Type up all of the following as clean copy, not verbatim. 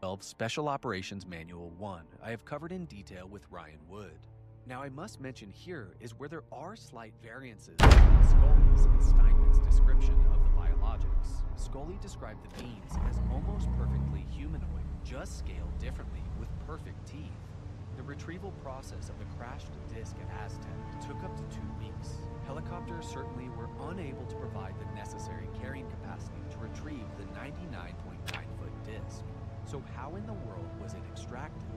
1912 Special Operations Manual 1 I have covered in detail with Ryan Wood. Now I must mention here is where there are slight variances between Scully's and Steinman's description of the biologics. Scully described the beings as almost perfectly humanoid, just scaled differently with perfect teeth. The retrieval process of the crashed disc at Aztec took up to 2 weeks. Helicopters certainly were unable to provide the necessary carrying capacity to retrieve the 99.9-foot disc. So how in the world was it extracted?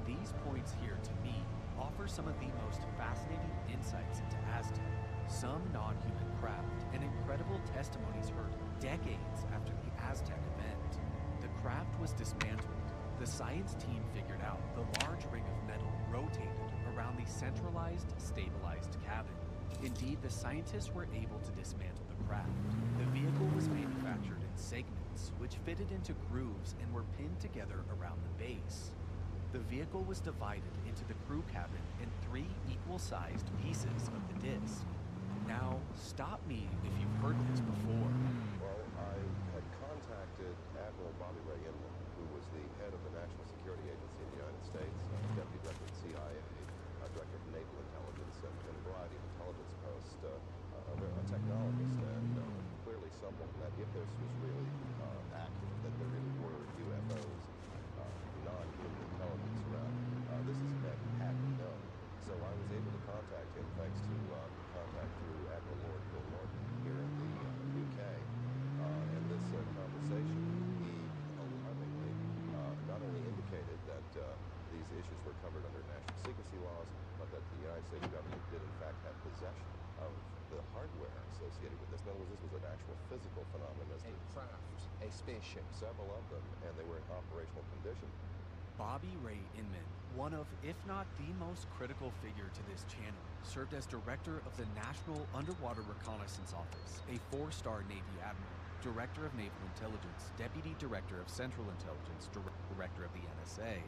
These points here, to me, offer some of the most fascinating insights into Aztec, some non-human craft, and incredible testimonies heard decades after the Aztec event. The craft was dismantled. The science team figured out the large ring of metal rotated around the centralized, stabilized cabin. Indeed, the scientists were able to dismantle the craft. The vehicle was manufactured in segments, which fitted into grooves and were pinned together around the base. The vehicle was divided into the crew cabin in 3 equal-sized pieces of the disc. Now, stop me if you've heard this before. Well, I had contacted Admiral Bobby Ray Inman, who was the head of the National Security Agency in the United States, Deputy Director of the CIA, Director of Naval Intelligence, and in a variety of intelligence posts, a technologist, and clearly someone that if this was really accurate, that there really were UFOs, non-human intelligence around, this is a man who hadn't known. So I was able to contact him thanks to contact through Admiral Lord Bill Norton here in the UK. And this conversation, he alarmingly not only indicated that these issues were covered under national secrecy laws, but that the United States government did in fact have possession of the hardware associated with this. In other words, this was an actual physical phenomenon. A craft, a spaceship. Several of them, and they were in operational condition. Bobby Ray Inman, one of, if not the most critical figure to this channel, served as director of the National Underwater Reconnaissance Office, a 4-star Navy admiral, director of Naval Intelligence, deputy director of Central Intelligence, director of the NSA,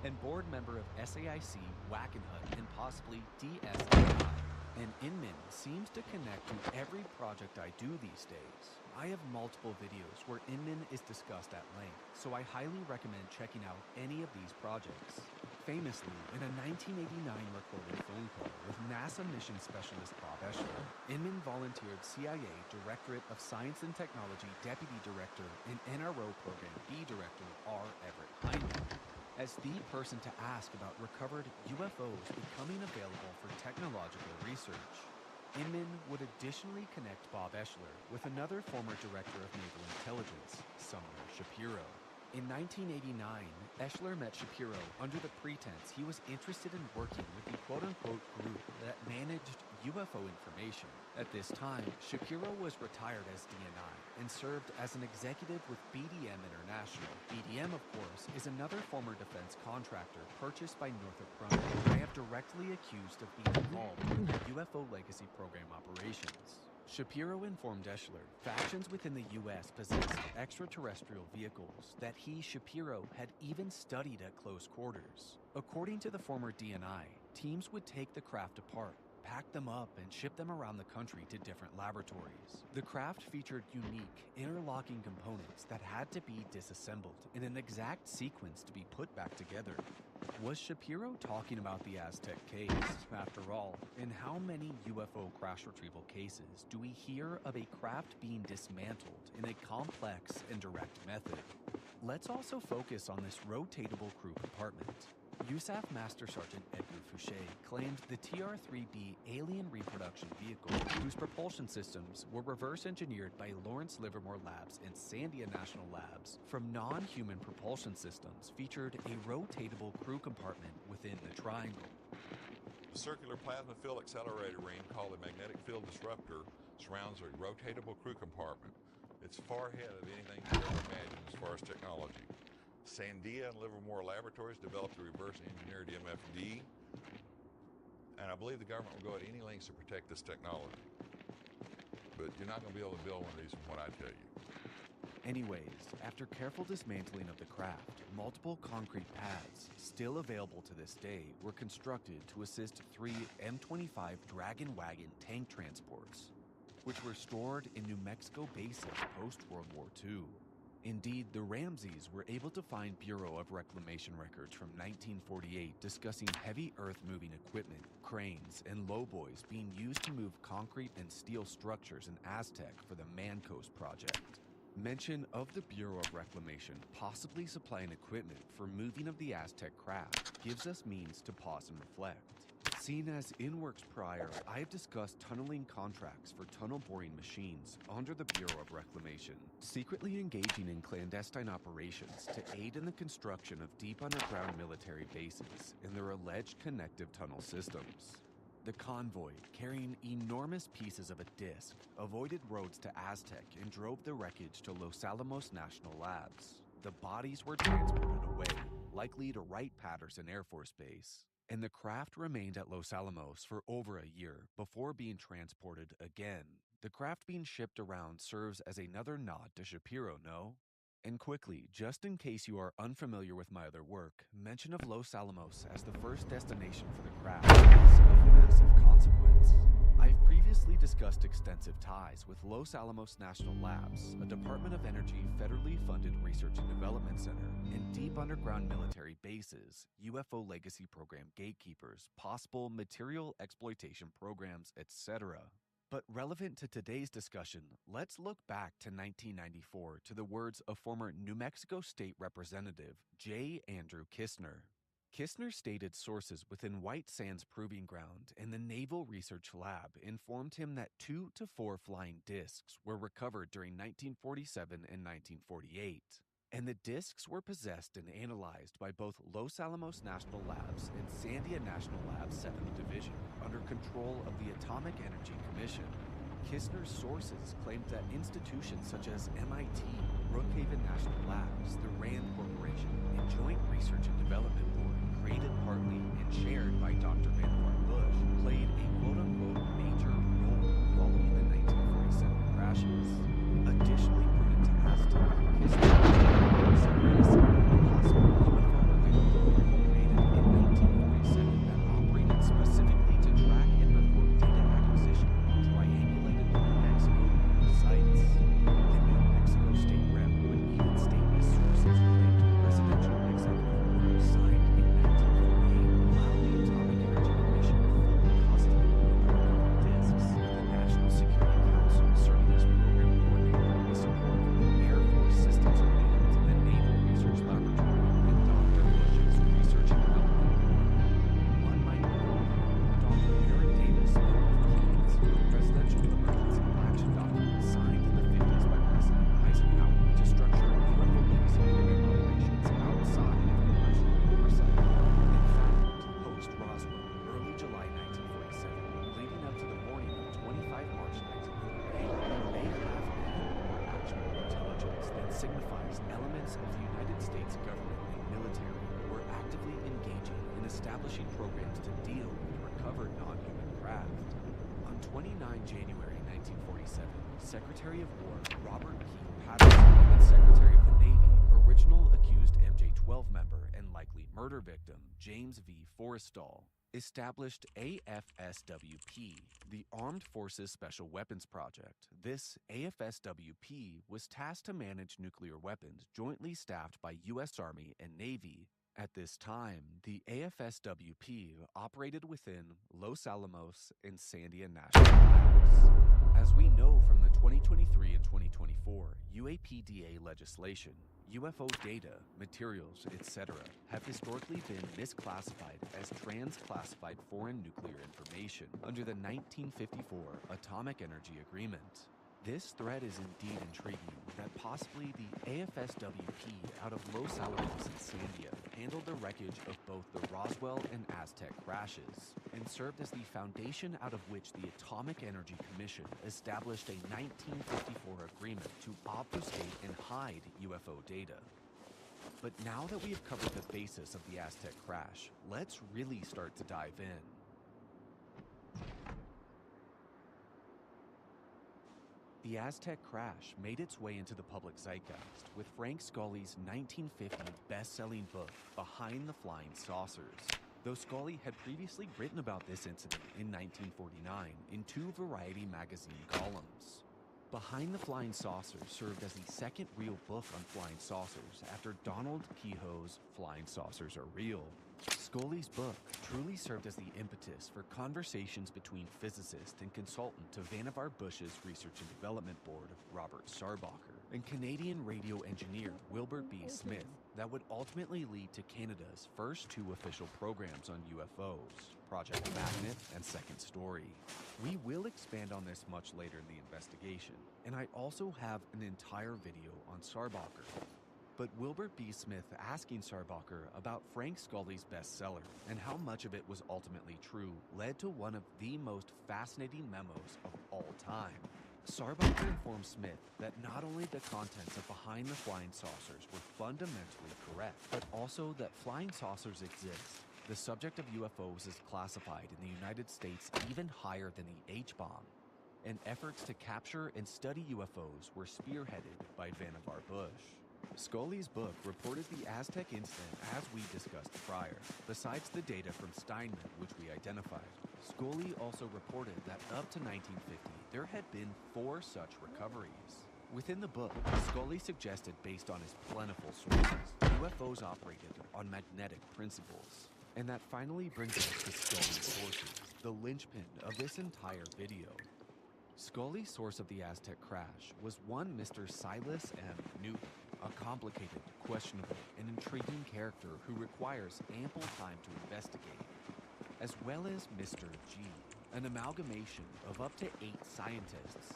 and board member of SAIC, Wackenhut, and possibly DSAI. And Inman seems to connect to every project I do these days. I have multiple videos where Inman is discussed at length, so I highly recommend checking out any of these projects. Famously, in a 1989 recorded phone call with NASA mission specialist Bob Eschler, Inman volunteered CIA Directorate of Science and Technology Deputy Director and NRO Program B Director R. Everett Hyndman as the person to ask about recovered UFOs becoming available for technological research. Inman would additionally connect Bob Eschler with another former director of Naval Intelligence, Sumner Shapiro. In 1989, Eschler met Shapiro under the pretense he was interested in working with the quote-unquote group that managed UFO information. At this time, Shapiro was retired as DNI and served as an executive with BDM International. BDM, of course, is another former defense contractor purchased by Northrop Grumman who I have directly accused of being involved with the UFO legacy program operations. Shapiro informed Eschler factions within the U.S. possessed extraterrestrial vehicles that he, Shapiro, had even studied at close quarters. According to the former DNI, teams would take the craft apart, pack them up, and ship them around the country to different laboratories. The craft featured unique, interlocking components that had to be disassembled in an exact sequence to be put back together. Was Shapiro talking about the Aztec case? After all, in how many UFO crash retrieval cases do we hear of a craft being dismantled in a complex and direct method? Let's also focus on this rotatable crew compartment. USAF Master Sergeant Edgar Fouché claimed the TR-3B alien reproduction vehicle, whose propulsion systems were reverse engineered by Lawrence Livermore Labs and Sandia National Labs from non-human propulsion systems, featured a rotatable crew compartment within the triangle. The circular plasma field accelerator ring, called a magnetic field disruptor, surrounds a rotatable crew compartment. It's far ahead of anything you ever imagined as far as technology. Sandia and Livermore Laboratories developed the reverse engineered MFD, and I believe the government will go at any lengths to protect this technology. But you're not going to be able to build one of these from what I tell you. Anyways, after careful dismantling of the craft, multiple concrete pads, still available to this day, were constructed to assist 3 M25 Dragon Wagon tank transports, which were stored in New Mexico bases post-World War II. Indeed, the Ramseys were able to find Bureau of Reclamation records from 1948 discussing heavy earth-moving equipment, cranes, and lowboys being used to move concrete and steel structures in Aztec for the Mancos project. Mention of the Bureau of Reclamation possibly supplying equipment for moving of the Aztec craft gives us means to pause and reflect. Seen as in works prior, I have discussed tunneling contracts for tunnel boring machines under the Bureau of Reclamation, secretly engaging in clandestine operations to aid in the construction of deep underground military bases and their alleged connective tunnel systems. The convoy, carrying enormous pieces of a disc, avoided roads to Aztec and drove the wreckage to Los Alamos National Labs. The bodies were transported away, likely to Wright-Patterson Air Force Base, and the craft remained at Los Alamos for over a year before being transported again. The craft being shipped around serves as another nod to Shapiro, no? And quickly, just in case you are unfamiliar with my other work, mention of Los Alamos as the first destination for the craft is of massive consequence. I've previously discussed extensive ties with Los Alamos National Labs, a Department of Energy federally funded research and development center, and deep underground military bases, UFO legacy program gatekeepers, possible material exploitation programs, etc. But relevant to today's discussion, let's look back to 1994 to the words of former New Mexico State Representative J. Andrew Kistner. Kistner stated sources within White Sands Proving Ground and the Naval Research Lab informed him that 2 to 4 flying discs were recovered during 1947 and 1948. And the discs were possessed and analyzed by both Los Alamos National Labs and Sandia National Labs 7th Division under control of the Atomic Energy Commission. Kistner's sources claimed that institutions such as MIT, Brookhaven National Labs, the RAND Corporation, and Joint Research and Development Board, created partly and shared by Dr. Vannevar Bush, played a quote-unquote major role following the 1947 crashes. Additionally prudent to Aztec, Kistner specifically to track and report data acquisition on triangulated New Mexico sites. The New Mexico State Rep would even state his sources claimed presidential executive order signed in 1948 allowed the Atomic Energy Commission full custody of discs, with the National Security Council serving as program coordinator with support from the Air Force Systems Command, the Naval Research Laboratory, and Dr. Bush's Research and Development Board. One might know Dr. Eric Davis spoke of the key Institute Presidential Emergency Action Document signed in the 50s by President Eisenhower to structure UFO legacy program operations outside of congressional oversight. In fact, post-Roswell, early July 1947, leading up to the morning of 25 March 1948, there may have been more actual intelligence that signifies elements of the United States government and military were actively engaging in establishing programs to deal with recovered non-human craft. On 29 January 1947, Secretary of War Robert P. Patterson and Secretary of the Navy, original accused MJ-12 member and likely murder victim James V. Forrestal, established AFSWP, the Armed Forces Special Weapons Project. This AFSWP was tasked to manage nuclear weapons jointly staffed by U.S. Army and Navy. At this time, the AFSWP operated within Los Alamos and Sandia National Labs. As we know from the 2023 and 2024 UAPDA legislation, UFO data, materials, etc. have historically been misclassified as trans-classified foreign nuclear information under the 1954 Atomic Energy Agreement. This thread is indeed intriguing that possibly the AFSWP out of Los Alamos and Sandia handled the wreckage of both the Roswell and Aztec crashes and served as the foundation out of which the Atomic Energy Commission established a 1954 agreement to obfuscate and hide UFO data. But now that we have covered the basis of the Aztec crash, let's really start to dive in. The Aztec crash made its way into the public zeitgeist with Frank Scully's 1950 best-selling book, Behind the Flying Saucers. Though Scully had previously written about this incident in 1949 in 2 Variety magazine columns. Behind the Flying Saucers served as the second real book on flying saucers after Donald Kehoe's Flying Saucers Are Real. Scully's book truly served as the impetus for conversations between physicist and consultant to Vannevar Bush's Research and Development Board, Robert Sarbacher, and Canadian radio engineer Wilbert B. Smith that would ultimately lead to Canada's first two official programs on UFOs, Project Magnet and Second Story. We will expand on this much later in the investigation, and I also have an entire video on Sarbacher. But Wilbert B. Smith asking Sarbacher about Frank Scully's bestseller and how much of it was ultimately true led to one of the most fascinating memos of all time. Sarbacher informed Smith that not only the contents of Behind the Flying Saucers were fundamentally correct, but also that flying saucers exist. The subject of UFOs is classified in the United States even higher than the H-bomb, and efforts to capture and study UFOs were spearheaded by Vannevar Bush. Scully's book reported the Aztec incident as we discussed prior, besides the data from Steinman, which we identified. Scully also reported that up to 1950, there had been 4 such recoveries. Within the book, Scully suggested, based on his plentiful sources, UFOs operated on magnetic principles. And that finally brings us to Scully's sources, the linchpin of this entire video. Scully's source of the Aztec crash was one Mr. Silas M. Newton, a complicated, questionable, and intriguing character who requires ample time to investigate, as well as Mr. G, an amalgamation of up to 8 scientists.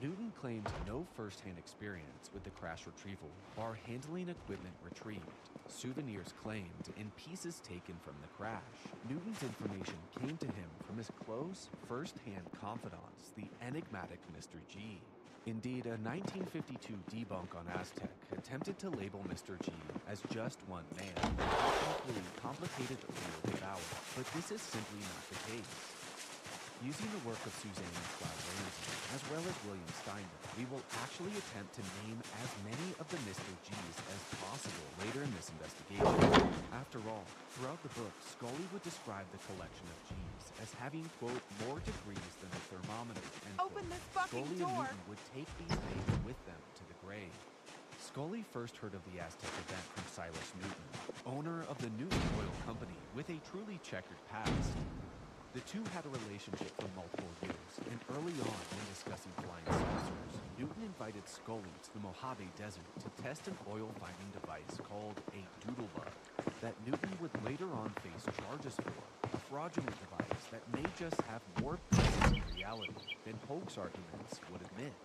Newton claimed no first-hand experience with the crash retrieval, bar handling equipment retrieved, souvenirs claimed, and pieces taken from the crash. Newton's information came to him from his close, first-hand confidants, the enigmatic Mr. G. Indeed, a 1952 debunk on Aztec attempted to label Mr. G as just one man, including complicated real devour, but this is simply not the case. Using the work of Suzanne and Cloud Ramsey, as well as William Steinman, we will actually attempt to name as many of the Mr. G's as possible later in this investigation. After all, throughout the book, Scully would describe the collection of G's as having, quote, more degrees than a thermometer, end Open quote. this fucking Scully door! and Newton would take these names with them to the grave. Scully first heard of the Aztec event from Silas Newton, owner of the Newton Oil Company with a truly checkered past. The two had a relationship for multiple years, and early on when discussing flying saucers, Newton invited Scully to the Mojave Desert to test an oil-finding device called a doodlebug that Newton would later on face charges for, a fraudulent device that may just have more basis in reality than hoax arguments would admit.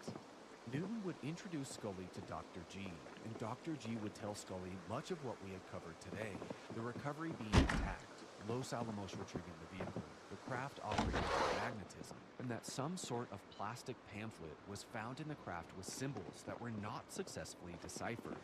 Newton would introduce Scully to Dr. G, and Dr. G would tell Scully much of what we had covered today, the recovery being intact, Los Alamos retrieving the vehicle, the craft operating with magnetism, and that some sort of plastic pamphlet was found in the craft with symbols that were not successfully deciphered.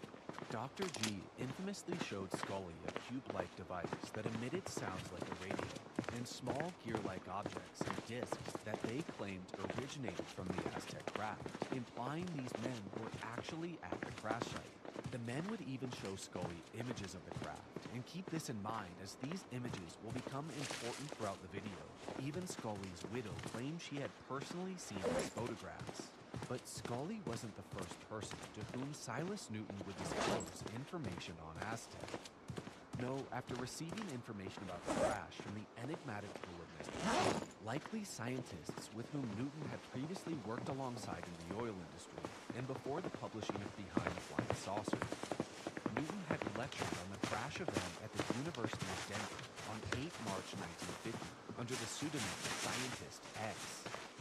Dr. G infamously showed Scully a cube-like device that emitted sounds like a radio, and small gear-like objects and discs that they claimed originated from the Aztec craft, implying these men were actually at the crash site. The men would even show Scully images of the craft, and keep this in mind as these images will become important throughout the video. Even Scully's widow claimed she had personally seen these photographs. But Scully wasn't the first person to whom Silas Newton would disclose information on Aztec. No, after receiving information about the crash from the enigmatic pool of Mr. G, likely scientists with whom Newton had previously worked alongside in the oil industry, and before the publishing of Behind the Flying Saucers, Newton had lectured on the crash event at the University of Denver on 8 March 1950 under the pseudonym Scientist X.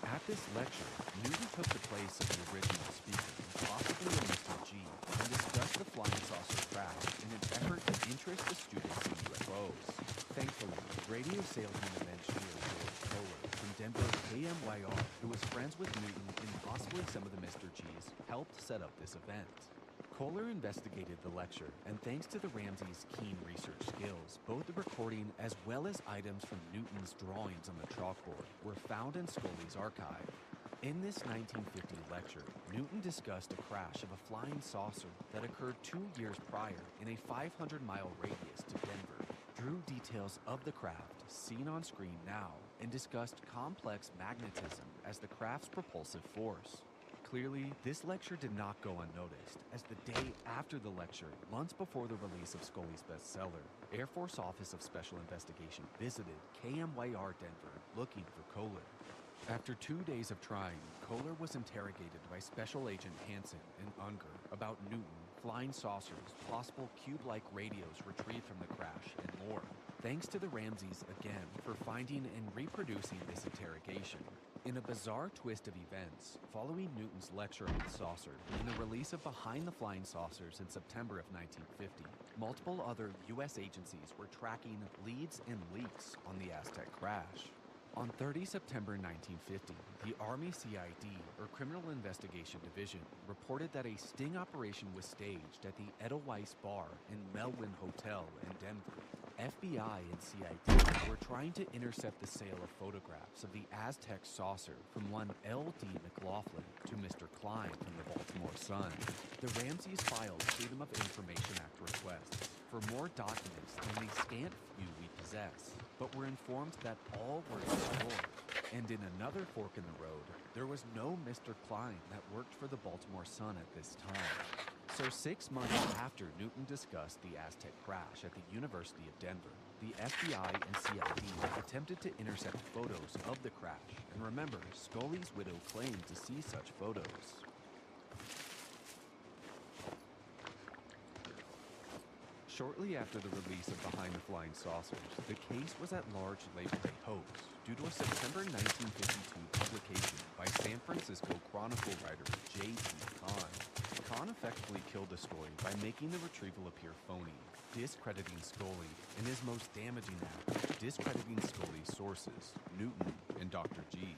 At this lecture, Newton took the place of the original speaker, and possibly a Mr. G, and discussed the flying saucer crash in an effort to interest the students in UFOs. Thankfully, radio salesman and engineer George Kohler from Denver KMYR, who was friends with Newton and possibly some of the Mr. G's, helped set up this event. Kohler investigated the lecture, and thanks to the Ramseys' keen research skills, both the recording as well as items from Newton's drawings on the chalkboard were found in Scully's archive. In this 1950 lecture, Newton discussed a crash of a flying saucer that occurred 2 years prior in a 500-mile radius to Denver, drew details of the craft seen on screen now, and discussed complex magnetism as the craft's propulsive force. Clearly, this lecture did not go unnoticed, as the day after the lecture, months before the release of Scully's bestseller, Air Force Office of Special Investigation visited KMYR Denver looking for Kohler. After 2 days of trying, Kohler was interrogated by Special Agent Hansen and Unger about Newton, flying saucers, possible cube-like radios retrieved from the crash, and more. Thanks to the Ramseys again for finding and reproducing this interrogation. In a bizarre twist of events, following Newton's lecture on the saucer and the release of Behind the Flying Saucers in September of 1950, multiple other U.S. agencies were tracking leads and leaks on the Aztec crash. On 30 September 1950, the Army CID, or Criminal Investigation Division, reported that a sting operation was staged at the Edelweiss Bar and Melwin Hotel in Denver. FBI and CID were trying to intercept the sale of photographs of the Aztec saucer from one L.D. McLaughlin to Mr. Klein from the Baltimore Sun. The Ramseys filed Freedom of Information Act requests for more documents than the scant few we possess, but were informed that all were destroyed. And in another fork in the road, there was no Mr. Klein that worked for the Baltimore Sun at this time. So 6 months after Newton discussed the Aztec crash at the University of Denver, the FBI and CID attempted to intercept photos of the crash. And remember, Scully's widow claimed to see such photos. Shortly after the release of Behind the Flying Saucers, the case was at large labeled a hoax due to a September 1952 publication by San Francisco Chronicle writer J.P. Kahn. Kahn effectively killed the story by making the retrieval appear phony, discrediting Scully, and his most damaging act, discrediting Scully's sources, Newton and Dr. G.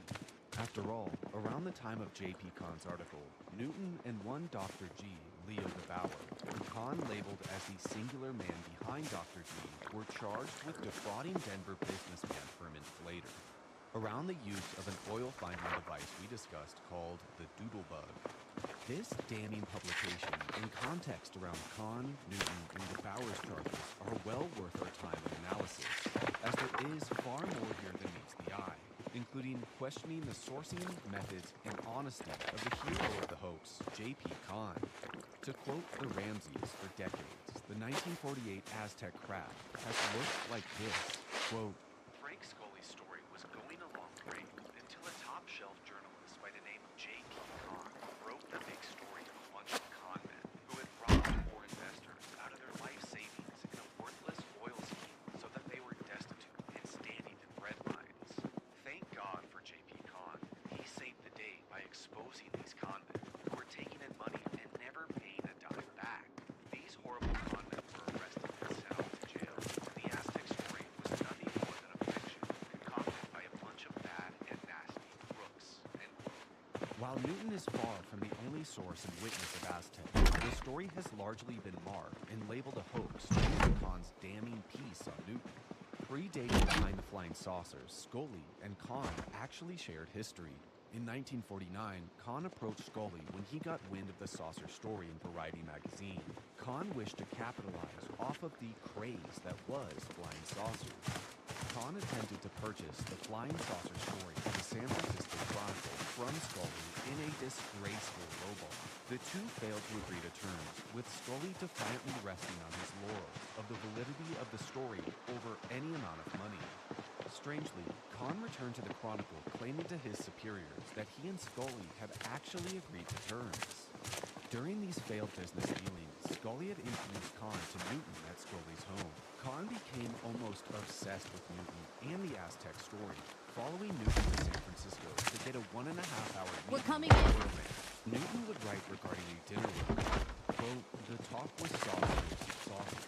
After all, around the time of J.P. Kahn's article, Newton and one Dr. G, Leo DeBauer, who Kahn labeled as the singular man behind Dr. G, were charged with defrauding Denver businessman firm Inflator. Around the use of an oil-finding device we discussed called the Doodlebug. This damning publication and context around Kahn, Newton, and DeBauer's charges are well worth our time and analysis, as there is far more here than meets the eye, including questioning the sourcing, methods, and honesty of the hero of the hoax, J.P. Kahn. To quote the Ramseys for decades, the 1948 Aztec crash has looked like this, quote, Frank Scully's story was going along great until a top-shelf journalist by the name of J.P. Kahn broke the big story of a bunch of con men who had robbed poor investors out of their life savings in a worthless oil scheme so that they were destitute and standing in bread lines. Thank God for J.P. Kahn. He saved the day by exposing these con men who were taking in money and never paying a dime back. These horrible con men were arrested and sent off to jail, and the Aztec story was nothing more than a fiction concocted by a bunch of bad and nasty crooks. End quote. While Newton is far from the only source and witness of Aztec, the story has largely been marred and labeled a hoax due to Kahn's damning piece on Newton. Predating Behind the Flying Saucers, Scully and Kahn actually shared history. In 1949, Kahn approached Scully when he got wind of the saucer story in Variety magazine. Kahn wished to capitalize off of the craze that was flying saucers. Kahn attempted to purchase the flying saucer story of the San Francisco Chronicle from Scully in a disgraceful lowball. The two failed to agree to terms, with Scully defiantly resting on his laurels of the validity of the story over any amount of money. Strangely, Kahn returned to the Chronicle claiming to his superiors that he and Scully had actually agreed to terms. During these failed business dealings, Scully had introduced Kahn to Newton at Scully's home. Kahn became almost obsessed with Newton and the Aztec story, following Newton to San Francisco to get a 1.5-hour meeting. We're coming in. Newton would write regarding a dinner with him. Quote, the talk was saucers, saucers.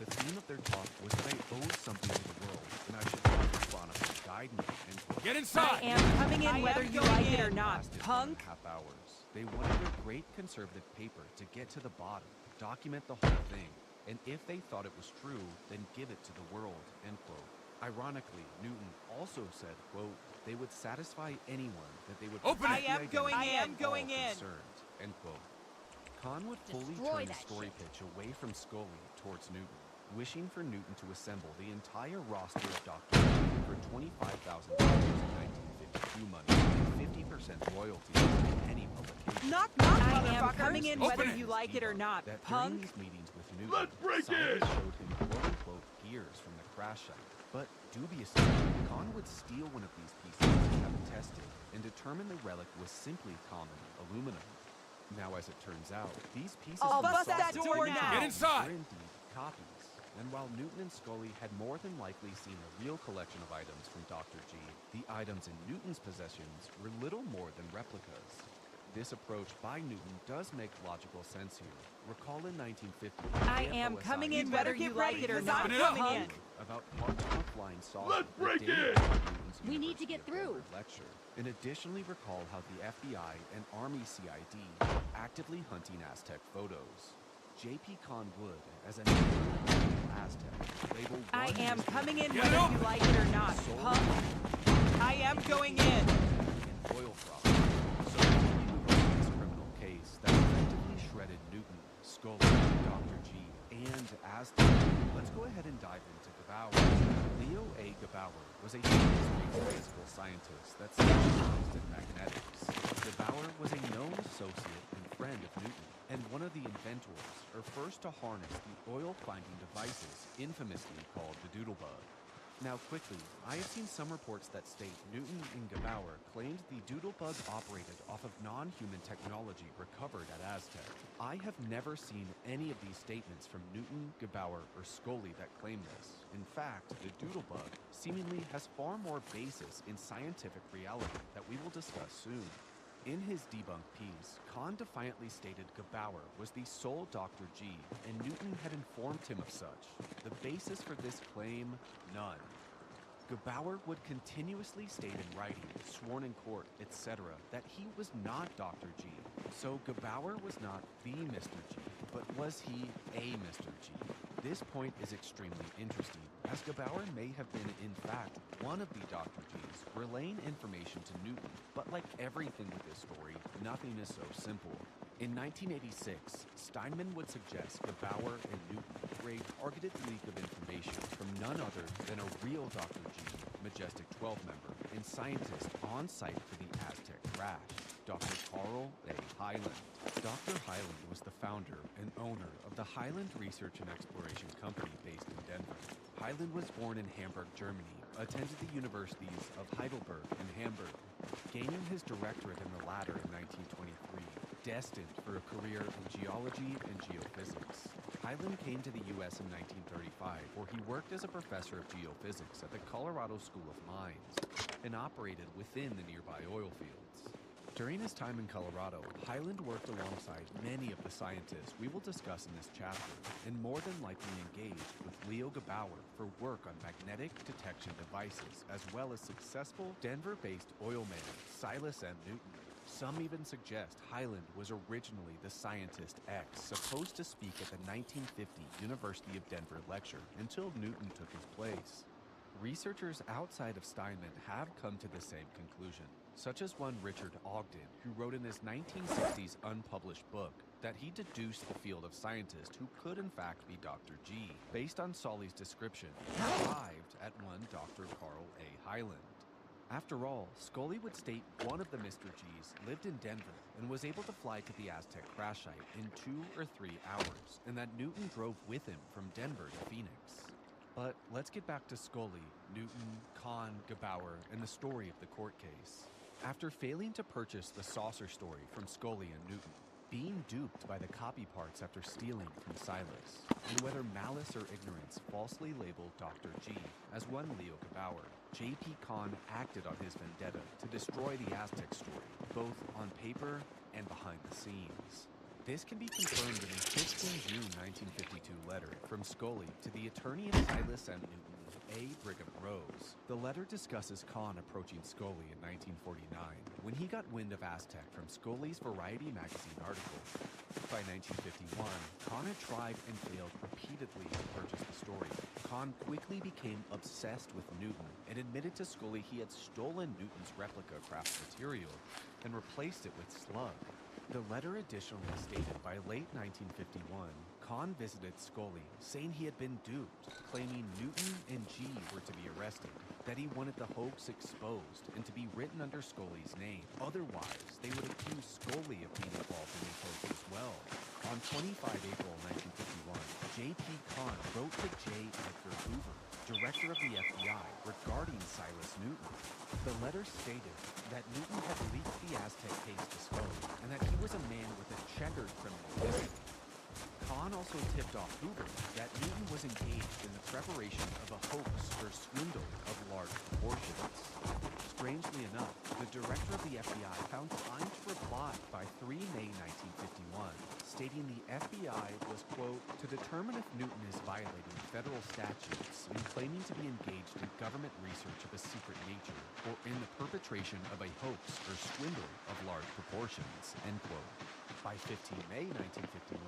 The theme of their talk was that I owed something to the world, and I should let the Chronicle guide me. End quote. Get inside! I am coming in whether you like it or not, Lasted punk. 1.5 hours. They wanted their great conservative paper to get to the bottom, document the whole thing, and if they thought it was true, then give it to the world, end quote. Ironically, Newton also said, quote, they would satisfy anyone that they would Open it! I am going in. Concerned, end quote. Kahn would fully Destroy turn the that story shit. pitch away from Scully towards Newton, wishing for Newton to assemble the entire roster of doctors for $25,000 in 1950. 1952 money and 50% royalties in any publication. Knock, knock, I am motherfuckers. coming in Open whether it. you like it or not, That during punk. these meetings with Newton, scientists showed him quote-unquote gears from the crash site. But dubiously, Kahn would steal one of these pieces to have it tested and determine the relic was simply common aluminum. Now, as it turns out, these pieces I'll from bust the that sausage door were now. Get inside. indeed copies. And while Newton and Scully had more than likely seen a real collection of items from Dr. G, the items in Newton's possessions were little more than replicas. This approach by Newton does make logical sense here. Recall in 1950, I am AFOSI coming in You whether better you get like ready, it or 'cause not, I'm coming in. punk. about parts of a flying saucer. Let's break dated in! from Newton's We need to University get of through. Denver lecture. And additionally recall how the FBI and Army CID are actively hunting Aztec photos. J.P. Kahn would, as a Aztec, label I one am mystery coming in item whether you like it or not, solely punk. I am going in. in oil fraud. So we move on to this criminal case that effectively shredded Newton, Scully, Dr. G, and Aztec. Let's go ahead and dive into Gebauer. Leo A. Gebauer was a Chinese-based physical scientist that specialized in magnetics. Gebauer was a known associate and friend of Newton, and one of the inventors, or first to harness the oil-finding devices infamously called the doodlebug. Now quickly, I have seen some reports that state Newton and Gebauer claimed the doodlebug operated off of non-human technology recovered at Aztec. I have never seen any of these statements from Newton, Gebauer, or Scully that claim this. In fact, the doodlebug seemingly has far more basis in scientific reality that we will discuss soon. In his debunked piece, Kahn defiantly stated Gebauer was the sole Dr. G, and Newton had informed him of such. The basis for this claim, none. Gebauer would continuously state in writing, sworn in court, etc., that he was not Dr. G. So Gebauer was not the Mr. G, but was he a Mr. G? This point is extremely interesting, as Gebauer may have been in fact one of the Dr. Gs, relaying information to Newton, but like everything with this story, nothing is so simple. In 1986, Steinman would suggest Gebauer and Newton for a targeted leak of information from none other than a real Dr. G, Majestic 12 member, and scientist on site for the Aztec crash, Dr. Carl A. Hyland. Dr. Hyland was the founder and owner of the Hyland Research and Exploration Company based in Denver. Hyland was born in Hamburg, Germany, attended the universities of Heidelberg and Hamburg, gaining his doctorate in the latter in 1923, destined for a career in geology and geophysics. Hyland came to the U.S. in 1935, where he worked as a professor of geophysics at the Colorado School of Mines and operated within the nearby oil fields. During his time in Colorado, Hyland worked alongside many of the scientists we will discuss in this chapter, and more than likely engaged with Leo Gebauer for work on magnetic detection devices, as well as successful Denver-based oil man Silas M. Newton. Some even suggest Hyland was originally the Scientist X, supposed to speak at the 1950 University of Denver lecture until Newton took his place. Researchers outside of Steinman have come to the same conclusion, such as one Richard Ogden, who wrote in his 1960s unpublished book that he deduced the field of scientists who could in fact be Dr. G, based on Solly's description, arrived at one Dr. Carl A. Hyland. After all, Scully would state one of the Mr. Gs lived in Denver and was able to fly to the Aztec crash site in 2 or 3 hours, and that Newton drove with him from Denver to Phoenix. But let's get back to Scully, Newton, Kahn, Gebauer, and the story of the court case. After failing to purchase the saucer story from Scully and Newton, being duped by the copy parts after stealing from Silas, and whether malice or ignorance falsely labeled Dr. G as one Leo Gebauer, J.P. Kahn acted on his vendetta to destroy the Aztec story, both on paper and behind the scenes. This can be confirmed in a 15 June 1952 letter from Scully to the attorney of Silas M. Newton, A. Brigham Rose. The letter discusses Kahn approaching Scully in 1949 when he got wind of Aztec from Scully's Variety magazine article. By 1951, Kahn had tried and failed repeatedly to purchase the story. Kahn quickly became obsessed with Newton and admitted to Scully he had stolen Newton's replica craft material and replaced it with slug. The letter additionally stated by late 1951, Kahn visited Scully, saying he had been duped, claiming Newton and G were to be arrested, that he wanted the hoax exposed and to be written under Scully's name. Otherwise, they would accuse Scully of being involved in the hoax as well. On 25 April 1951, J.P. Kahn wrote to J. Edgar Hoover, director of the FBI, regarding Silas Newton. The letter stated that Newton had leaked the Aztec case to Scully and that he was a man with a checkered criminal history. Kahn also tipped off Hoover that Newton was engaged in the preparation of a hoax or swindle of large proportions. Strangely enough, the director of the FBI found time to reply by 3 May 1951, stating the FBI was, quote, to determine if Newton is violating federal statutes and claiming to be engaged in government research of a secret nature or in the perpetration of a hoax or swindle of large proportions, end quote. By 15 May 1951,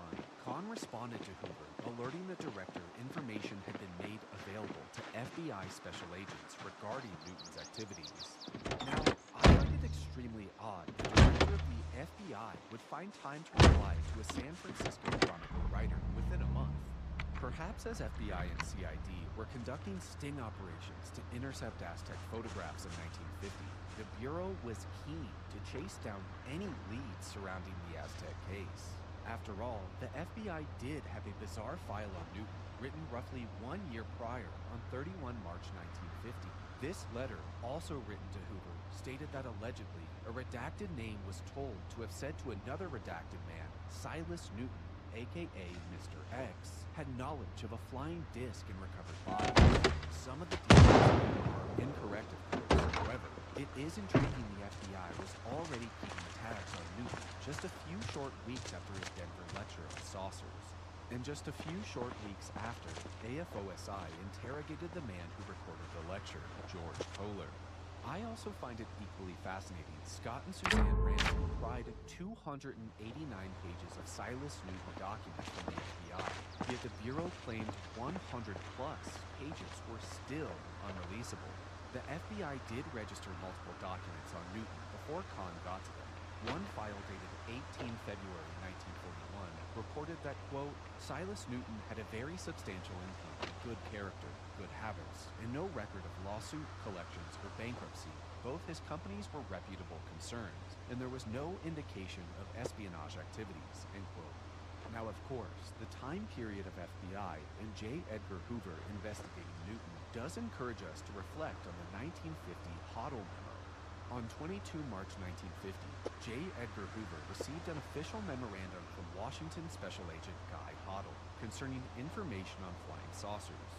Kahn responded to Hoover, alerting the director information had been made available to FBI special agents regarding Newton's activities. Now, I find it extremely odd the director of the FBI would find time to reply to a San Francisco Chronicle writer within a month. Perhaps as FBI and CID were conducting sting operations to intercept Aztec photographs in 1950, the Bureau was keen to chase down any leads surrounding the Aztec case. After all, the FBI did have a bizarre file on Newton, written roughly 1 year prior on 31 March 1950. This letter, also written to Hoover, stated that allegedly a redacted name was told to have said to another redacted man, Silas Newton, aka Mr. X, had knowledge of a flying disc in recovered bodies. Some of the details are incorrect, of course. However, it is intriguing the FBI was already keeping tabs on Newton just a few short weeks after his Denver lecture on saucers. And just a few short weeks after, AFOSI interrogated the man who recorded the lecture, George Kohler. I also find it equally fascinating Scott and Suzanne Ramsey pried 289 pages of Silas Newton documents from the FBI, yet the Bureau claimed 100 plus pages were still unreleasable. The FBI did register multiple documents on Newton before Kahn got to them. One file dated 18 February 1941 reported that, quote, Silas Newton had a very substantial income, good character, good habits, and no record of lawsuit, collections, or bankruptcy. Both his companies were reputable concerns, and there was no indication of espionage activities, end quote. Now, of course, the time period of FBI and J. Edgar Hoover investigating Newton does encourage us to reflect on the 1950 Hoddle memo. On 22 March 1950, J. Edgar Hoover received an official memorandum from Washington Special Agent Guy Hoddle concerning information on flying saucers.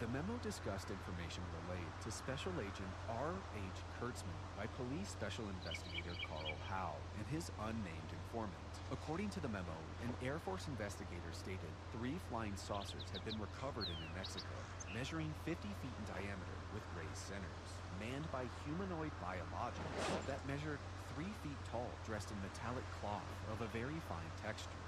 The memo discussed information relayed to Special Agent R.H. Kurtzman by Police Special Investigator Carl Howe and his unnamed informant. According to the memo, an Air Force investigator stated 3 flying saucers had been recovered in New Mexico, measuring 50 feet in diameter with raised centers, manned by humanoid biologics that measured 3 feet tall, dressed in metallic cloth of a very fine texture.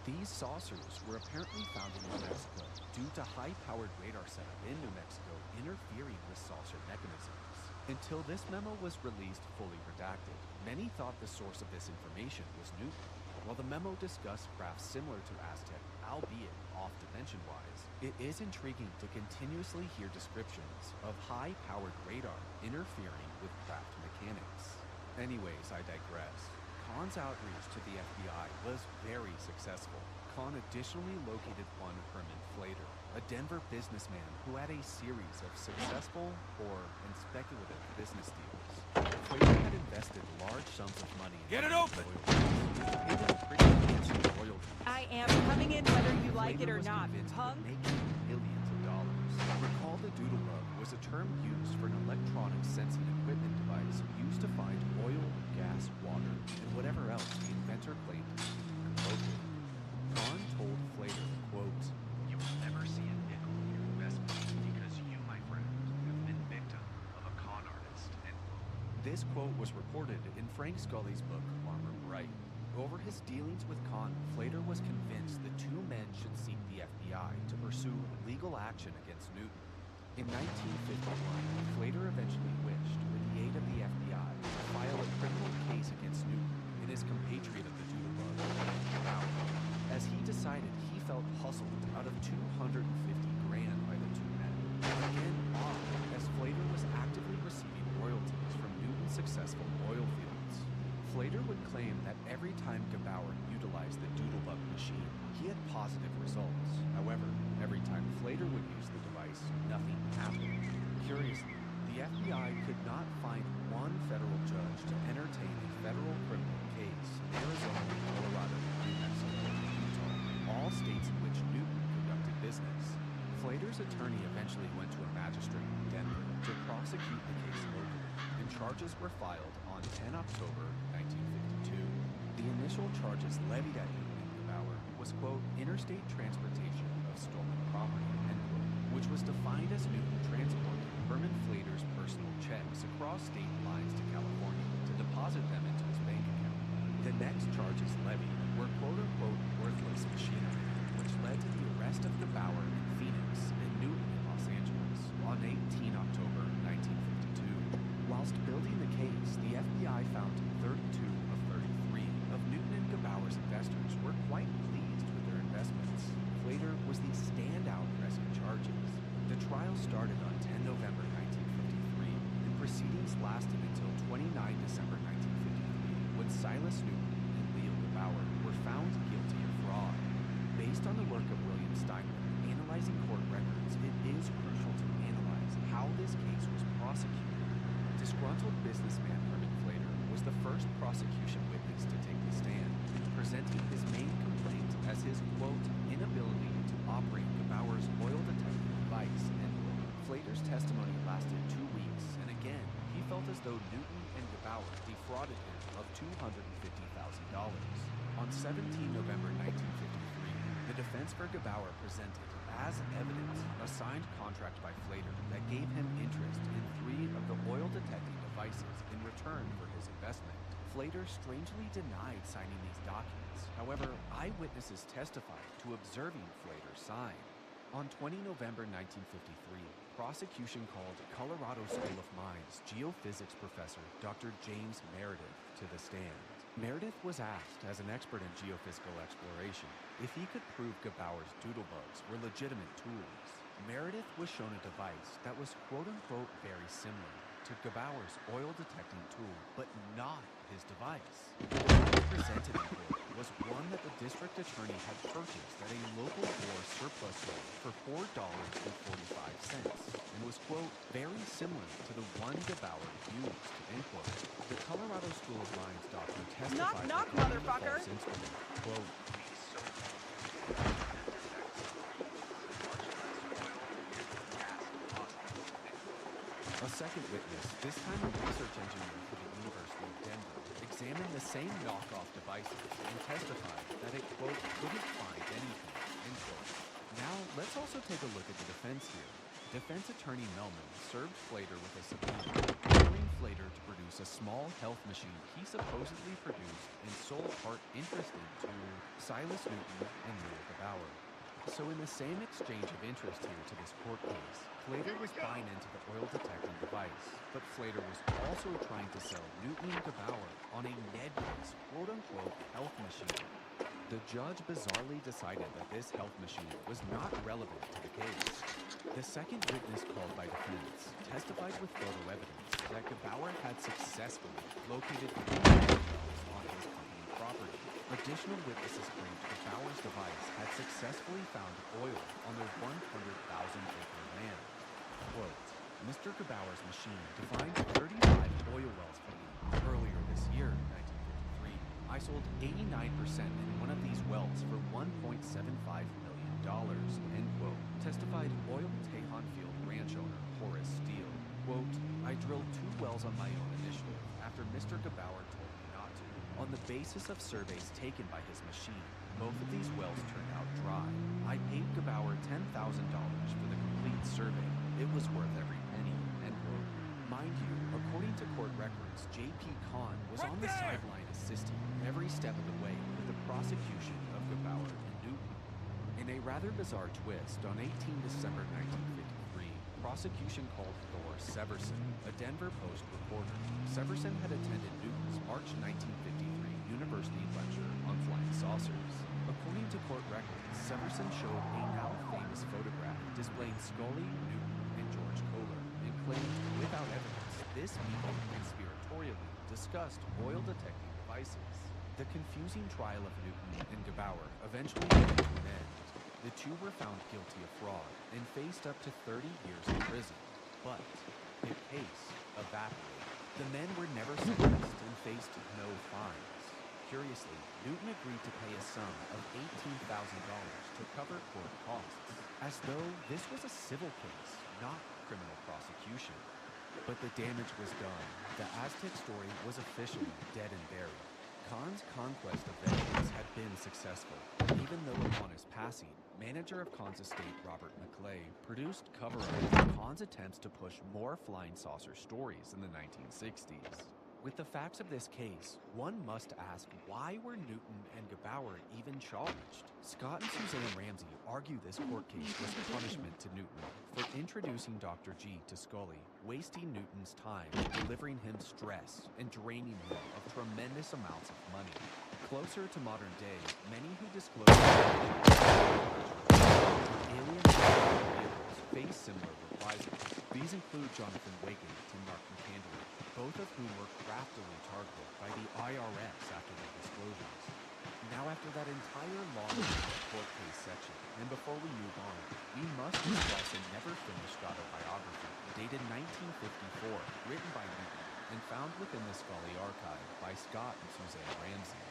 These saucers were apparently found in New Mexico due to high-powered radar setup in New Mexico interfering with saucer mechanisms. Until this memo was released fully redacted, many thought the source of this information was Newton. While the memo discussed crafts similar to Aztec, albeit off dimension-wise, it is intriguing to continuously hear descriptions of high-powered radar interfering with craft mechanics. Anyways, I digress. Kahn's outreach to the FBI was very successful. Kahn additionally located one Herman Flater, a Denver businessman who had a series of successful, poor, and speculative business deals. Flater had invested large sums of money in Get it open! Paid a pretty handsome royalties. I am coming in whether you like it Flater or was not, convinced punk. of making millions of dollars. Recall the doodle bug was a term used for an electronic sensing equipment device used to find oil, gas, water, and whatever else the inventor claimed to be composed with. Kahn told Flater, quote, You will never see a nickel in your investment because you, my friend, have been victim of a con artist, end quote. This quote was reported in Frank Scully's book, Armor Bright. Over his dealings with Kahn, Flater was convinced the two men should seek the FBI to pursue legal action against Newton. In 1951, Flater eventually wished, with the aid of the FBI, to file a criminal case against Newton and his compatriot of the doodle hustled out of $250 grand by the two men. Again, odd, as Flater was actively receiving royalties from Newton's successful oil fields. Flater would claim that every time Gebauer utilized the Doodlebug machine, he had positive results. However, every time Flater would use the device, nothing happened. Curiously, the FBI could not find one federal judge to entertain a federal criminal case in Arizona, Colorado, New Mexico, and Utah, all states in which Newton conducted business. Flater's attorney eventually went to a magistrate in Denver to prosecute the case locally, and charges were filed on 10 October 1952. The initial charges levied at Newton and Gebauer was, quote, interstate transportation of stolen property, end quote, which was defined as Newton transporting Herman Flater's personal checks across state lines to California to deposit them into his bank account. The next charges levied were quote-unquote worthless machinery, which led to the arrest of Gebauer in Phoenix and Newton in Los Angeles on 18 October 1952. Whilst building the case, the FBI found 32 of 33 of Newton and Gebauer's investors were quite pleased with their investments. Flater was the standout pressing charges. The trial started on 10 November 1953, and proceedings lasted until 29 December 1953, when Silas Newton and Leo Gebauer were found guilty of fraud. Based on the work of William Steinman analyzing court records, it is crucial to analyze how this case was prosecuted. Disgruntled businessman Herman Flater was the first prosecution witness to take the stand, presenting his main complaint as his, quote, inability to operate Gebauer's oil detecting device, end quote. Flater's testimony lasted 2 weeks, and again, he felt as though Newton and Gebauer defrauded him of $250,000. On 17 November 1953, the defense for Gebauer presented, as evidence, a signed contract by Flater that gave him interest in 3 of the oil detecting devices in return for his investment. Flater strangely denied signing these documents. However, eyewitnesses testified to observing Flater sign. On 20 November 1953, prosecution called Colorado School of Mines geophysics professor Dr. James Meredith to the stand. Meredith was asked, as an expert in geophysical exploration, if he could prove Gebauer's doodlebugs were legitimate tools. Meredith was shown a device that was quote-unquote very similar to Gebauer's oil-detecting tool, but not his device. The device presented in court was one that the district attorney had purchased at a local war surplus store for $4.45 and was, quote, very similar to the one Gebauer used, end quote. The Colorado School of Mines doctor testified Knock, knock, that the motherfucker. false instrument, quote, a second witness, this time a research engineer for the University of Denver, examined the same knockoff devices and testified that it, quote, couldn't find anything, end quote. Now, let's also take a look at the defense here. Defense attorney Melman served Flater with a subpoena, ordering Flater to produce a small health machine he supposedly produced and sold part interested to Silas Newton and Leo Gebauer. So in the same exchange of interest here to this court case, Flater was buying into the oil detecting device, but Flater was also trying to sell Newton and Gebauer on a nebulous, quote-unquote, health machine. The judge bizarrely decided that this health machine was not relevant to the case. The second witness called by defense testified with photo evidence that Gebauer had successfully located 3 wells on his company property. Additional witnesses claimed Gebauer's device had successfully found oil on their 100,000-acre land. Quote, Mr. Gebauer's machine defined 35 oil wells for me. Earlier this year, 1953, I sold 89% in one of these wells for $1.75 million, end quote, testified Oil Tejon Field ranch owner Horace Steele. Quote, I drilled 2 wells on my own initiative after Mr. Gebauer told me not to. On the basis of surveys taken by his machine, both of these wells turned out dry. I paid Gebauer $10,000 for the complete survey. It was worth every penny, end quote. Mind you, according to court records, J.P. Kahn was on the sideline assisting every step of the way with the prosecution of Gebauer and Newton. In a rather bizarre twist, on 18 December 1953, prosecution called Thor Severson, a Denver Post reporter. Severson had attended Newton's March 1953 university lecture on flying saucers. According to court records, Severson showed a now famous photograph displaying Scully, Newton, and George Kohler, and claimed, without evidence, this meeting conspiratorially discussed oil-detecting devices. The confusing trial of Newton and Gebauer eventually came to an end. The two were found guilty of fraud and faced up to 30 years in prison. But the case evaporated. The men were never sentenced and faced no fines. Curiously, Newton agreed to pay a sum of $18,000 to cover court costs, as though this was a civil case, not criminal prosecution. But the damage was done. The Aztec story was officially dead and buried. Kahn's conquest of vengeance had been successful, even though upon his passing, manager of Kahn's estate Robert McClay produced cover-ups of Kahn's attempts to push more flying saucer stories in the 1960s. With the facts of this case, one must ask, why were Newton and Gebauer even charged? Scott and Suzanne Ramsey argue this court case was punishment to Newton for introducing Dr. G to Scully, wasting Newton's time, delivering him stress, and draining him of tremendous amounts of money. Closer to modern day, many who disclose alien vehicles face similar reprisals. These include Jonathan Wagan and Mark McCandless, both of whom were craftily targeted by the IRS after their disclosures. Now, after that entire long court case section, and before we move on, we must discuss a never-finished autobiography dated 1954, written by Newton, and found within the Scully archive by Scott and Suzanne Ramsey.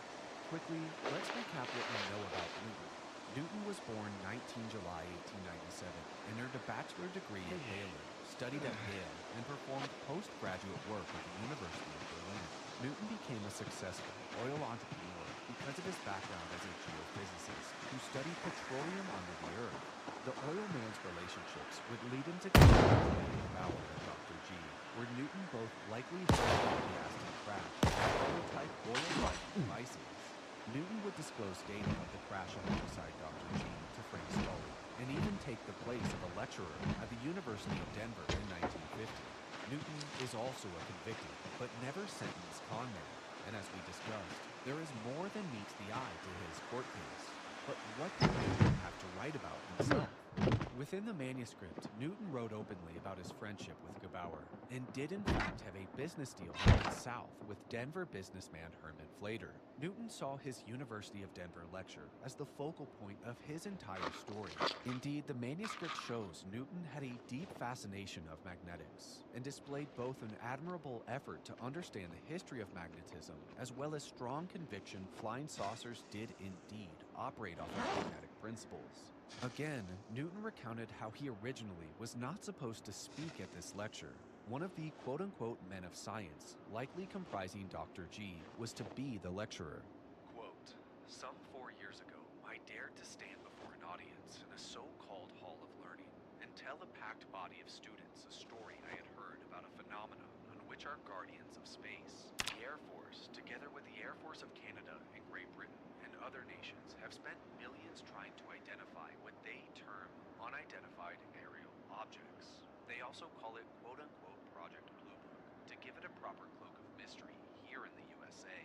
Quickly, let's recap what we know about Newton. Newton was born 19 July 1897 and earned a bachelor degree at Baylor, studied at Yale, and performed postgraduate work at the University of Berlin. Newton became a successful oil entrepreneur because of his background as a geophysicist who studied petroleum under the earth. The oil man's relationships would lead him to collaborate with Bauer and Dr. G, where Newton both likely heard of the Aztec crash and prototype oil-like devices. Newton would disclose data of the crash alongside Dr. G to Frank Scully, and even take the place of a lecturer at the University of Denver in 1950. Newton is also a convicted, but never sentenced con man, and as we discussed, there is more than meets the eye to his court case. But what did Newton have to write about himself? Within the manuscript, Newton wrote openly about his friendship with Gebauer, and did in fact have a business deal headed south with Denver businessman Herman Flater. Newton saw his University of Denver lecture as the focal point of his entire story. Indeed, the manuscript shows Newton had a deep fascination of magnetics, and displayed both an admirable effort to understand the history of magnetism, as well as strong conviction flying saucers did indeed operate off of magnetic principles. Again, Newton recounted how he originally was not supposed to speak at this lecture. One of the quote-unquote men of science, likely comprising Dr. G, was to be the lecturer. Quote, some 4 years ago, I dared to stand before an audience in a so-called hall of learning and tell a packed body of students a story I had heard about a phenomenon on which our guardians of space, the Air Force, together with the Air Force of Canada and Great Britain and other nations, have spent millions trying to identify what they term unidentified aerial objects. They also call it quote-unquote Project Blue Book to give it a proper cloak of mystery here in the USA.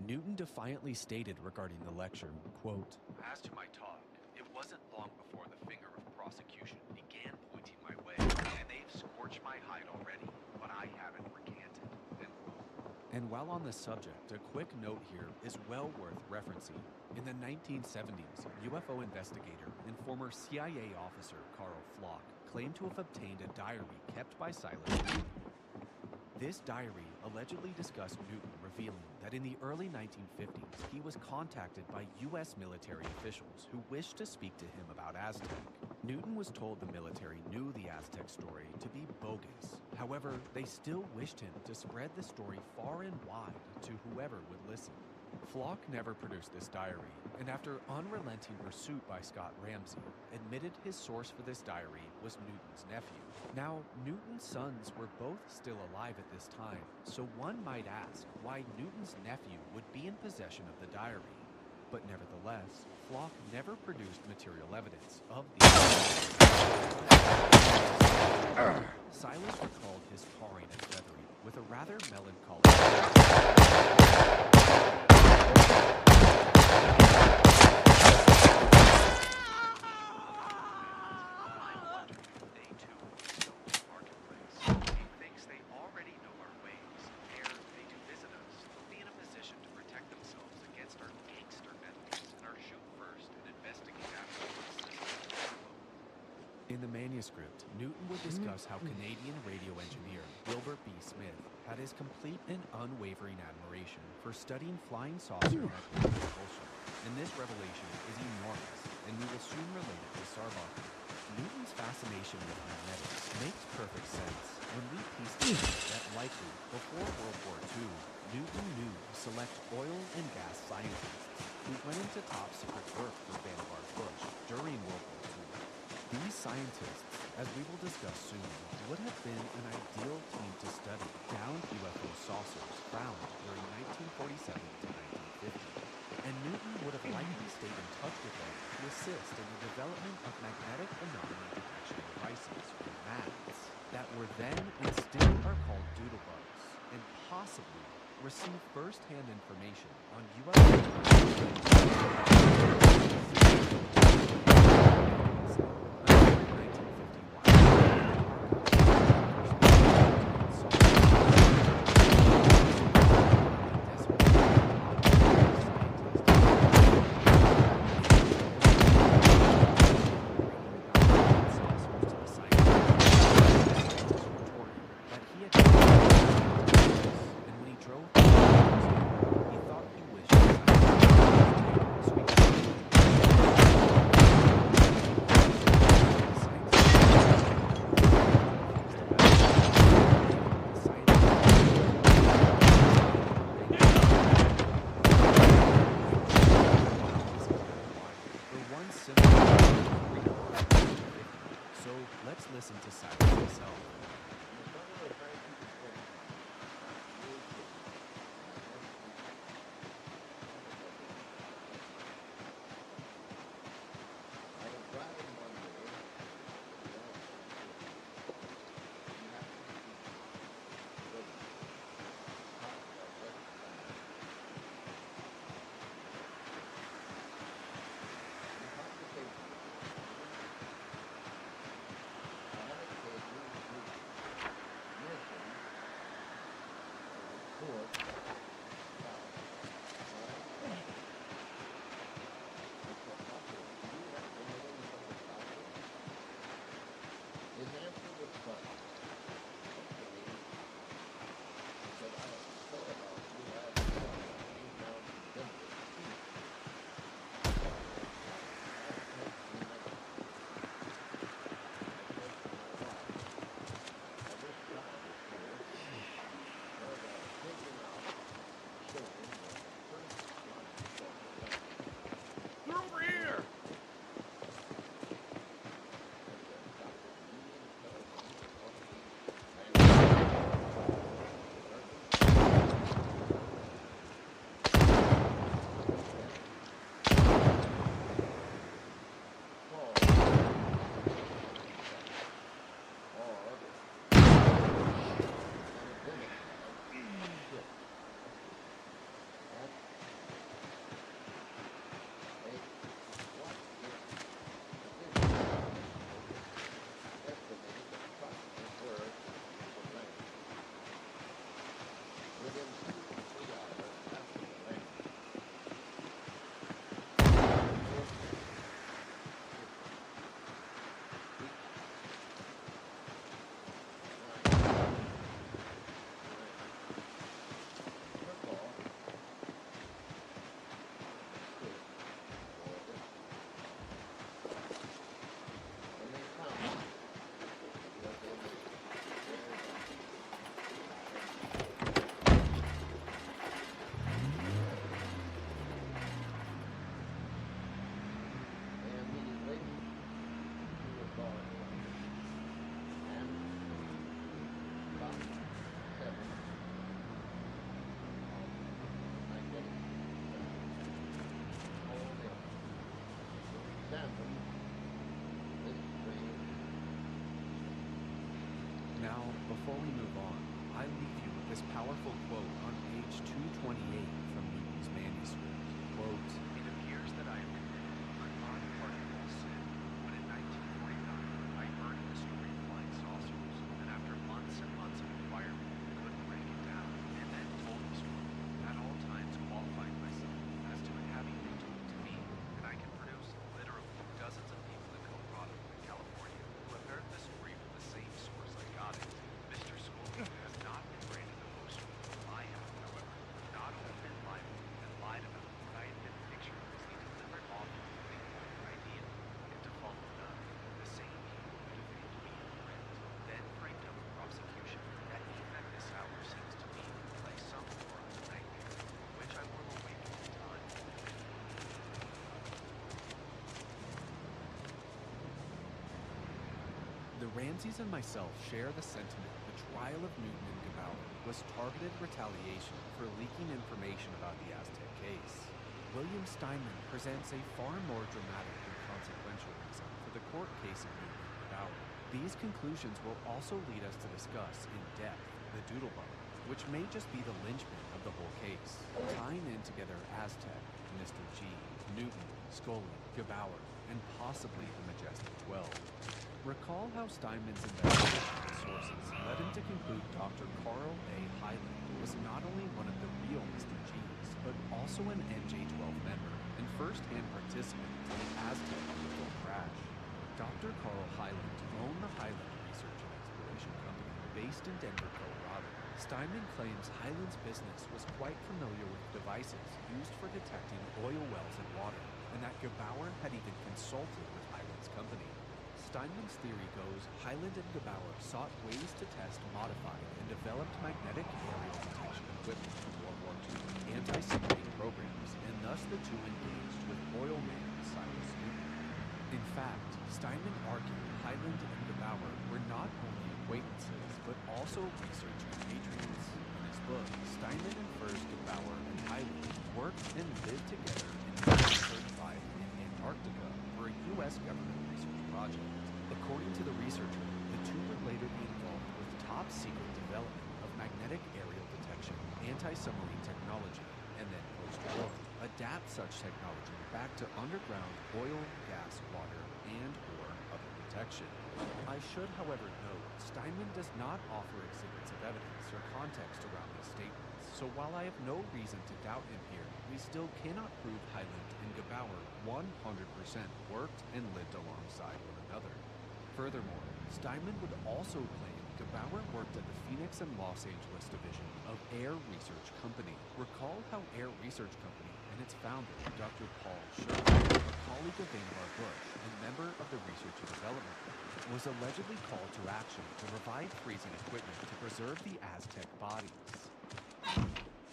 Newton defiantly stated regarding the lecture, quote, As to my talk, it wasn't long before the finger of prosecution began pointing my way, and they've scorched my hide already, but I haven't recanted. End quote. And while on the subject, a quick note here is well worth referencing. In the 1970s, UFO investigator and former CIA officer Carl Flock claimed to have obtained a diary kept by Silas Newton. This diary allegedly discussed Newton revealing that in the early 1950s, he was contacted by U.S. military officials who wished to speak to him about Aztec. Newton was told the military knew the Aztec story to be bogus. However, they still wished him to spread the story far and wide to whoever would listen. Flock never produced this diary, and after unrelenting pursuit by Scott Ramsey, admitted his source for this diary was Newton's nephew. Now, Newton's sons were both still alive at this time, so one might ask why Newton's nephew would be in possession of the diary. But nevertheless, Flock never produced material evidence of the Silas recalled his pawing and feathering with a rather melancholy In the manuscript, Newton would discuss how Canadian radio engineer Wilbur B. Smith had his complete and unwavering admiration for studying flying saucer magnetic propulsion. And this revelation is enormous, and we will soon relate it to Sarbach. Newton's fascination with magnetics makes perfect sense when we piece together that likely, before World War II, Newton knew select oil and gas scientists who went into top secret work for Vannevar Bush during World War II. These scientists, as we will discuss soon, would have been an ideal team to study downed UFO saucers found during 1947 to 1950. And Newton would have likely stayed in touch with them to assist in the development of magnetic anomaly detection devices, or MADs, that were then and still are called doodlebugs, and possibly receive first-hand information on listen to Cyrus himself. Now, before we move on, I leave you with this powerful quote on page 228 from Newton's manuscript. Quote, It appears that I have committed an unpardonable sin when in 1949 I heard the story of flying saucers, and after months and months of inquiry, couldn't break it down, and then told the story, at all times qualifying myself as to it having been told to me, and I can produce literally dozens of people in Colorado and California Menzies and myself share the sentiment the trial of Newton and Gebauer was targeted retaliation for leaking information about the Aztec case. William Steinman presents a far more dramatic and consequential reason for the court case of Newton and Gebauer. These conclusions will also lead us to discuss in depth the doodlebug, which may just be the linchpin of the whole case, tying in together Aztec, Mr. G, Newton, Scully, Gebauer, and possibly the Majestic 12. Recall how Steinman's investigation sources led him to conclude Dr. Carl A. Hyland was not only one of the real Mr. G's, but also an NJ-12 member and first-hand participant in the Aztec UFO crash. Dr. Carl Hyland owned the Hyland Research and Exploration Company based in Denver, Colorado. Steinman claims Hyland's business was quite familiar with devices used for detecting oil wells in water, and that Gebauer had even consulted with Hyland's company. Steinman's theory goes Hyland and Gebauer sought ways to test modified and developed magnetic aerial detection equipment for World War II anti-submarine programs, and thus the two engaged with oil man Cyrus Newton. In fact, Steinman argued Hyland and Gebauer were not only acquaintances, but also research compatriots. In his book, Steinman infers Gebauer and Hyland worked and lived together in 1935 in Antarctica for a U.S. government research project. According to the researcher, the two would later be involved with top-secret development of magnetic aerial detection, anti-submarine technology, and then post-war, adapt such technology back to underground oil, gas, water, and/or other detection. I should, however, note Steinman does not offer exhibits of evidence or context around these statements, so while I have no reason to doubt him here, we still cannot prove Hyland and Gebauer 100% worked and lived alongside one another. Furthermore, Steinman would also claim Gebauer worked at the Phoenix and Los Angeles division of Air Research Company. Recall how Air Research Company and its founder, Dr. Paul Sherman, a colleague of Vannevar Bush and member of the Research and Development Group, was allegedly called to action to provide freezing equipment to preserve the Aztec bodies.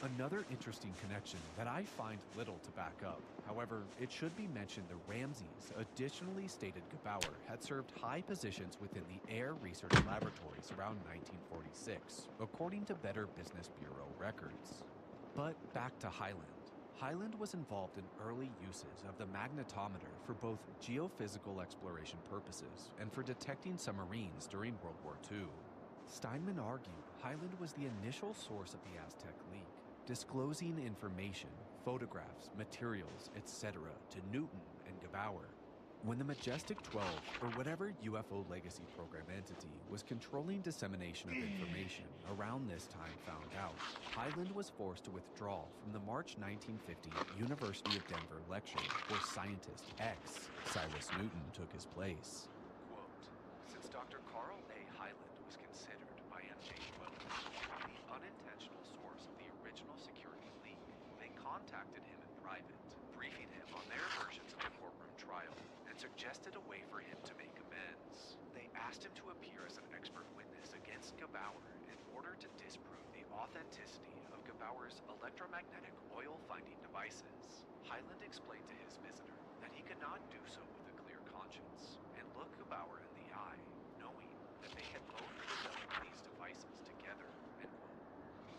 Another interesting connection that I find little to back up. However, it should be mentioned the Ramseys additionally stated Gebauer had served high positions within the Air Research Laboratories around 1946, according to Better Business Bureau records. But back to Hyland. Hyland was involved in early uses of the magnetometer for both geophysical exploration purposes and for detecting submarines during World War II. Steinman argued Hyland was the initial source of the Aztec leak, disclosing information, photographs, materials, etc. to Newton and Gebauer. When the Majestic 12, or whatever UFO legacy program entity, was controlling dissemination of information around this time found out, Hyland was forced to withdraw from the March 1950 University of Denver lecture where scientist X, Cyrus Newton, took his place. Quote, since Dr. Carl A. Hyland was considered by NJ-12 the unintentional source of the original security leak, they contacted him in private, briefing him on their versions of the courtroom trial, and suggested a way for him to make amends. They asked him to appear as an expert witness against Gebauer in order to disprove the authenticity of Gebauer's electromagnetic oil-finding devices. Hyland explained to his visitor that he could not do so with a clear conscience, and look Gebauer in the eye, knowing that they had both developed these devices together. End quote.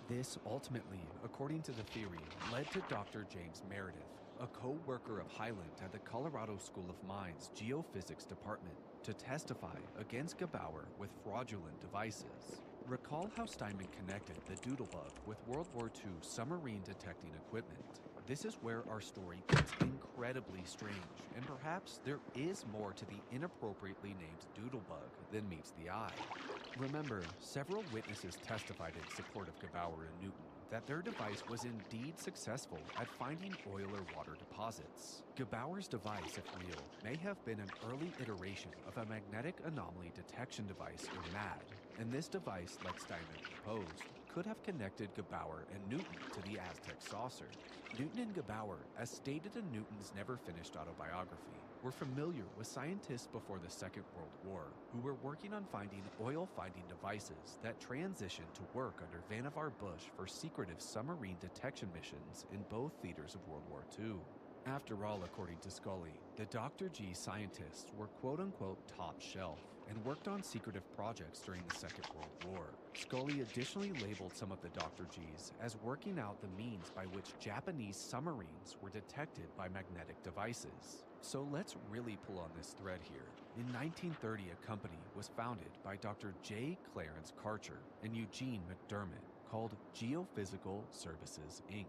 This ultimately, according to the theory, led to Dr. James Meredith, a co-worker of Hyland at the Colorado School of Mines Geophysics Department, to testify against Gebauer with fraudulent devices. Recall how Steinman connected the doodlebug with World War II submarine detecting equipment. This is where our story gets incredibly strange, and perhaps there is more to the inappropriately named doodlebug than meets the eye. Remember, several witnesses testified in support of Gebauer and Newton that their device was indeed successful at finding oil or water deposits. Gebauer's device, if real, may have been an early iteration of a magnetic anomaly detection device, or MAD, and this device, like Steinman proposed, could have connected Gebauer and Newton to the Aztec saucer. Newton and Gebauer, as stated in Newton's never-finished autobiography, were familiar with scientists before the Second World War who were working on finding oil-finding devices that transitioned to work under Vannevar Bush for secretive submarine detection missions in both theaters of World War II. After all, according to Scully, the Dr. G scientists were quote-unquote top shelf and worked on secretive projects during the Second World War. Scully additionally labeled some of the Dr. Gs as working out the means by which Japanese submarines were detected by magnetic devices. So let's really pull on this thread here. In 1930, a company was founded by Dr. J. Clarence Karcher and Eugene McDermott called Geophysical Services, Inc.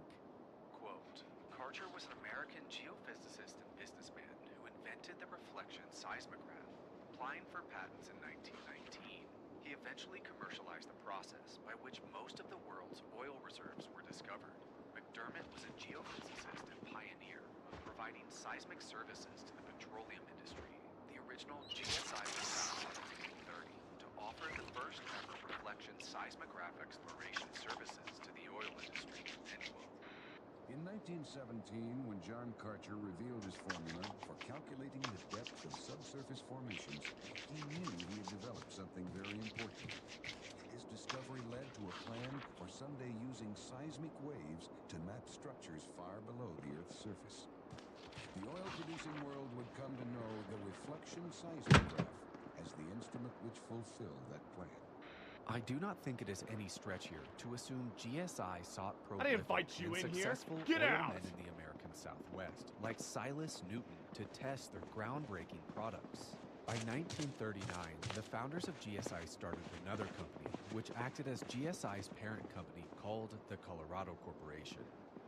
Quote, Karcher was an American geophysicist and businessman who invented the reflection seismograph, applying for patents in 1919. He eventually commercialized the process by which most of the world's oil reserves were discovered. McDermott was a geophysicist and pioneer of providing seismic services to the petroleum industry. The original GSI was founded in 1930 to offer the first ever reflection seismograph exploration services to the oil industry. End quote. In 1917, when John Karcher revealed his formula for calculating the depth of subsurface formations, he knew he had developed something very important. His discovery led to a plan for someday using seismic waves to map structures far below the Earth's surface. The oil-producing world would come to know the reflection seismograph as the instrument which fulfilled that plan. I do not think it is any stretch here to assume GSI sought I didn't prolific invite you and in here. successful Get oil out! men in the American Southwest, like Silas Newton, to test their groundbreaking products. By 1939, the founders of GSI started another company, which acted as GSI's parent company called the Colorado Corporation.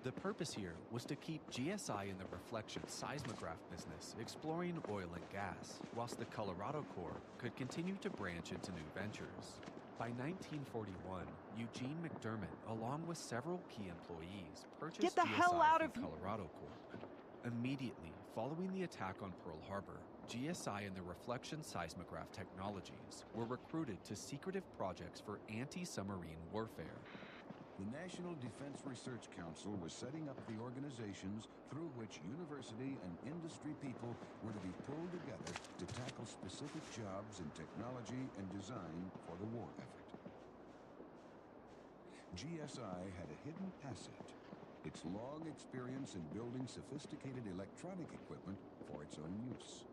The purpose here was to keep GSI in the reflection seismograph business, exploring oil and gas, whilst the Colorado Corps could continue to branch into new ventures. By 1941, Eugene McDermott, along with several key employees, purchased Get the GSI hell out from of here. Colorado Corp. Immediately following the attack on Pearl Harbor, GSI and the reflection seismograph technologies were recruited to secretive projects for anti-submarine warfare. The National Defense Research Council was setting up the organizations through which university and industry people were to be pulled together to tackle specific jobs in technology and design for the war effort. GSI had a hidden asset: its long experience in building sophisticated electronic equipment for its own use.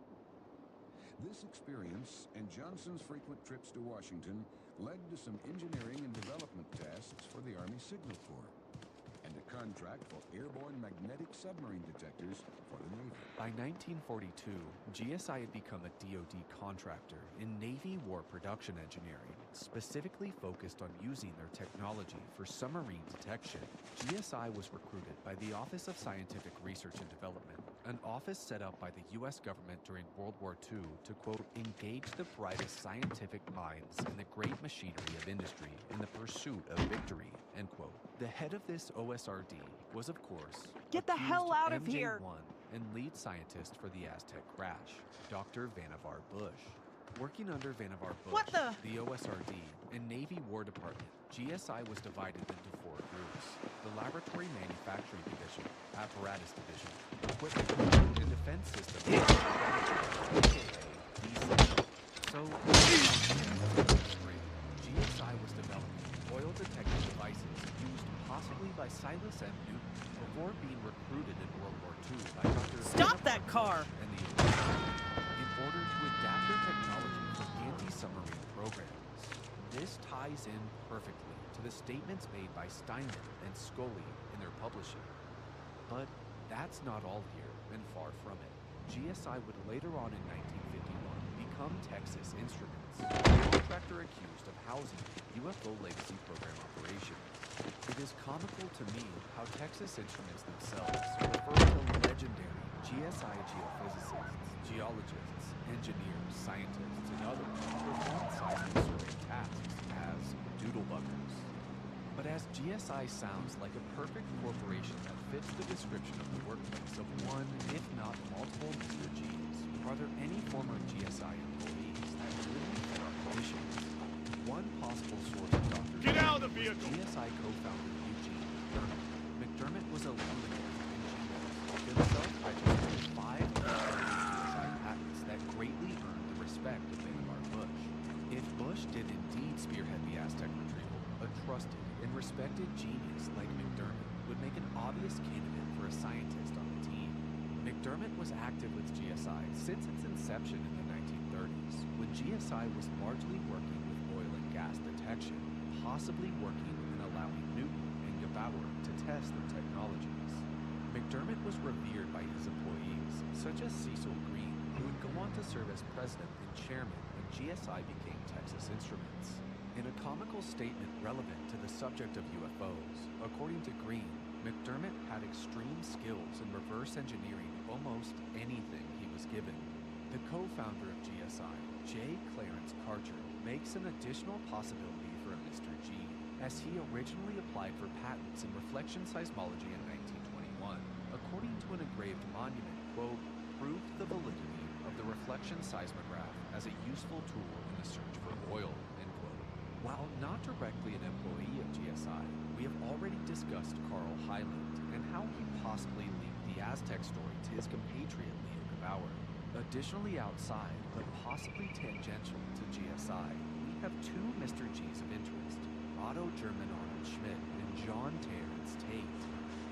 This experience and Johnson's frequent trips to Washington led to some engineering and development tasks for the Army Signal Corps and a contract for airborne magnetic submarine detectors for the Navy. By 1942, GSI had become a DoD contractor in Navy war production engineering, specifically focused on using their technology for submarine detection. GSI was recruited by the Office of Scientific Research and Development, an office set up by the U.S. government during World War II to, quote, engage the brightest scientific minds in the great machinery of industry in the pursuit of victory, end quote. The head of this OSRD was, of course, Get the hell accused out of here. MJ1 and lead scientist for the Aztec crash, Dr. Vannevar Bush. Working under Vannevar Bush, What the? OSRD, and Navy War Department, GSI was divided into four groups: the Laboratory Manufacturing Division, Apparatus Division, Equipment, and Defense Systems, aka DC. So, GSI was developing oil detection devices used possibly by Silas M. Newton before being recruited in World War II by Dr. Stop that car! and the in order to adapt their technology for anti-submarine programs. This ties in perfectly to the statements made by Steinman and Scully in their publishing. But that's not all here, and far from it. GSI would later on in 1951 become Texas Instruments, a contractor accused of housing UFO legacy program operations. It is comical to me how Texas Instruments themselves refer to legendary GSI geophysicists, geologists, engineers, scientists, and others who perform seismic survey tasks as doodlebuggers. But as GSI sounds like a perfect corporation that fits the description of the workplace of one, if not multiple Mr. G's, are there any former GSI employees that really fit our conditions? One possible source of Dr. Get out of the was vehicle! GSI co-founder Eugene McDermott. McDermott was a luminary in geos, himself registered 5 GSI patents that greatly earned the respect of Vannevar Bush. If Bush did indeed spearhead the Aztec retrieval, a trusted and respected genius like McDermott would make an obvious candidate for a scientist on the team. McDermott was active with GSI since its inception in the 1930s, when GSI was largely working with oil and gas detection, possibly working and allowing Newton and Gebauer to test their technologies. McDermott was revered by his employees, such as Cecil Green, who would go on to serve as president and chairman when GSI became Texas Instruments. In a comical statement relevant to the subject of UFOs, according to Green, McDermott had extreme skills in reverse engineering almost anything he was given. The co-founder of GSI, J. Clarence Karcher, makes an additional possibility for a Mr. G, as he originally applied for patents in reflection seismology in 1921. According to an engraved monument, quote, proved the validity of the reflection seismograph as a useful tool in the search for oil, end quote. While not directly an employee of GSI, we have already discussed Carl Hyland and how he possibly linked the Aztec story to his compatriot Leo Gebauer. Additionally outside, but possibly tangential to GSI, we have two Mr. G's of interest, Otto German Arnold Schmidt and John Terence Tate.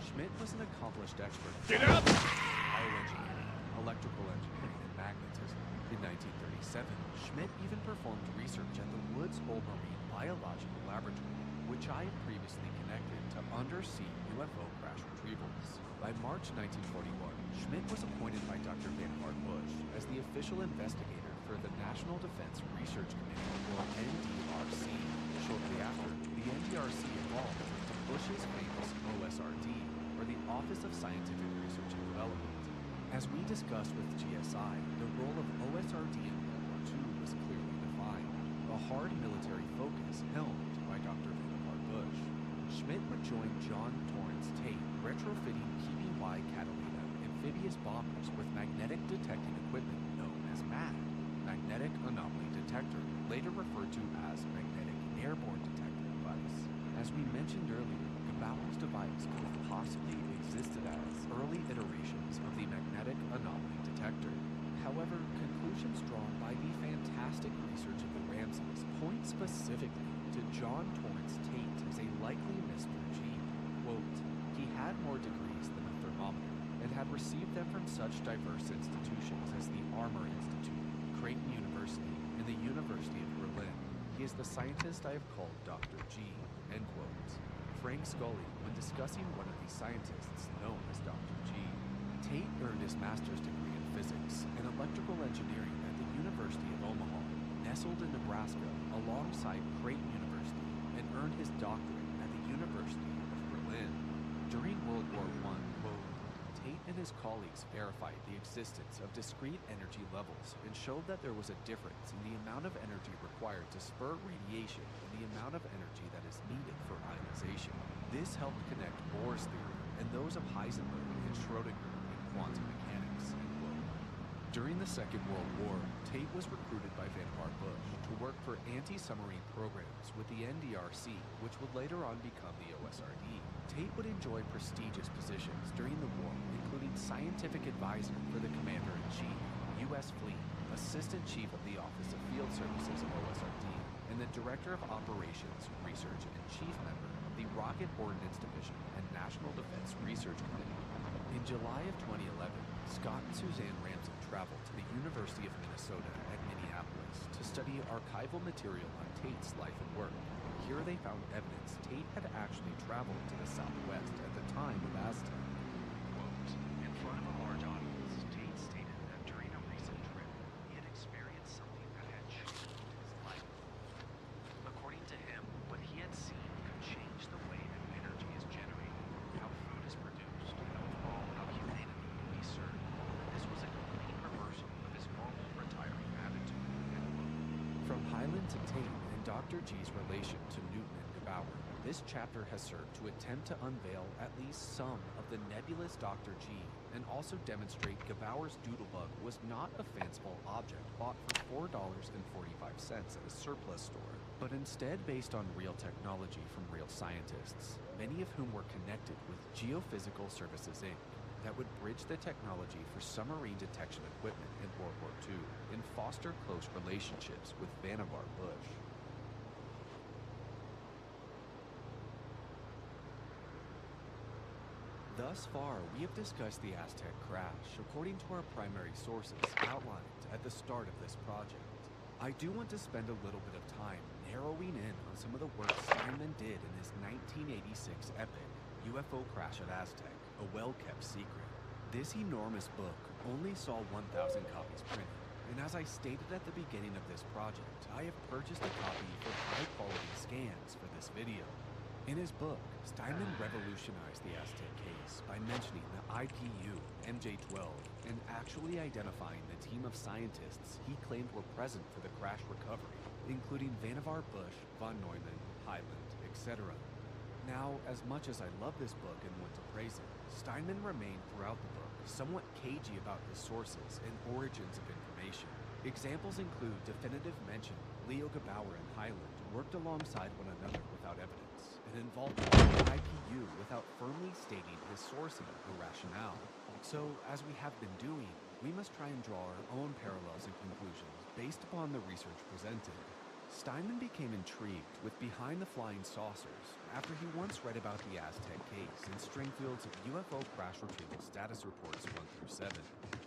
Schmidt was an accomplished expert in bioengineering, electrical engineering, and magnetism. In 1937, Schmidt even performed research at the Woods Hole Marine Biological Laboratory, which I had previously connected to undersea UFO crash retrievals. By March 1941, Schmidt was appointed by Dr. Vannevar Bush as the official investigator for the National Defense Research Committee, or NDRC. Shortly after, the NDRC evolved into Bush's famous OSRD, or the Office of Scientific Research and Development. As we discussed with GSI, the role of OSRD in World War II was clearly defined, a hard military focus helmed by Dr. Vannevar Bush. Schmidt would join John Torrance Tate, retrofitting PBY Catalina amphibious bombers with magnetic detecting equipment known as MAD, Magnetic Anomaly Detector, later referred to as Magnetic Airborne Detector Device. As we mentioned earlier, Gebauer's device could have possibly existed as early iterations of the Magnetic Anomaly Detector. However, conclusions drawn by the fantastic research of the Ramsays point specifically to John Torrance Tate as a likely Mr. G. Quote, he had more degrees than a thermometer, and had received them from such diverse institutions as the Armor Institute, Creighton University, and the University of Berlin. He is the scientist I have called Dr. G, end quote. Frank Scully, when discussing one of these scientists known as Dr. G. Tate earned his master's degree in physics and electrical engineering at the University of Omaha, nestled in Nebraska alongside Creighton University, and earned his doctorate at the University of Berlin. During World War I, quote, Tate and his colleagues verified the existence of discrete energy levels and showed that there was a difference in the amount of energy required to spur radiation and the amount of energy that is needed for ionization. This helped connect Bohr's theory and those of Heisenberg and Schrödinger in quantum mechanics, end quote. During the Second World War, Tate was recruited by Vannevar Bush to work for anti-submarine programs with the NDRC, which would later on become the OSRD. Tate would enjoy prestigious positions during the war, including scientific advisor for the Commander-in-Chief, U.S. Fleet, Assistant Chief of the Office of Field Services of OSRD, and the Director of Operations, Research, and Chief Member of the Rocket Ordnance Division and National Defense Research Committee. In July of 2011, Scott and Suzanne Ramsey traveled to the University of Minnesota at Minneapolis to study archival material on Tate's life and work. Here they found evidence Tate had actually traveled to the Southwest at the time of Aztec. Quote, in front of a large audience, Tate stated that during a recent trip, he had experienced something that had changed his life. According to him, what he had seen could change the way that energy is generated, how food is produced, and overall how humanity can be served. This was a complete reversal of his normal retiring attitude. End quote. From Hyland to Tate and Dr. G's relation to Newton and Gebauer, this chapter has served to attempt to unveil at least some of the nebulous Dr. G and also demonstrate Gebauer's doodlebug was not a fanciful object bought for $4.45 at a surplus store, but instead based on real technology from real scientists, many of whom were connected with Geophysical Services Inc., that would bridge the technology for submarine detection equipment in World War II and foster close relationships with Vannevar Bush. Thus far, we have discussed the Aztec crash according to our primary sources outlined at the start of this project. I do want to spend a little bit of time narrowing in on some of the work Steinman did in his 1986 epic, UFO Crash at Aztec, a well-kept secret. This enormous book only saw 1,000 copies printed, and as I stated at the beginning of this project, I have purchased a copy for high-quality scans for this video. In his book, Steinman revolutionized the Aztec case by mentioning the IPU MJ-12 and actually identifying the team of scientists he claimed were present for the crash recovery, including Vannevar Bush, von Neumann, Highland, etc. Now, as much as I love this book and want to praise it, Steinman remained throughout the book somewhat cagey about his sources and origins of information. Examples include definitive mention Leo Gebauer and Highland worked alongside one another without evidence, and involvement in the IPU without firmly stating his sourcing or rationale. So, as we have been doing, we must try and draw our own parallels and conclusions based upon the research presented. Steinman became intrigued with Behind the Flying Saucers after he once read about the Aztec case in Stringfield's UFO Crash Retrieval Status Reports 1 through 7.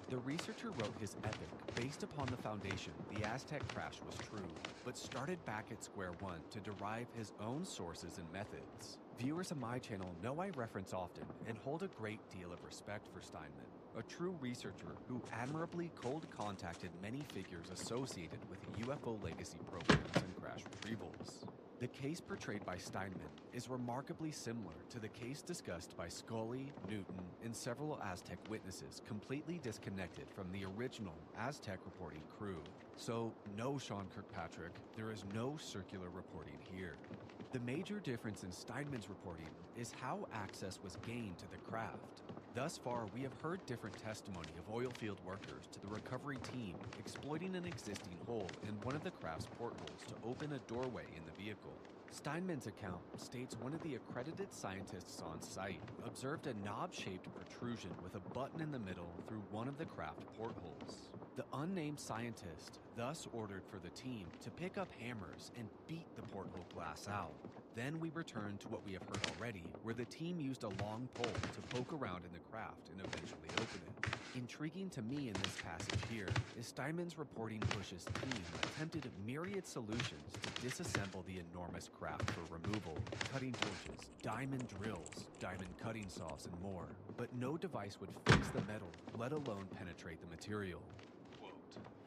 The researcher wrote his epic based upon the foundation the Aztec crash was true, but started back at square one to derive his own sources and methods. Viewers of my channel know I reference often and hold a great deal of respect for Steinman, a true researcher who admirably cold contacted many figures associated with UFO legacy programs and crash retrievals. The case portrayed by Steinman is remarkably similar to the case discussed by Scully, Newton, and several Aztec witnesses completely disconnected from the original Aztec reporting crew. So, no, Sean Kirkpatrick, there is no circular reporting here. The major difference in Steinman's reporting is how access was gained to the craft. Thus far, we have heard different testimony of oilfield workers to the recovery team exploiting an existing hole in one of the craft's portholes to open a doorway in the vehicle. Steinman's account states one of the accredited scientists on site observed a knob-shaped protrusion with a button in the middle through one of the craft portholes. The unnamed scientist thus ordered for the team to pick up hammers and beat the porthole glass out. Then we return to what we have heard already, where the team used a long pole to poke around in the craft and eventually open it. Intriguing to me in this passage here is Steinman's reporting Bush's team attempted myriad solutions to disassemble the enormous craft for removal, cutting torches, diamond drills, diamond cutting saws, and more, but no device would fix the metal, let alone penetrate the material. Quote,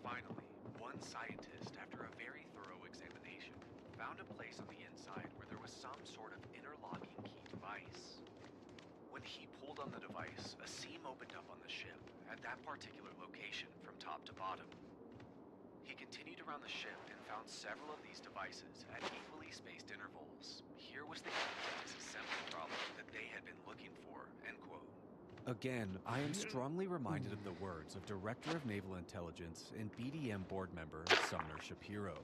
finally, one scientist, after a very thorough examination, found a place on the inside where there was some sort of interlocking key device. When he pulled on the device, a seam opened up on the ship at that particular location from top to bottom. He continued around the ship and found several of these devices at equally spaced intervals. Here was the key to disassembly problem that they had been looking for, end quote. Again, I am strongly reminded of the words of Director of Naval Intelligence and BDM board member Sumner Shapiro.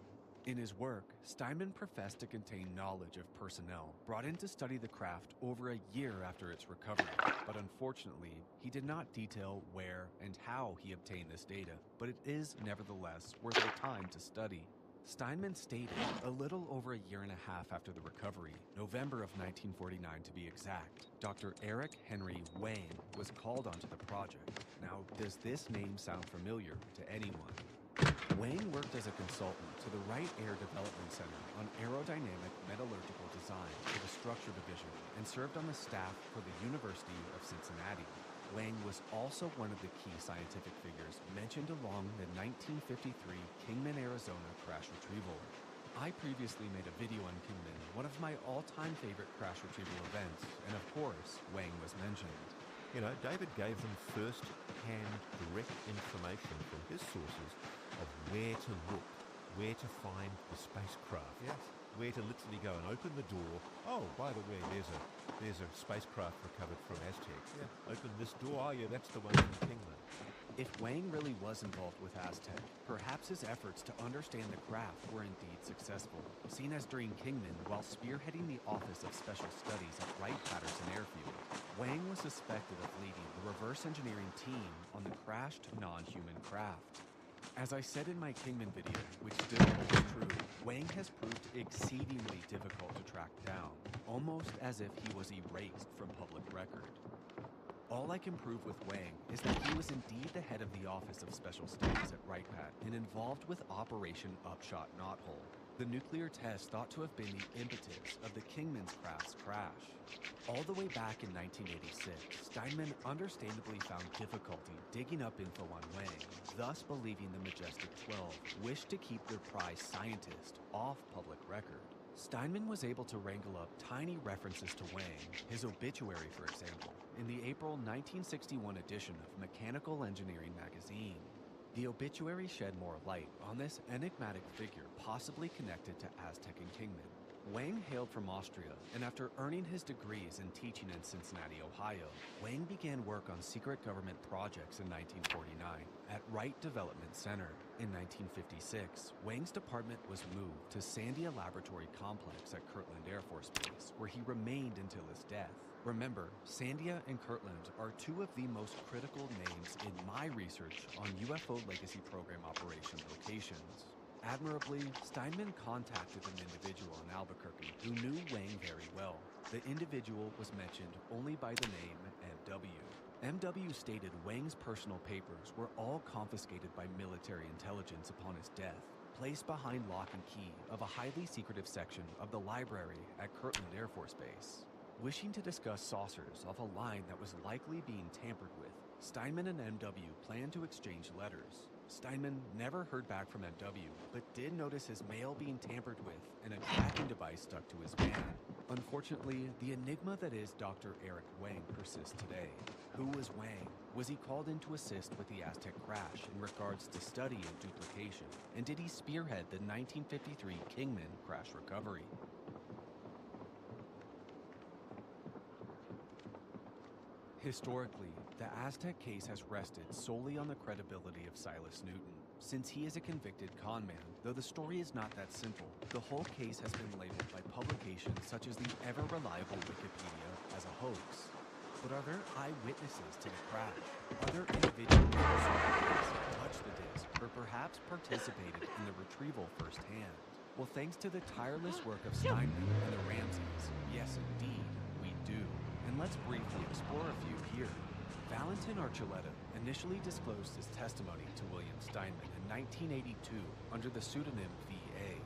In his work, Steinman professed to contain knowledge of personnel brought in to study the craft over a year after its recovery, but unfortunately, he did not detail where and how he obtained this data, but it is nevertheless worth the time to study. Steinman stated a little over a year and a half after the recovery, November of 1949 to be exact, Dr. Eric Henry Wang was called onto the project. Now, does this name sound familiar to anyone? Wang worked as a consultant to the Wright Air Development Center on aerodynamic metallurgical design for the Structure Division and served on the staff for the University of Cincinnati. Wang was also one of the key scientific figures mentioned along the 1953 Kingman, Arizona crash retrieval. I previously made a video on Kingman, one of my all-time favorite crash retrieval events, and of course, Wang was mentioned. You know, David gave them first-hand direct information from his sources of where to look, where to find the spacecraft. Yes. Where to literally go and open the door. Oh, by the way, there's a spacecraft recovered from Aztec. Yeah. Open this door. Oh, yeah, that's the one from Kingman. If Wang really was involved with Aztec, perhaps his efforts to understand the craft were indeed successful, seen as during Kingman while spearheading the Office of Special Studies at Wright-Patterson Airfield. Wang was suspected of leading the reverse engineering team on the crashed non-human craft. As I said in my Kingman video, which still holds true, Wang has proved exceedingly difficult to track down, almost as if he was erased from public record. All I can prove with Wang is that he was indeed the head of the Office of Special Studies at Wright-Patt and involved with Operation Upshot Knothole, the nuclear test thought to have been the impetus of the Kingman's Crafts crash. All the way back in 1986, Steinman understandably found difficulty digging up info on Wang, thus believing the Majestic 12 wished to keep their prize scientist off public record. Steinman was able to wrangle up tiny references to Wang, his obituary for example, in the April 1961 edition of Mechanical Engineering magazine. The obituary shed more light on this enigmatic figure possibly connected to Aztec and Kingman. Wang hailed from Austria, and after earning his degrees and teaching in Cincinnati, Ohio, Wang began work on secret government projects in 1949 at Wright Development Center. In 1956, Wang's department was moved to Sandia Laboratory Complex at Kirtland Air Force Base, where he remained until his death. Remember, Sandia and Kirtland are two of the most critical names in my research on UFO Legacy Program operation locations. Admirably, Steinman contacted an individual in Albuquerque who knew Wang very well. The individual was mentioned only by the name MW. MW stated Wang's personal papers were all confiscated by military intelligence upon his death, placed behind lock and key of a highly secretive section of the library at Kirtland Air Force Base. Wishing to discuss saucers off a line that was likely being tampered with, Steinman and MW planned to exchange letters. Steinman never heard back from MW, but did notice his mail being tampered with and a tracking device stuck to his van. Unfortunately, the enigma that is Dr. Eric Wang persists today. Who was Wang? Was he called in to assist with the Aztec crash in regards to study and duplication? And did he spearhead the 1953 Kingman crash recovery? Historically, the Aztec case has rested solely on the credibility of Silas Newton, since he is a convicted conman. Though the story is not that simple, the whole case has been labeled by publications such as the ever-reliable Wikipedia as a hoax. But are there eyewitnesses to the crash? Are there individuals who touched the disc or perhaps participated in the retrieval firsthand? Well, thanks to the tireless work of Steinman and the Ramseys, yes indeed, we do. And let's briefly explore a few here. Valentin Archuleta initially disclosed his testimony to William Steinman in 1982 under the pseudonym V.A.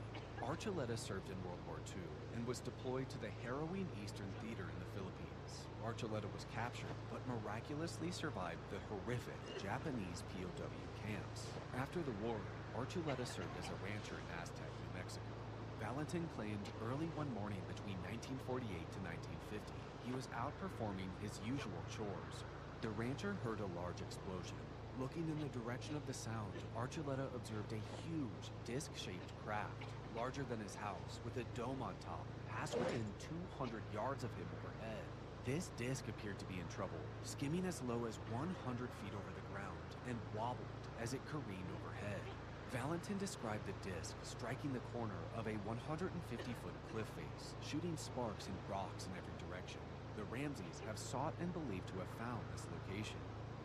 Archuleta served in World War II and was deployed to the harrowing Eastern Theater in the Philippines. Archuleta was captured, but miraculously survived the horrific Japanese POW camps. After the war, Archuleta served as a rancher in Aztec, New Mexico. Valentin claimed early one morning between 1948 to 1950, he was out performing his usual chores. The rancher heard a large explosion. Looking in the direction of the sound, Archuleta observed a huge disc-shaped craft, larger than his house, with a dome on top, passed within 200 yards of him overhead. This disc appeared to be in trouble, skimming as low as 100 feet over the ground, and wobbled as it careened overhead. Valentin described the disc striking the corner of a 150-foot cliff face, shooting sparks and rocks in every direction. The Ramseys have sought and believed to have found this location.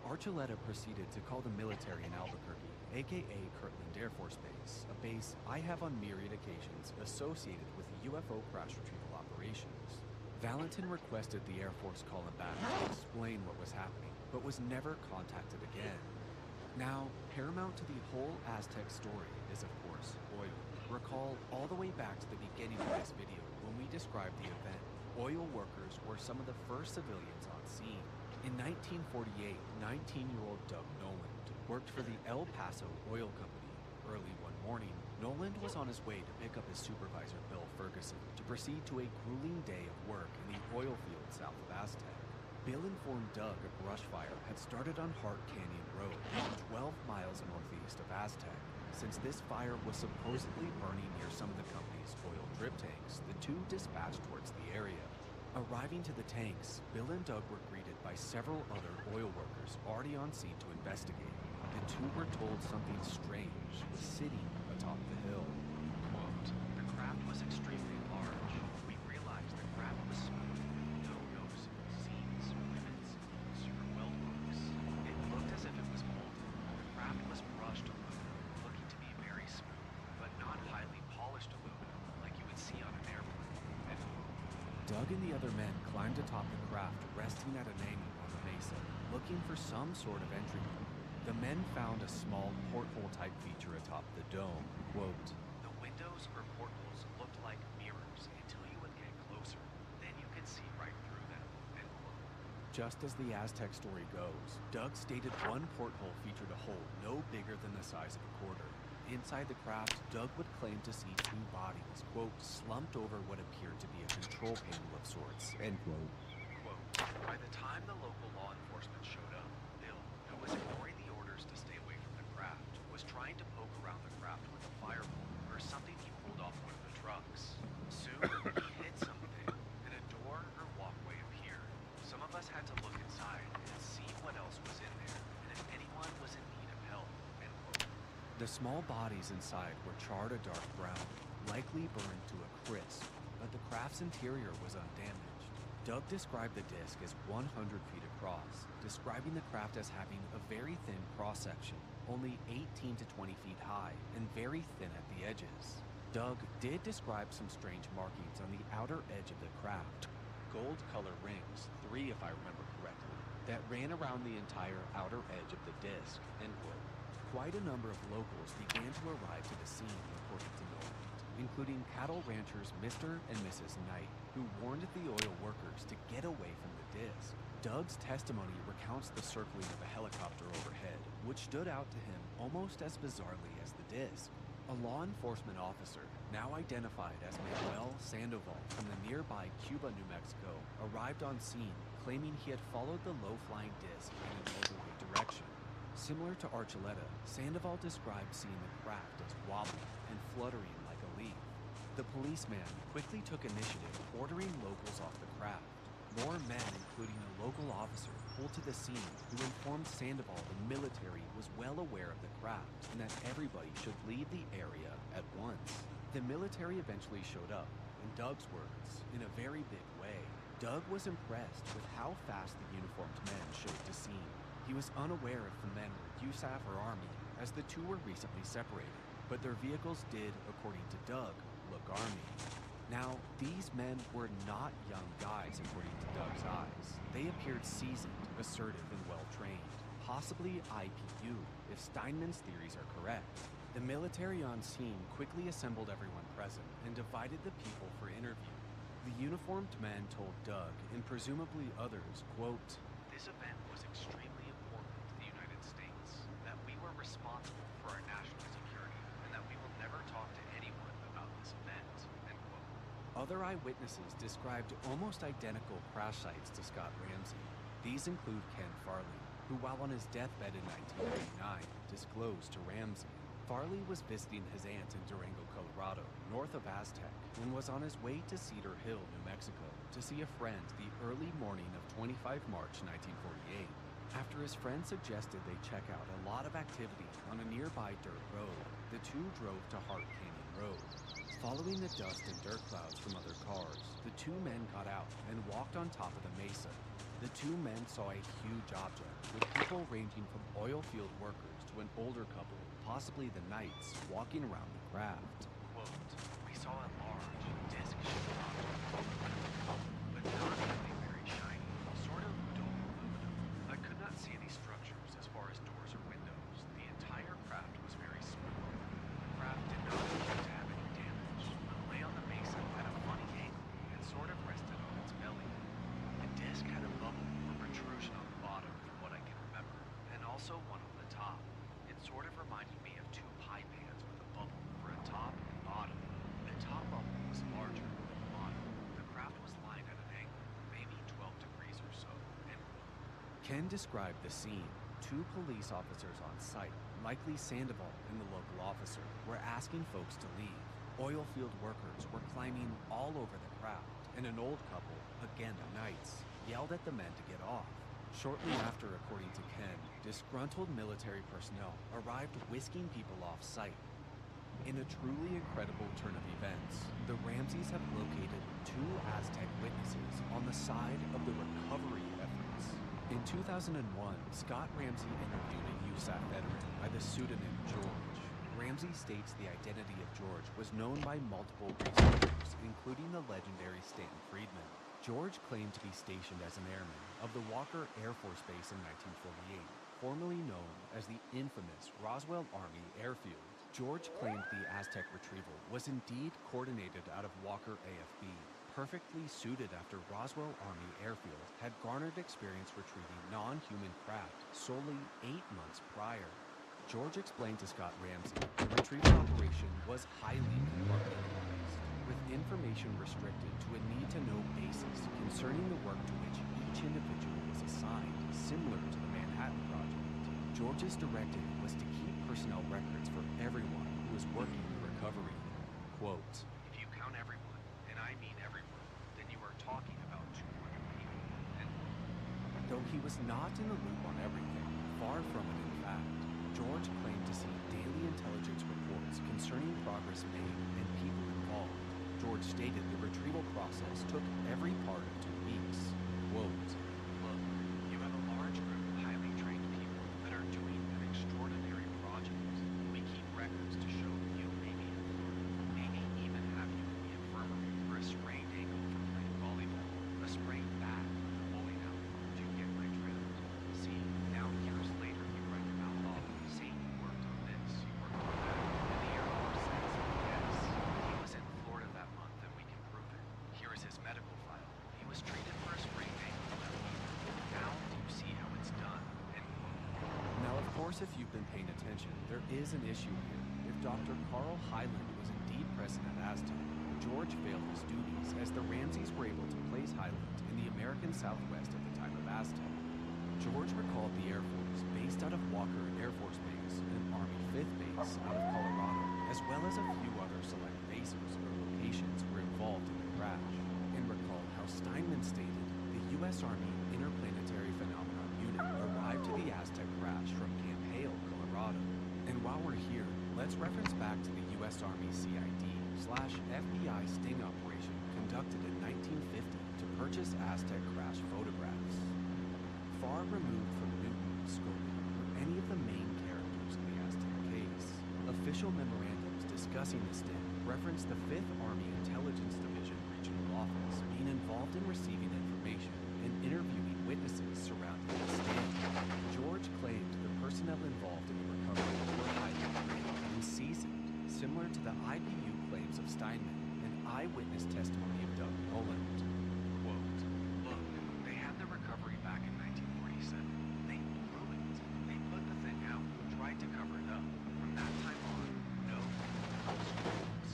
Archuleta proceeded to call the military in Albuquerque, aka Kirtland Air Force Base, a base I have on myriad occasions associated with UFO crash retrieval operations. Valentin requested the Air Force call him back to explain what was happening, but was never contacted again. Now, paramount to the whole Aztec story is, of course, oil. Recall all the way back to the beginning of this video when we described the event. Oil workers were some of the first civilians on scene. In 1948, 19-year-old Doug Noland worked for the El Paso Oil Company. Early one morning, Noland was on his way to pick up his supervisor, Bill Ferguson, to proceed to a grueling day of work in the oil field south of Aztec. Bill informed Doug a brush fire had started on Hart Canyon Road, 12 miles northeast of Aztec. Since this fire was supposedly burning near some of the company's oil drip tanks, the two dispatched towards the area. Arriving to the tanks, Bill and Doug were greeted by several other oil workers already on scene to investigate. The two were told something strange was sitting atop the hill. Quote, the craft was extremely large. We realized the craft was smooth. No noses, seams, rivets, super weld marks. It looked as if it was molded. The craft was brushed aluminum, looking to be very smooth, but not highly polished aluminum like you would see on an airplane. End quote. Doug and the other men climbed atop the craft, resting at an angle on the mesa. looking for some sort of entry point. The men found a small porthole-type feature atop the dome. Quote, "The windows or portholes looked like mirrors until you would get closer. Then you could see right through them." End quote. Just as the Aztec story goes, Doug stated one porthole featured a hole no bigger than the size of a quarter. Inside the craft, Doug would claim to see two bodies, quote, slumped over what appeared to be a control panel of sorts, end quote. Quote, "By the time the local law enforcement showed up, Bill, who was ignoring the orders to stay away from the craft, was trying to poke around the craft with a firewall or something he pulled off one of the trucks. Soon, he hit something, and a door or walkway appeared. Some of us had to look inside and see what else was in there, and if anyone was in need of help." End quote. The small bodies inside were charred a dark brown, likely burned to a crisp, but the craft's interior was undamaged. Doug described the disc as 100 feet across, describing the craft as having a very thin cross-section, only 18 to 20 feet high, and very thin at the edges. Doug did describe some strange markings on the outer edge of the craft, gold color rings, 3 if I remember correctly, that ran around the entire outer edge of the disc, end quote. Quite a number of locals began to arrive to the scene, according to Norland, including cattle ranchers Mr. and Mrs. Knight, who warned the oil workers to get away from the disc. Doug's testimony recounts the circling of a helicopter overhead, which stood out to him almost as bizarrely as the disc. A law enforcement officer, now identified as Manuel Sandoval from the nearby Cuba, New Mexico, arrived on scene, claiming he had followed the low-flying disc in a northerly direction. Similar to Archuleta, Sandoval described seeing the craft as wobbling and fluttering like a leaf. The policeman quickly took initiative, ordering locals off the craft. More men, including a local officer, pulled to the scene who informed Sandoval the military was well aware of the craft and that everybody should leave the area at once. The military eventually showed up. In Doug's words, in a very big way, Doug was impressed with how fast the uniformed men showed to scene. He was unaware if the men were USAF or Army, as the two were recently separated, but their vehicles did, according to Doug, look Army. Now, these men were not young guys, according to Doug's eyes. They appeared seasoned, assertive, and well-trained, possibly IPU, if Steinman's theories are correct. The military on scene quickly assembled everyone present and divided the people for interview. The uniformed men told Doug, and presumably others, quote, "This event was extremely important to the United States, that we were responsible for our national security, and that we will never talk to anyone about this event." End quote. Other eyewitnesses described almost identical crash sites to Scott Ramsey. These include Ken Farley, who while on his deathbed in 1999, disclosed to Ramsey. Farley was visiting his aunt in Durango, Colorado, north of Aztec, and was on his way to Cedar Hill, New Mexico, to see a friend the early morning of 25 March 1948. After his friend suggested they check out a lot of activity on a nearby dirt road, the two drove to Hart Canyon Road. Following the dust and dirt clouds from other cars, the two men got out and walked on top of the mesa. The two men saw a huge object, with people ranging from oil field workers to an older couple, possibly the Knights, walking around the craft. Quote, "We saw a large, disc-shaped object, but not really very shiny, sort of dull aluminum. I could not see any structures as far as doors or windows. The entire craft was very smooth. The craft did not appear to have any damage, but lay on the mesa at a funny angle and sort of rested on its belly. The disc had a bubble or protrusion on the bottom, from what I can remember, and also one on the top. It sort of reminded me of two pie pans with a bubble for a top and bottom. The top bubble was larger than the bottom. The craft was lying at an angle, maybe 12 degrees or so." End quote. Ken described the scene. Two police officers on site, likely Sandoval and the local officer, were asking folks to leave. Oil field workers were climbing all over the craft, and an old couple, again the Knights, yelled at the men to get off. Shortly after, according to Ken, disgruntled military personnel arrived whisking people off site. In a truly incredible turn of events, the Ramseys have located two Aztec witnesses on the side of the recovery efforts. In 2001, Scott Ramsey interviewed a USAF veteran by the pseudonym George. Ramsey states the identity of George was known by multiple researchers, including the legendary Stanton Friedman. George claimed to be stationed as an airman of the Walker Air Force Base in 1948, formerly known as the infamous Roswell Army Airfield. George claimed the Aztec retrieval was indeed coordinated out of Walker AFB, perfectly suited after Roswell Army Airfield had garnered experience retrieving non-human craft solely 8 months prior. George explained to Scott Ramsey the retrieval operation was highly compartmentalized, with information restricted to a need-to-know basis concerning the work to which each individual was assigned, similar to the Manhattan Project. George's directive was to keep personnel records for everyone who was working the recovery. Quote, If you count everyone, and I mean everyone, then you are talking about 200 people. And though he was not in the loop on everything, far from it in fact, George claimed to see daily intelligence reports concerning progress made and people involved. George stated the retrieval process took every part of 2 weeks. Quote, look, you have a large group of highly trained people that are doing an extraordinary project. We keep records to show you maybe in Florida, maybe even have you in the infirmary for a sprained ankle from playing volleyball, a sprained back from bowling alley. Do you get my drift? See, now years later you write about, oh, say you worked on this, you worked on that, and the Air Force says, yes, he was in Florida that month and we can prove it. Here is his medical file. He was treated for a sprained ankle that week. Now do you see how it's done? End quote. now of course if you've been paying attention, there is an issue here. If Dr. Carl Hyland was indeed present at Aztec, George failed his duties as the Ramseys were able to place Hyland in the American Southwest at the time of Aztec. George recalled the Air Force, based out of Walker Air Force Base and Army 5th Base out of Colorado, as well as a few other select bases or locations were involved in the crash, and recalled how Steinman stated the U.S. Army Interplanetary Phenomenon Unit arrived to the Aztec crash from Camp Hale, Colorado. And while we're here, let's reference back to the U.S. Army CID/FBI sting operation conducted in 1950 to purchase Aztec crash photographs. Far removed from Newton, Scully, or any of the main characters in the Aztec case, official memorandums discussing the sting reference the 5th Army Intelligence Division Regional Office being involved in receiving information and interviewing witnesses surrounding the sting. George claimed the personnel involved in the recovery were highly trained and seasoned, similar to the IPU claims of Steinman and eyewitness testimony of Doug Noland. Quote, look, they had the recovery back in 1947. They blew it. They put the thing out, tried to cover it up. From that time on, no screws.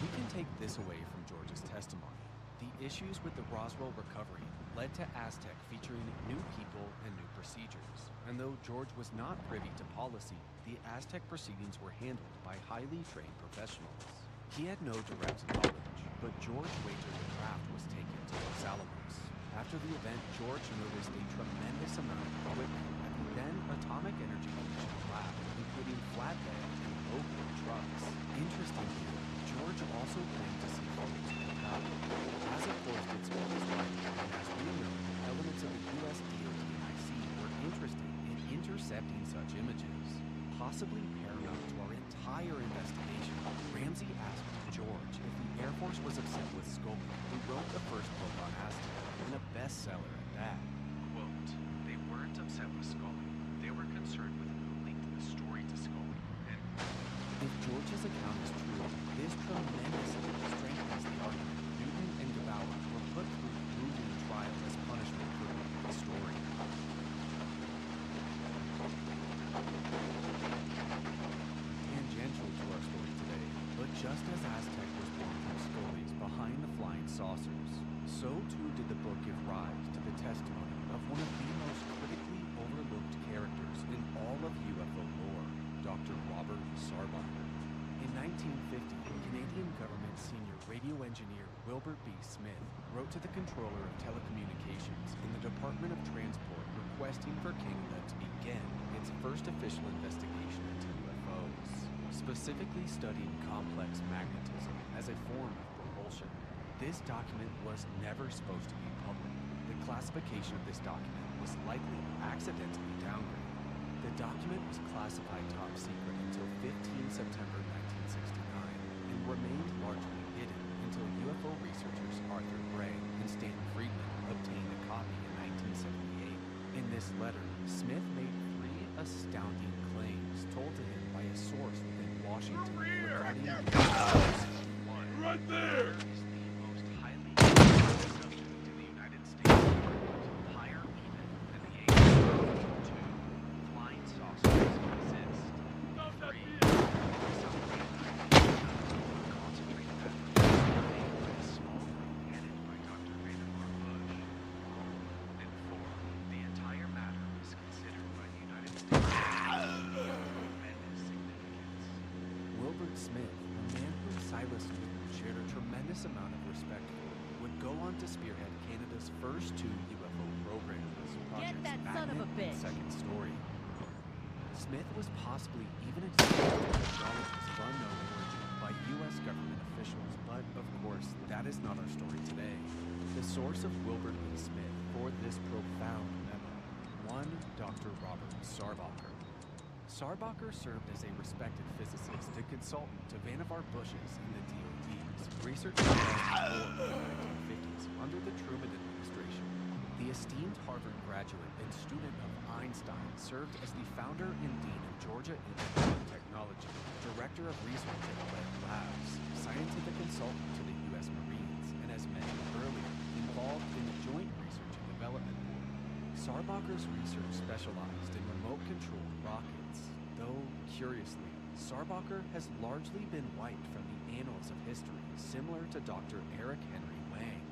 We can take this away from George's testimony. The issues with the Roswell recovery led to Aztec featuring new people and new procedures. And though George was not privy to policy, the Aztec proceedings were handled by highly trained professionals. He had no direct knowledge, but George wagered the craft was taken to Los Alamos. After the event, George noticed a tremendous amount of equipment at the then Atomic Energy Commission lab, including flatbed and low-grade trucks. Interestingly, George also claimed to see photos of the power. As of course did Scully's wife, and as we know, elements of the U.S. DoD and IC were interested in intercepting such images. Possibly paramount to our entire investigation, Ramsey asked George if the Air Force was upset with Scully, who wrote the first book on Aztec, and a bestseller at that. Quote, they weren't upset with Scully. They were concerned with who linked the story to Scully. End quote. If George's account is true, this tremendously strengthens the argument Newton and Gebauer were put through grueling trial as punishment for leaking the story. Tangential to our story today, but just as Aztec was born from Scully's Behind the Flying Saucers, so too did the book give rise to the testimony of one of the most critically overlooked characters in all of UFO lore, Dr. Robert Sarbinder. In 1950, Canadian government senior radio engineer Wilbert B. Smith wrote to the controller of telecommunications in the Department of Transport requesting for Canada to begin its first official investigation into UFOs, specifically studying complex magnetism as a form of propulsion. This document was never supposed to be public. The classification of this document was likely accidentally downgraded. The document was classified top secret until 15 September 1969 and remained largely hidden until UFO researchers Arthur Gray and Stanton Friedman obtained a copy in In this letter, Smith made 3 astounding claims told to him by a source within Washington regarding right there! Is the most highly used substance in the United States, higher even than the age of 2. Flying saucers exist. 3. Concentrated efforts made by a small group headed by Dr. Vannevar Bush. And 4. The entire matter is considered by the United States of tremendous significance. Wilbert Smith, a man whom Silas Newton shared a tremendous amount of respect for, would go on to spearhead Canada's first 2 UFO programs, Projects that son of a Magnet bitch. and Second Story. Smith was possibly even exposed to technologies of unknown origin by U.S. government officials, but of course, that is not our story today. The source of Wilbert B. Smith for this profound memo: 1. Dr. Robert Sarbacher. Sarbacher served as a respected physicist and consultant to Vannevar Bush's and the DoD's research in the 1950s under the Truman administration. The esteemed Harvard graduate and student of Einstein served as the founder and dean of Georgia Institute of Technology, director of research at Webb Labs, scientific consultant to the U.S. Marines, and as mentioned earlier, involved in the Joint Research and Development Board. Sarbacher's research specialized in remote-controlled rockets, though, curiously, Sarbacher has largely been wiped from the annals of history, similar to Dr. Eric Henry Wang.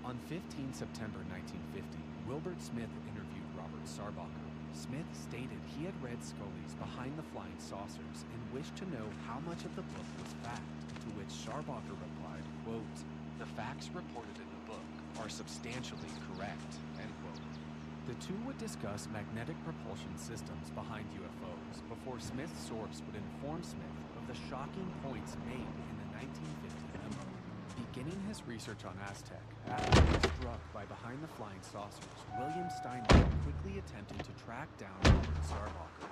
On 15 September 1950, Wilbert Smith interviewed Robert Sarbacher. Smith stated he had read Scully's Behind the Flying Saucers and wished to know how much of the book was fact, to which Sarbacher replied, quote, "The facts reported in the book are substantially correct," end quote. The two would discuss magnetic propulsion systems behind UFOs before Smith's source would inform Smith of the shocking points made in the 1950 memo. Beginning his research on Aztec, after being struck by Behind the Flying Saucers, William Steinberg quickly attempted to track down Robert Sarbacher.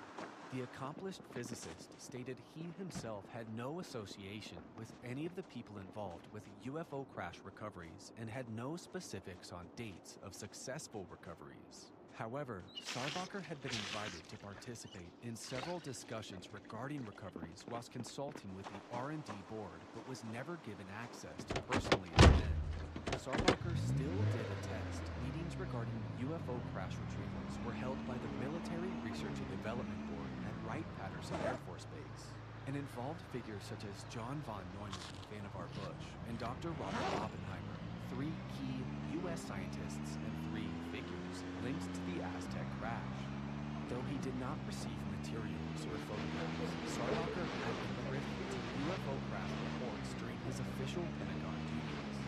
The accomplished physicist stated he himself had no association with any of the people involved with UFO crash recoveries and had no specifics on dates of successful recoveries. However, Sarbacher had been invited to participate in several discussions regarding recoveries whilst consulting with the R&D board, but was never given access to personally attend. Sarbacher still did attest meetings regarding UFO crash retrievals were held by the Military Research and Development Board at Wright-Patterson Air Force Base, and involved figures such as John von Neumann, Vannevar Bush, and Dr. Robert Oppenheimer, 3 key U.S. scientists and 3 figures linked to the Aztec crash. Though he did not receive materials or photographs, Sarbacher had been privy to UFO crash reports during his official Pentagon duties.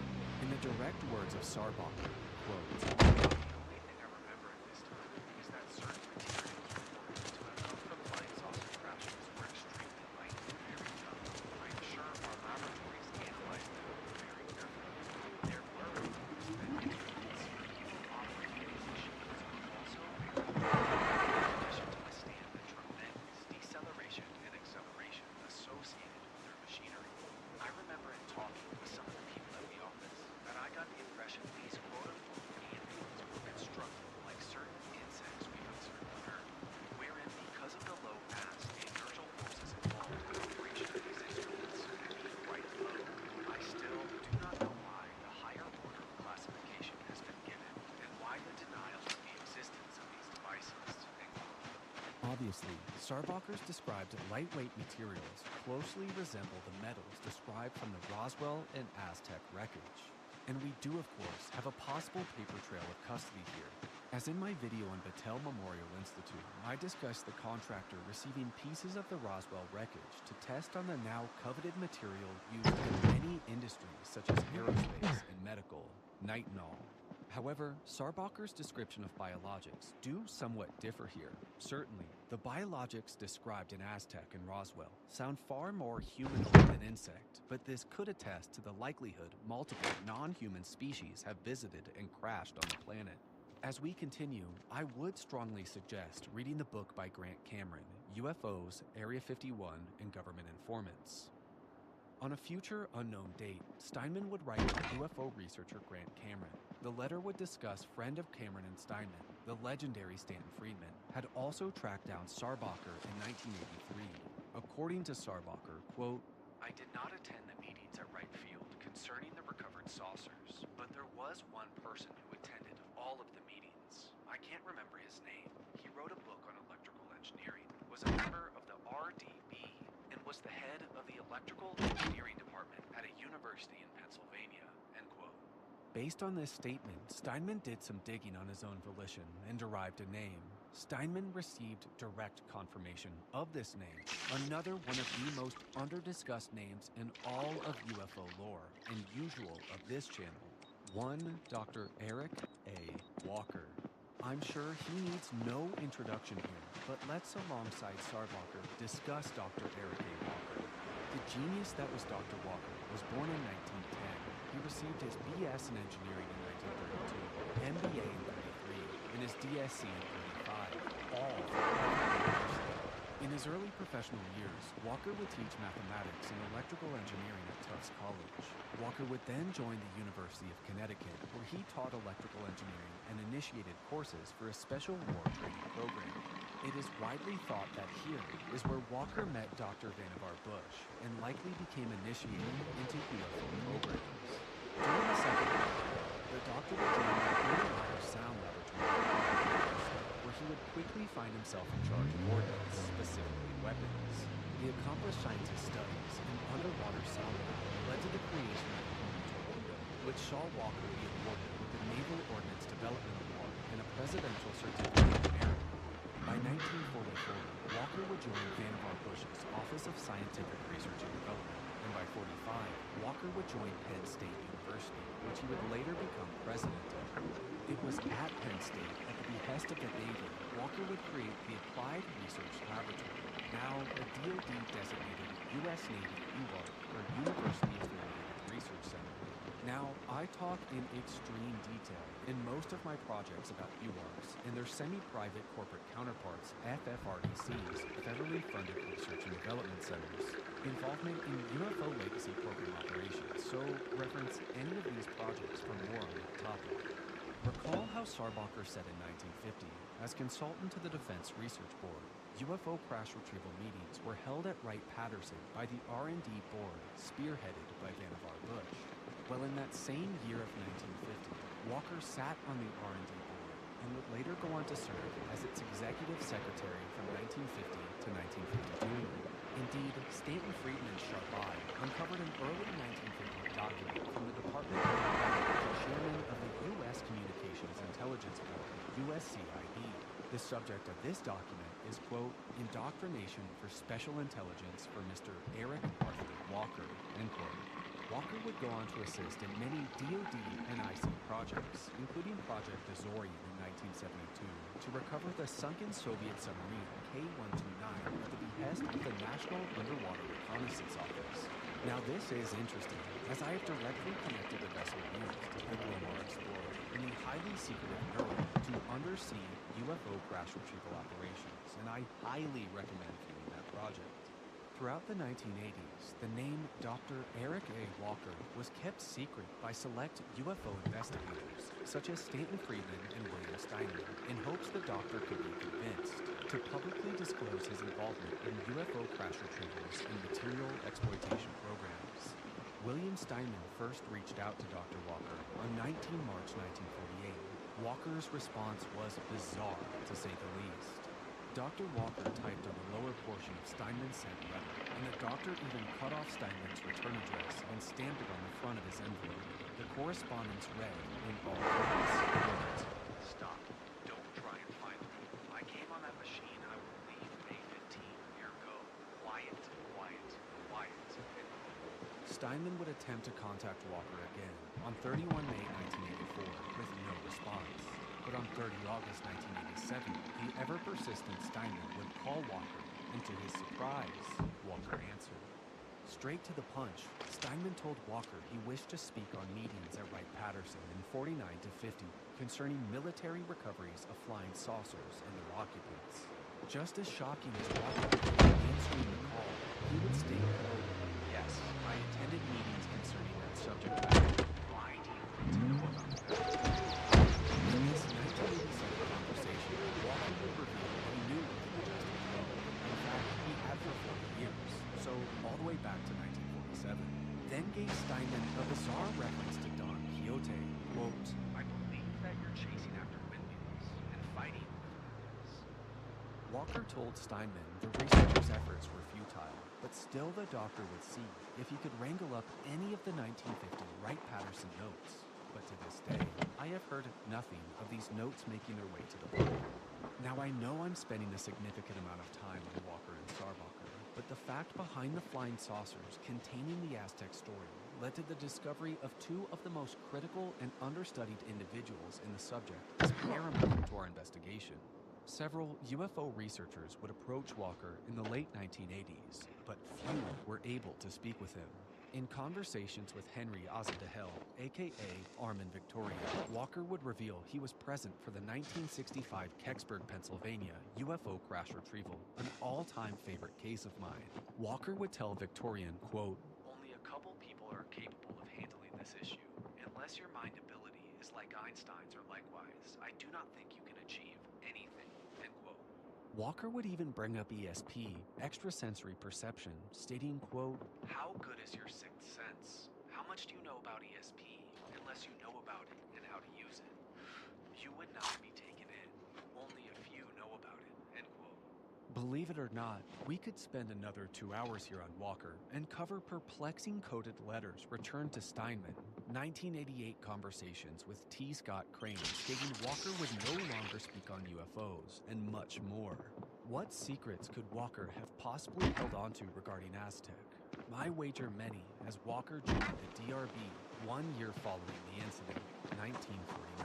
In the direct words of Sarbacher, quote, The only thing I remember at this time is that certain materials reported to have come from flying saucer crashes were extremely light and very tough. I'm sure our laboratories analyzed them very carefully. There were reports that instruments even operating these machines were also very sufficient to withstand the tremendous deceleration and acceleration associated with their machinery. I remember in talking with some of the people at the office that I got the impression these quote-unquote aliens were constructed like certain insects we've observed on Earth, wherein because of the low mass and inertial forces involved, the vibration of these instruments can be quite low. I still do not know why the higher order classification has been given, and why the denial of the existence of these devices. End quote. Obviously, Sarbacher's described lightweight materials closely resemble the metals described from the Roswell and Aztec wreckage. And we do, of course, have a possible paper trail of custody here. As in my video on Battelle Memorial Institute, I discussed the contractor receiving pieces of the Roswell wreckage to test on the now coveted material used in many industries such as aerospace and medical, nitinol. However, Sarbacher's description of biologics do somewhat differ here. Certainly, the biologics described in Aztec and Roswell sound far more humanoid than insect, but this could attest to the likelihood multiple non-human species have visited and crashed on the planet. As we continue, I would strongly suggest reading the book by Grant Cameron, UFOs, Area 51, and Government Informants. On a future unknown date, Steinman would write to UFO researcher Grant Cameron. The letter would discuss friend of Cameron and Steinman, the legendary Stanton Friedman, had also tracked down Sarbacher in 1983. According to Sarbacher, quote, I did not attend the meetings at Wright Field concerning the recovered saucers, but there was one person who attended all of the meetings. I can't remember his name. He wrote a book on electrical engineering, was a member of the RDB, and was the head of the electrical engineering department at a university in Pennsylvania, end quote. Based on this statement, Steinman did some digging on his own volition and derived a name. Steinman received direct confirmation of this name, another one of the most under-discussed names in all of UFO lore and usual of this channel. One Dr. Eric A. Walker. I'm sure he needs no introduction here, but let's, alongside Sarbacher, discuss Dr. Eric A. Walker. The genius that was Dr. Walker was born in 1910. He received his BS in engineering in 1932, MBA in 33, and his DSc in 35, all from Harvard University. In his early professional years, Walker would teach mathematics and electrical engineering at Tufts College. Walker would then join the University of Connecticut, where he taught electrical engineering and initiated courses for a special war training program. It is widely thought that here is where Walker met Dr. Vannevar Bush and likely became initiated into UFO programs. During the Second World War, the doctor would join the underwater sound laboratory, where he would quickly find himself in charge of ordnance, specifically weapons. The accomplished scientist's studies in underwater sound lab led to the creation of the Human Torpedo, which saw Walker be awarded with the Naval Ordnance Development Award and a Presidential Certificate of Merit. By 1944, Walker would join Vannevar Bush's Office of Scientific Research and Development, and by 45, Walker would join Penn State University, which he would later become president of. It was at Penn State, at the behest of the Navy, Walker would create the Applied Research Laboratory, now a DoD-designated U.S. Navy UARC, or University Affiliated Research Center. Now, I talk in extreme detail in most of my projects about UARCs and their semi-private corporate counterparts, FFRDCs, federally funded research and development centers, involvement in UFO legacy program operations, so reference any of these projects for more on that topic. Recall how Sarbacher said in 1950, as consultant to the Defense Research Board, UFO crash retrieval meetings were held at Wright-Patterson by the R&D Board, spearheaded by Vannevar Bush. Well, in that same year of 1950, Walker sat on the R&D Board and would later go on to serve as its executive secretary from 1950 to 1952. Indeed, Stanton Friedman's sharp eye uncovered an early 1950 document from the Department of the chairman of the U.S. Communications Intelligence Board, USCIB. The subject of this document is, quote, Indoctrination for Special Intelligence for Mr. Eric Arthur Walker, end quote. Walker would go on to assist in many DoD and IC projects, including Project Azorian in 1972, to recover the sunken Soviet submarine K-129 at the behest of the National Underwater Reconnaissance Office. Now this is interesting, as I have directly connected the vessel used, the Glomar Explorer, in a highly secretive neural to undersea UFO crash retrieval operations, and I highly recommend viewing that project. Throughout the 1980s, the name Dr. Eric A. Walker was kept secret by select UFO investigators, such as Stanton Friedman and William Steinman, in hopes the doctor could be convinced to publicly disclose his involvement in UFO crash retrievals and material exploitation programs. William Steinman first reached out to Dr. Walker on 19 March 1948. Walker's response was bizarre, to say the least. Dr. Walker typed on the lower portion of Steinman's sent letter, and the doctor even cut off Steinman's return address and stamped it on the front of his envelope. The correspondence read in all caps, Stop. Don't try and find me. I came on that machine. I will leave May 15. Ergo, quiet, quiet, quiet. Steinman would attempt to contact Walker again on 31 May 1984 with no response. But on 30 August 1987, the ever-persistent Steinman would call Walker, and to his surprise, Walker answered. Straight to the punch, Steinman told Walker he wished to speak on meetings at Wright-Patterson in 49 to 50 concerning military recoveries of flying saucers and their occupants. Just as shocking as Walker was answering the call, he would state, quote, Yes, I attended back to 1947, then gave Steinman a bizarre reference to Don Quixote, quote, I believe that you're chasing after windmills and fighting with windmills. Walker told Steinman the researcher's efforts were futile, but still the doctor would see if he could wrangle up any of the 1950 Wright-Patterson notes. But to this day, I have heard nothing of these notes making their way to the public. Now I know I'm spending a significant amount of time on Walker and Starbucker, but the fact behind the flying saucers containing the Aztec story led to the discovery of two of the most critical and understudied individuals in the subject as paramount to our investigation. Several UFO researchers would approach Walker in the late 1980s, but few were able to speak with him. In conversations with Henry Ozadehel, aka Armin Victoria, Walker would reveal he was present for the 1965 Kecksburg, Pennsylvania UFO crash retrieval, an all-time favorite case of mine. Walker would tell Victorian, quote, Only a couple people are capable of handling this issue. Unless your mind ability is like Einstein's or likewise, I do not think you can achieve anything, end quote. Walker would even bring up ESP, extrasensory perception, stating, quote, How good is your sixth sense? How much do you know about ESP, unless you know about it and how to use it? You would not be taken in. Only a few know about it, end quote. Believe it or not, we could spend another 2 hours here on Walker and cover perplexing coded letters returned to Steinman, 1988 conversations with T. Scott Crane stating Walker would no longer speak on UFOs, and much more. What secrets could Walker have possibly held onto regarding Aztec? I wager many, as Walker joined the DRB 1 year following the incident, 1949.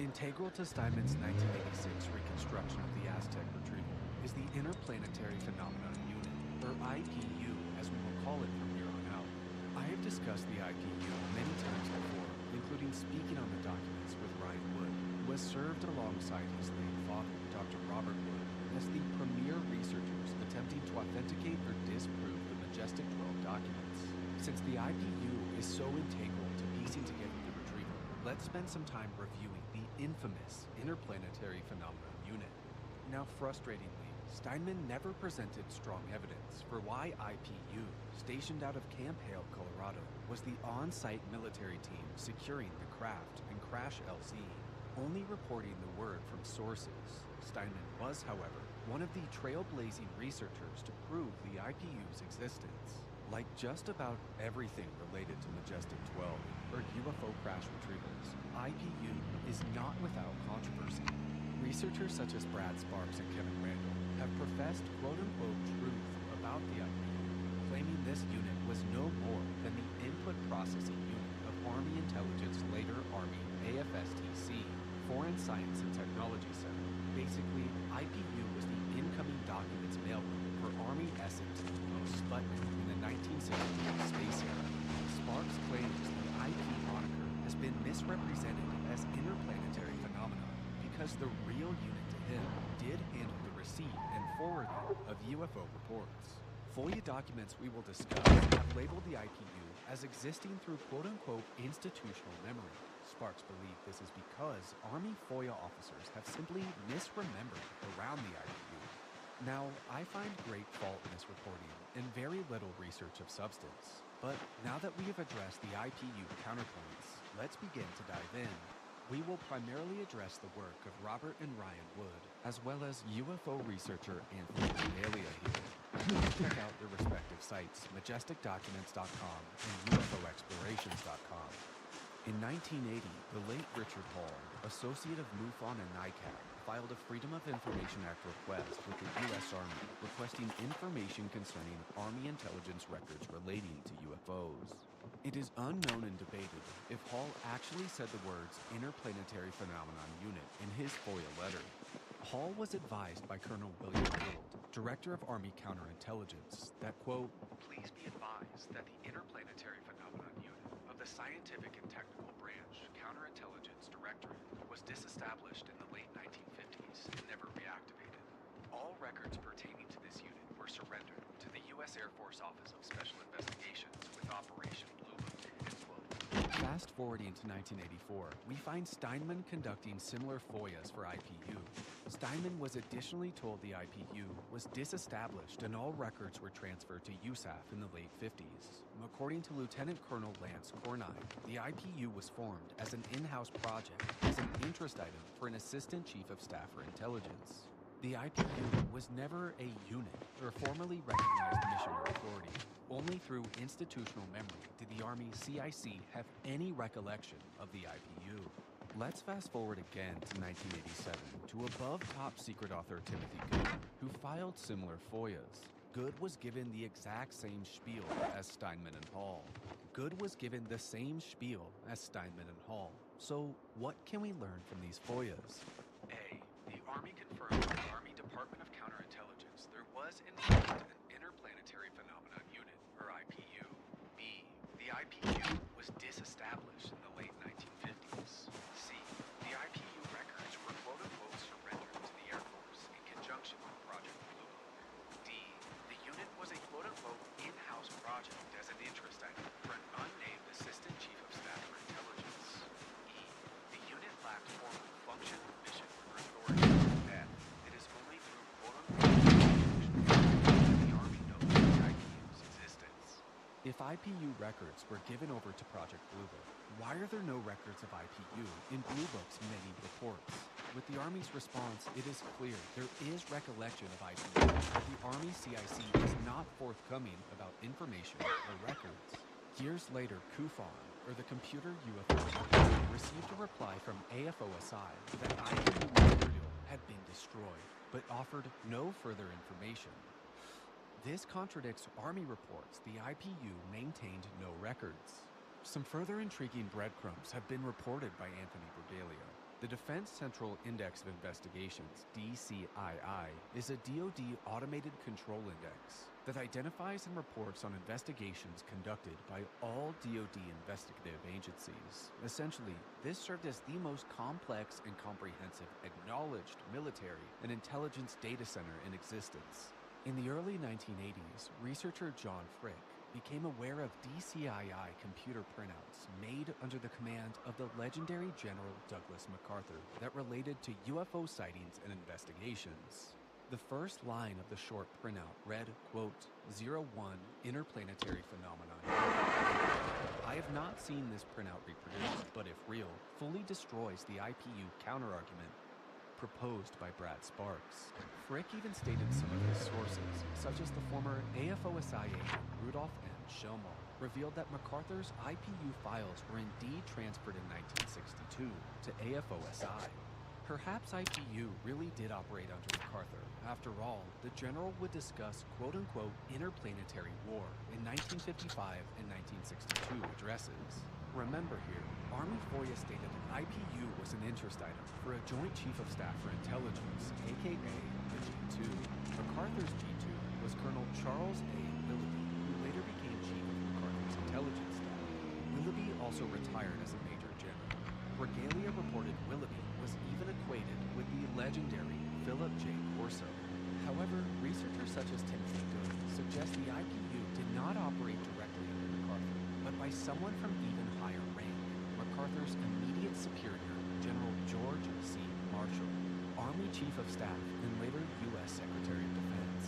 Integral to Steinman's 1986 reconstruction of the Aztec retrieval is the Interplanetary Phenomenon Unit, or IPU as we will call it from here on out. I have discussed the IPU many times before, including speaking on the documents with Ryan Wood, who has served alongside his late father, Dr. Robert Wood, as the premier researchers attempting to authenticate or disprove the Majestic 12 documents. Since the IPU is so integral to piecing together the retrieval, let's spend some time reviewing the infamous Interplanetary Phenomenon Unit. Now, frustratingly, Steinman never presented strong evidence for why IPU, stationed out of Camp Hale, Colorado, was the on-site military team securing the craft and crash LZ, only reporting the word from sources. Steinman was, however, one of the trailblazing researchers to prove the IPU's existence. Like just about everything related to Majestic 12 or UFO crash retrievals, IPU is not without controversy. Researchers such as Brad Sparks and Kevin Randall have professed quote-unquote truth about the IPU, claiming this unit was no more than the input processing unit of Army Intelligence, later Army AFSTC, Foreign Science and Technology Center. Basically, IPU was the incoming documents mailroom for Army S&T Sputnik in the 1960s space era. Sparks claims the IP moniker has been misrepresented as interplanetary phenomenon because the real unit to him did handle the receipt and forwarding of UFO reports. FOIA documents we will discuss have labeled the IPU as existing through quote-unquote institutional memory. Sparks believe this is because Army FOIA officers have simply misremembered around the IPU. Now, I find great fault in this reporting and very little research of substance. But now that we have addressed the IPU counterpoints, let's begin to dive in. We will primarily address the work of Robert and Ryan Wood, as well as UFO researcher Anthony Cornelia here. Please check out their respective sites, majesticdocuments.com and ufoexplorations.com. In 1980, the late Richard Hall, associate of MUFON and NICAP, filed a Freedom of Information Act request with the U.S. Army requesting information concerning Army intelligence records relating to UFOs. It is unknown and debated if Hall actually said the words Interplanetary Phenomenon Unit in his FOIA letter. Hall was advised by Colonel William Gould, Director of Army Counterintelligence, that, quote, Please be advised that the Interplanetary Phenomenon Unit of the Scientific and Technical Branch Counterintelligence Directorate was disestablished in the late 1950s and never reactivated. All records pertaining to this unit were surrendered to the U.S. Air Force Office of Special Investigations with Operation Blue Book, end quote. Fast forwarding to 1984, we find Steinman conducting similar FOIAs for IPU. Steinman was additionally told the IPU was disestablished and all records were transferred to USAF in the late 50s. According to Lieutenant Colonel Lance Cornine, the IPU was formed as an in-house project as an interest item for an Assistant Chief of Staff for Intelligence. The IPU was never a unit or formally recognized mission or authority. Only through institutional memory did the Army CIC have any recollection of the IPU. Let's fast forward again to 1987 to above top secret author Timothy Good, who filed similar FOIAs. Good was given the exact same spiel as Steinman and Hall. Good was given the same spiel as Steinman and Hall. So what can we learn from these FOIAs? A. The Army confirmed with the Army Department of Counterintelligence there was in fact an Interplanetary Phenomenon Unit, or IPU. B. The IPU was disestablished in the late 1950s. C. The IPU records were quote-unquote surrendered to the Air Force in conjunction with Project Blue Book. D. The unit was a quote-unquote in-house project as an interest item for an unnamed Assistant Chief of Staff for Intelligence. E. The unit lacked formal function, mission, or authority. F. It is only through quote-unquote that the Army knows of the IPU's existence. If IPU records were given over to Project Blue Book, why are there no records of IPU in Blue Book's many reports? With the Army's response, it is clear there is recollection of IPU, but the Army CIC is not forthcoming about information or records. Years later, CUFON, or the Computer UFO Security, received a reply from AFOSI that IPU material had been destroyed, but offered no further information. This contradicts Army reports the IPU maintained no records. Some further intriguing breadcrumbs have been reported by Anthony Bragalia. The Defense Central Index of Investigations, DCII, is a DoD automated control index that identifies and reports on investigations conducted by all DoD investigative agencies. Essentially, this served as the most complex and comprehensive acknowledged military and intelligence data center in existence. In the early 1980s, researcher John Frick became aware of DCII computer printouts made under the command of the legendary General Douglas MacArthur that related to UFO sightings and investigations. The first line of the short printout read, quote, 01 Interplanetary Phenomenon. I have not seen this printout reproduced, but if real, fully destroys the IPU counterargument proposed by Brad Sparks. Frick even stated some of his sources, such as the former AFOSI agent Rudolph M. Schellmar, revealed that MacArthur's IPU files were indeed transferred in 1962 to AFOSI. Perhaps IPU really did operate under MacArthur. After all, the general would discuss quote-unquote interplanetary war in 1955 and 1962 addresses. Remember here, Army FOIA stated an IPU was an interest item for a Joint Chief of Staff for Intelligence, aka the G2. MacArthur's G2 was Colonel Charles A. Willoughby, who later became Chief of MacArthur's intelligence staff. Willoughby also retired as a Major General. Regalia reported Willoughby was even equated with the legendary Philip J. Corso. However, researchers such as Timothy Good suggest the IPU did not operate directly under MacArthur, but by someone from even higher rank, MacArthur's immediate superior, General George C. Marshall, Army Chief of Staff and later U.S. Secretary of Defense.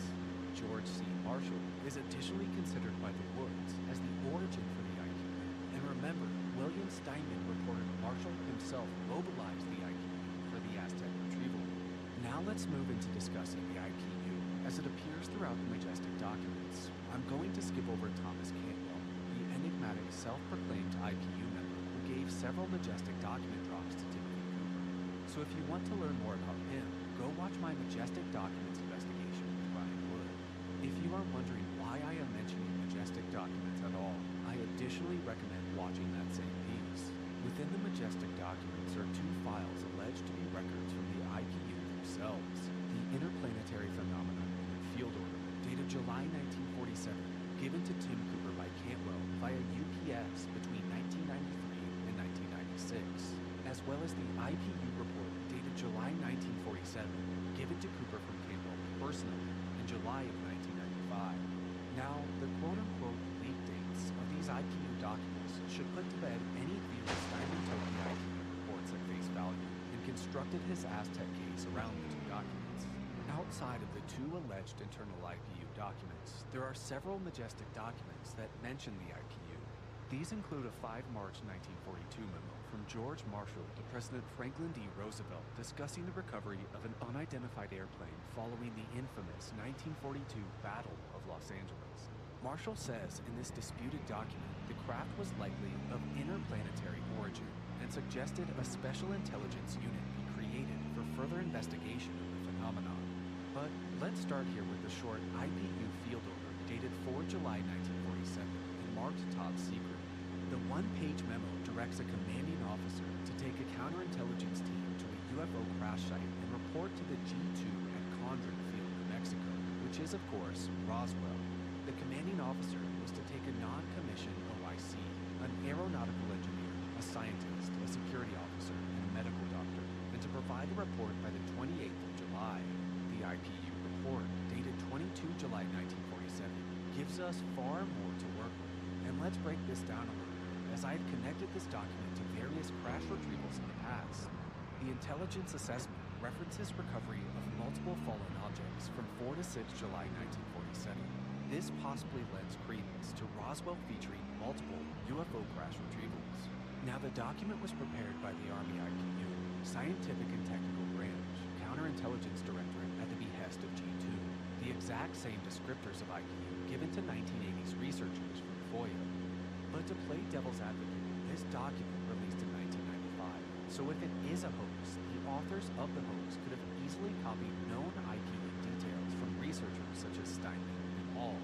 George C. Marshall is additionally considered by the Woods as the origin for the IPU. And remember, William Steinman reported Marshall himself mobilized the IPU for the Aztec retrieval. Now let's move into discussing the IPU as it appears throughout the Majestic documents. I'm going to skip over Thomas Cantwell, the enigmatic self-proclaimed IPU member who gave several Majestic document drops to Timothy Cooper. So if you want to learn more about him, go watch my Majestic Documents investigation with Ryan Wood. If you are wondering why I am mentioning Majestic documents at all, I additionally recommend watching that same piece. Within the Majestic documents are two files alleged to be records from the IPU themselves. The Interplanetary Phenomenon Unit Field Order, dated July 1947, given to Tim Cooper by Cantwell via UPS between 1993 and 1996, as well as the IPU report dated July 1947, given to Cooper from Cantwell personally in July of 1995. Now, the quote-unquote leak dates of these IPU documents should put to bed any theory Steinman took the IPU reports at face value and constructed his Aztec case around the two documents. Alongside of the two alleged internal IPU documents, there are several majestic documents that mention the IPU. These include a 5 March 1942 memo from George Marshall to President Franklin D. Roosevelt discussing the recovery of an unidentified airplane following the infamous 1942 Battle of Los Angeles. Marshall says in this disputed document the craft was likely of interplanetary origin and suggested a special intelligence unit be created for further investigation of the phenomenon. But let's start here with the short IPU field order dated 4 July 1947 and marked top secret. The one-page memo directs a commanding officer to take a counterintelligence team to a UFO crash site and report to the G2 at Condren Field, New Mexico, which is, of course, Roswell. The commanding officer was to take a non-commissioned OIC, an aeronautical engineer, a scientist, a security officer, and a medical doctor, and to provide a report by the 28th of July. The IPU report, dated 22 July 1947, gives us far more to work with. And let's break this down a little bit, as I have connected this document to various crash retrievals in the past. The intelligence assessment references recovery of multiple fallen objects from 4 to 6 July 1947. This possibly lends credence to Roswell featuring multiple UFO crash retrievals. Now, the document was prepared by the Army IPU, Scientific and Technical Branch, Counterintelligence Directorate at the behest of G2, the exact same descriptors of IPU given to 1980s researchers from FOIA. But to play devil's advocate, this document released in 1995, so if it is a hoax, the authors of the hoax could have easily copied known IPU details from researchers such as Steinman and Hall.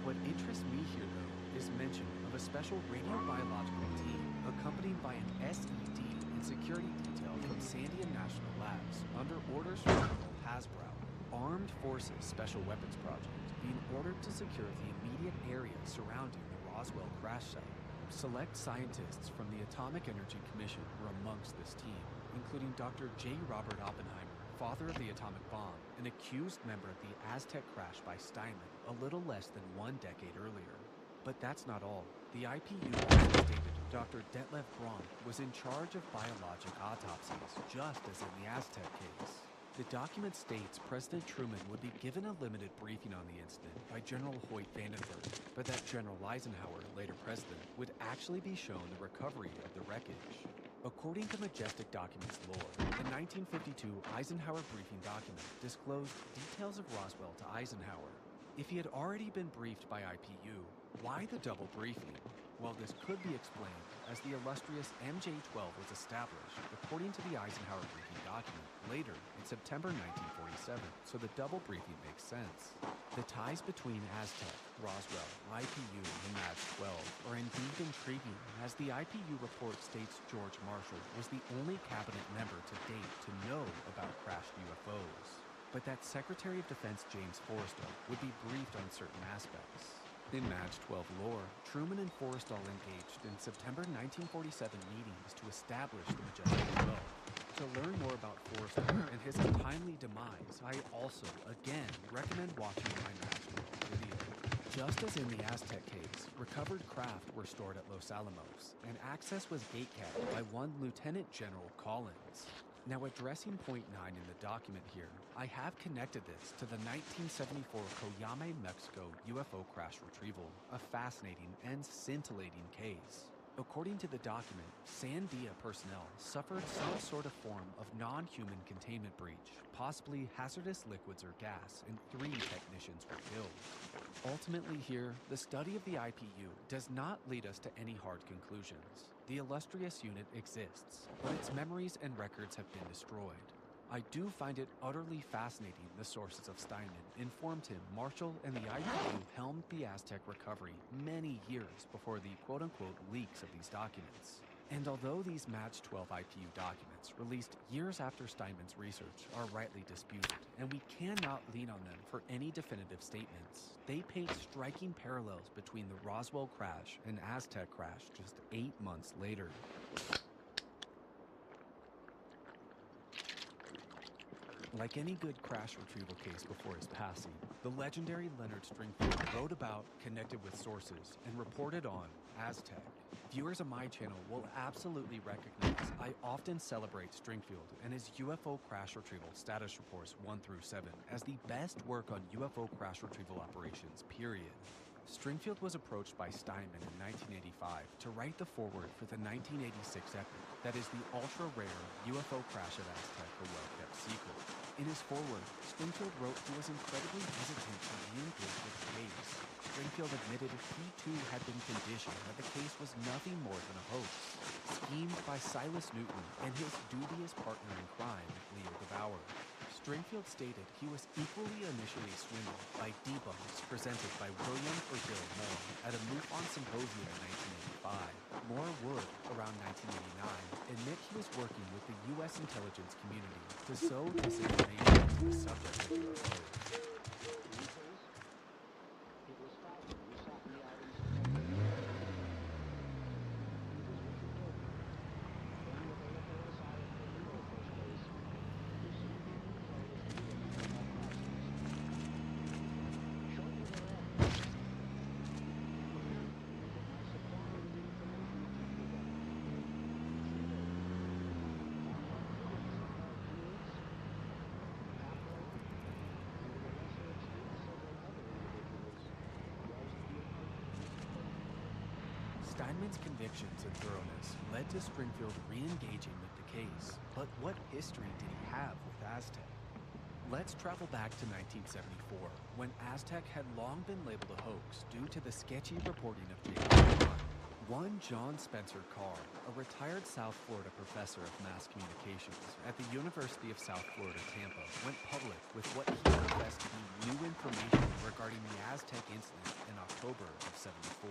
What interests me here, though, is mention of a special radiobiological team accompanied by an SED and security detail from Sandia National Labs under orders from Colonel Hasbrow. Armed Forces Special Weapons Project being ordered to secure the immediate area surrounding the Roswell crash site. Select scientists from the Atomic Energy Commission were amongst this team, including Dr. J. Robert Oppenheimer, father of the atomic bomb, an accused member of the Aztec crash by Steinman a little less than 1 decade earlier. But that's not all. The IPU also stated Dr. Detlev Braun was in charge of biologic autopsies, just as in the Aztec case. The document states President Truman would be given a limited briefing on the incident by General Hoyt Vandenberg, but that General Eisenhower, later president, would actually be shown the recovery of the wreckage. According to Majestic Documents lore, the 1952 Eisenhower briefing document disclosed details of Roswell to Eisenhower. If he had already been briefed by IPU, why the double briefing? Well, this could be explained as the illustrious MJ-12 was established according to the Eisenhower briefing document later in September 1947, so the double briefing makes sense. The ties between Aztec, Roswell, IPU, and MAJ-12 are indeed intriguing, as the IPU report states George Marshall was the only cabinet member to date to know about crashed UFOs, but that Secretary of Defense James Forrestal would be briefed on certain aspects. In MAJ-12 lore, Truman and Forrestal engaged in September 1947 meetings to establish the Majestic 12. To learn more about Forrestal and his untimely demise, I also, again, recommend watching my MAJ-12 video. Just as in the Aztec case, recovered craft were stored at Los Alamos, and access was gatekept by one Lieutenant General Collins. Now, addressing point 9 in the document here, I have connected this to the 1974 Coyame, Mexico UFO crash retrieval, a fascinating and scintillating case. According to the document, Sandia personnel suffered some sort of form of non-human containment breach, possibly hazardous liquids or gas, and 3 technicians were killed. Ultimately here, the study of the IPU does not lead us to any hard conclusions. The illustrious unit exists, but its memories and records have been destroyed. I do find it utterly fascinating the sources of Steinman informed him Marshall and the IPU helmed the Aztec recovery many years before the quote-unquote leaks of these documents. And although these MAJ-12 IPU documents, released years after Steinman's research, are rightly disputed, and we cannot lean on them for any definitive statements, they paint striking parallels between the Roswell crash and Aztec crash just 8 months later. Like any good crash retrieval case before his passing, the legendary Leonard Stringfield wrote about, connected with sources, and reported on Aztec. Viewers of my channel will absolutely recognize I often celebrate Stringfield and his UFO crash retrieval status reports 1 through 7 as the best work on UFO crash retrieval operations, period. Stringfield was approached by Steinman in 1985 to write the foreword for the 1986 epic that is the ultra-rare UFO crash at Aztec, a well-kept secret. In his foreword, Stringfield wrote he was incredibly hesitant to re-engage with the case. Stringfield admitted he too had been conditioned that the case was nothing more than a hoax, schemed by Silas Newton and his dubious partner in crime, Leo Devour. Stringfield stated he was equally initially swindled by debunks presented by William or Bill Moore at a MUFON symposium in 1985. Moore would, around 1989, admit he was working with the U.S. intelligence community to sow disinformation into the subject of UFOs. Steinman's convictions and thoroughness led to Stringfield re-engaging with the case. But what history did he have with Aztec? Let's travel back to 1974, when Aztec had long been labeled a hoax due to the sketchy reporting of J.P. One John Spencer Carr, a retired South Florida professor of mass communications at the University of South Florida, Tampa, went public with what he professed to be new information regarding the Aztec incident in October of '74.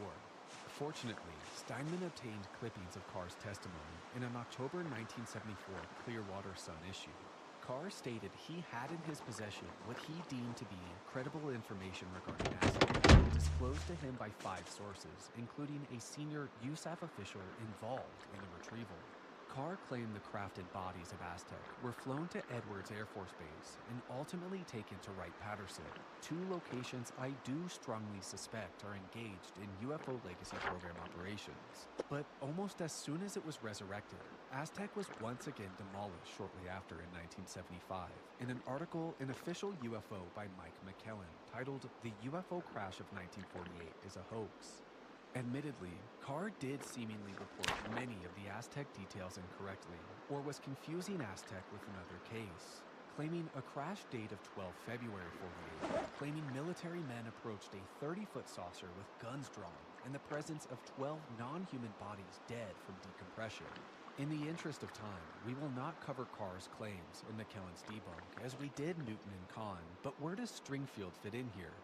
Fortunately, Steinman obtained clippings of Carr's testimony in an October 1974 Clearwater Sun issue. Carr stated he had in his possession what he deemed to be credible information regarding Aztec, disclosed to him by 5 sources, including a senior USAF official involved in the retrieval. Carr claimed the crafted bodies of Aztec were flown to Edwards Air Force Base and ultimately taken to Wright-Patterson, 2 locations I do strongly suspect are engaged in UFO Legacy Program operations. But almost as soon as it was resurrected, Aztec was once again demolished shortly after in 1975 in an article in Official UFO by Mike McKellen titled "The UFO Crash of 1948 is a Hoax." Admittedly, Carr did seemingly report many of the Aztec details incorrectly, or was confusing Aztec with another case, claiming a crash date of 12 February 48, claiming military men approached a 30-foot saucer with guns drawn, and the presence of 12 non-human bodies dead from decompression. In the interest of time, we will not cover Carr's claims in McKellen's debunk, as we did Newton and Kahn, but where does Stringfield fit in here?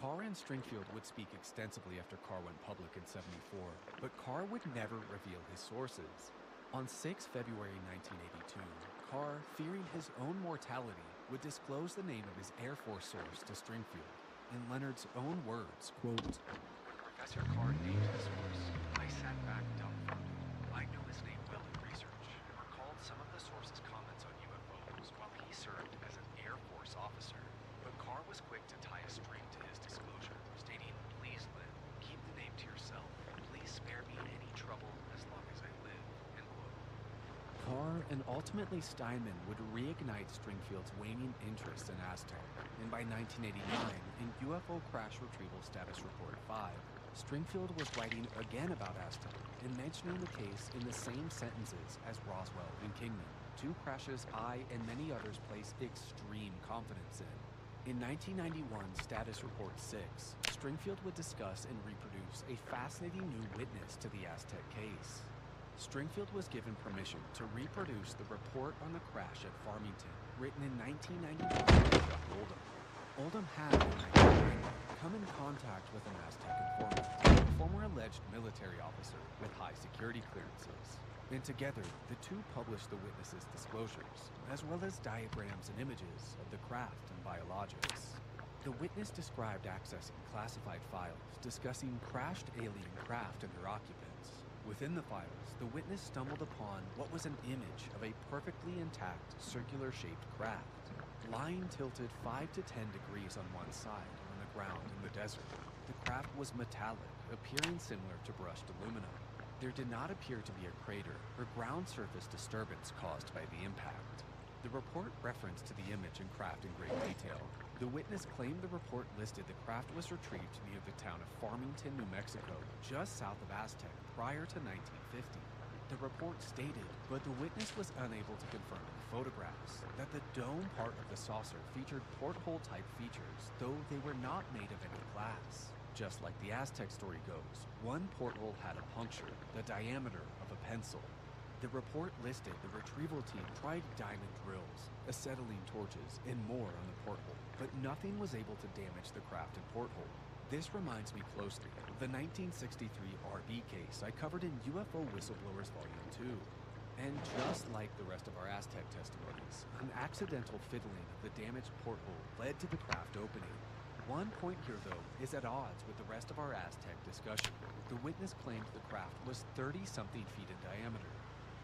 Carr and Stringfield would speak extensively after Carr went public in '74, but Carr would never reveal his sources. On 6 February 1982, Carr, fearing his own mortality, would disclose the name of his Air Force source to Stringfield. In Leonard's own words, quote, When Professor Carr named his source, I sat back dumbfounded. I knew his name well in research and recalled some of the source's comments on UFOs while he served as an Air Force officer. But Carr was quick to tie a string to his disclosure, stating, "Please, Lynn, keep the name to yourself. Please spare me any trouble as long as I live." End quote. Carr and ultimately Steinman would reignite Stringfield's waning interest in Aztec, and by 1989, in UFO Crash Retrieval Status Report 5, Stringfield was writing again about Aztec and mentioning the case in the same sentences as Roswell and Kingman, 2 crashes I and many others place extreme confidence in. In 1991 Status Report 6, Stringfield would discuss and reproduce a fascinating new witness to the Aztec case. Stringfield was given permission to reproduce the report on the crash at Farmington, written in 1991 by Chuck Oldham. Oldham had, in 1990, come in contact with an Aztec informant, a former alleged military officer with high security clearances. And together, the two published the witness's disclosures, as well as diagrams and images of the craft and biologics. The witness described accessing classified files discussing crashed alien craft and their occupants. Within the files, the witness stumbled upon what was an image of a perfectly intact, circular-shaped craft. lying tilted 5 to 10 degrees on one side on the ground in the desert. The craft was metallic, appearing similar to brushed aluminum. There did not appear to be a crater or ground surface disturbance caused by the impact. The report referenced to the image and craft in great detail. The witness claimed the report listed the craft was retrieved near the town of Farmington, New Mexico, just south of Aztec, prior to 1950. The report stated, but the witness was unable to confirm in the photographs, that the dome part of the saucer featured porthole-type features, though they were not made of any glass. Just like the Aztec story goes, one porthole had a puncture, the diameter of a pencil. The report listed the retrieval team tried diamond drills, acetylene torches, and more on the porthole, but nothing was able to damage the craft and porthole. This reminds me closely of the 1963 RB case I covered in UFO Whistleblowers Volume 2. And just like the rest of our Aztec testimonies, an accidental fiddling of the damaged porthole led to the craft opening. One point here, though, is at odds with the rest of our Aztec discussion. The witness claimed the craft was 30-something feet in diameter.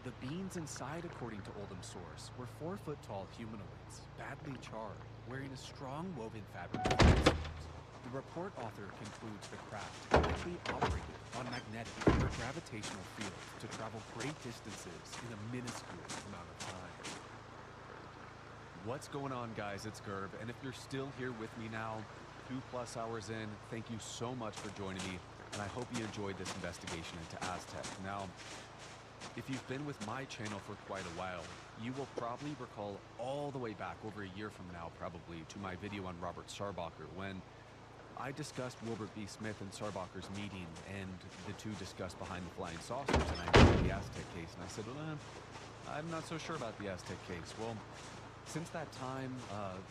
The beings inside, according to Oldham's source, were 4-foot-tall humanoids, badly charred, wearing a strong woven fabric suit. The report author concludes the craft likely operated on magnetic or gravitational fields to travel great distances in a minuscule amount of time. What's going on, guys? It's Gerb, and if you're still here with me now, 2+ hours in, thank you so much for joining me, and I hope you enjoyed this investigation into Aztec. Now, if you've been with my channel for quite a while, you will probably recall all the way back over a year from now, probably, to my video on Robert Sarbacher, when I discussed Wilbert B. Smith and Sarbacher's meeting, and the two discussed behind the flying saucers, and I mentioned the Aztec case, and I said, well, I'm not so sure about the Aztec case. Well, since that time,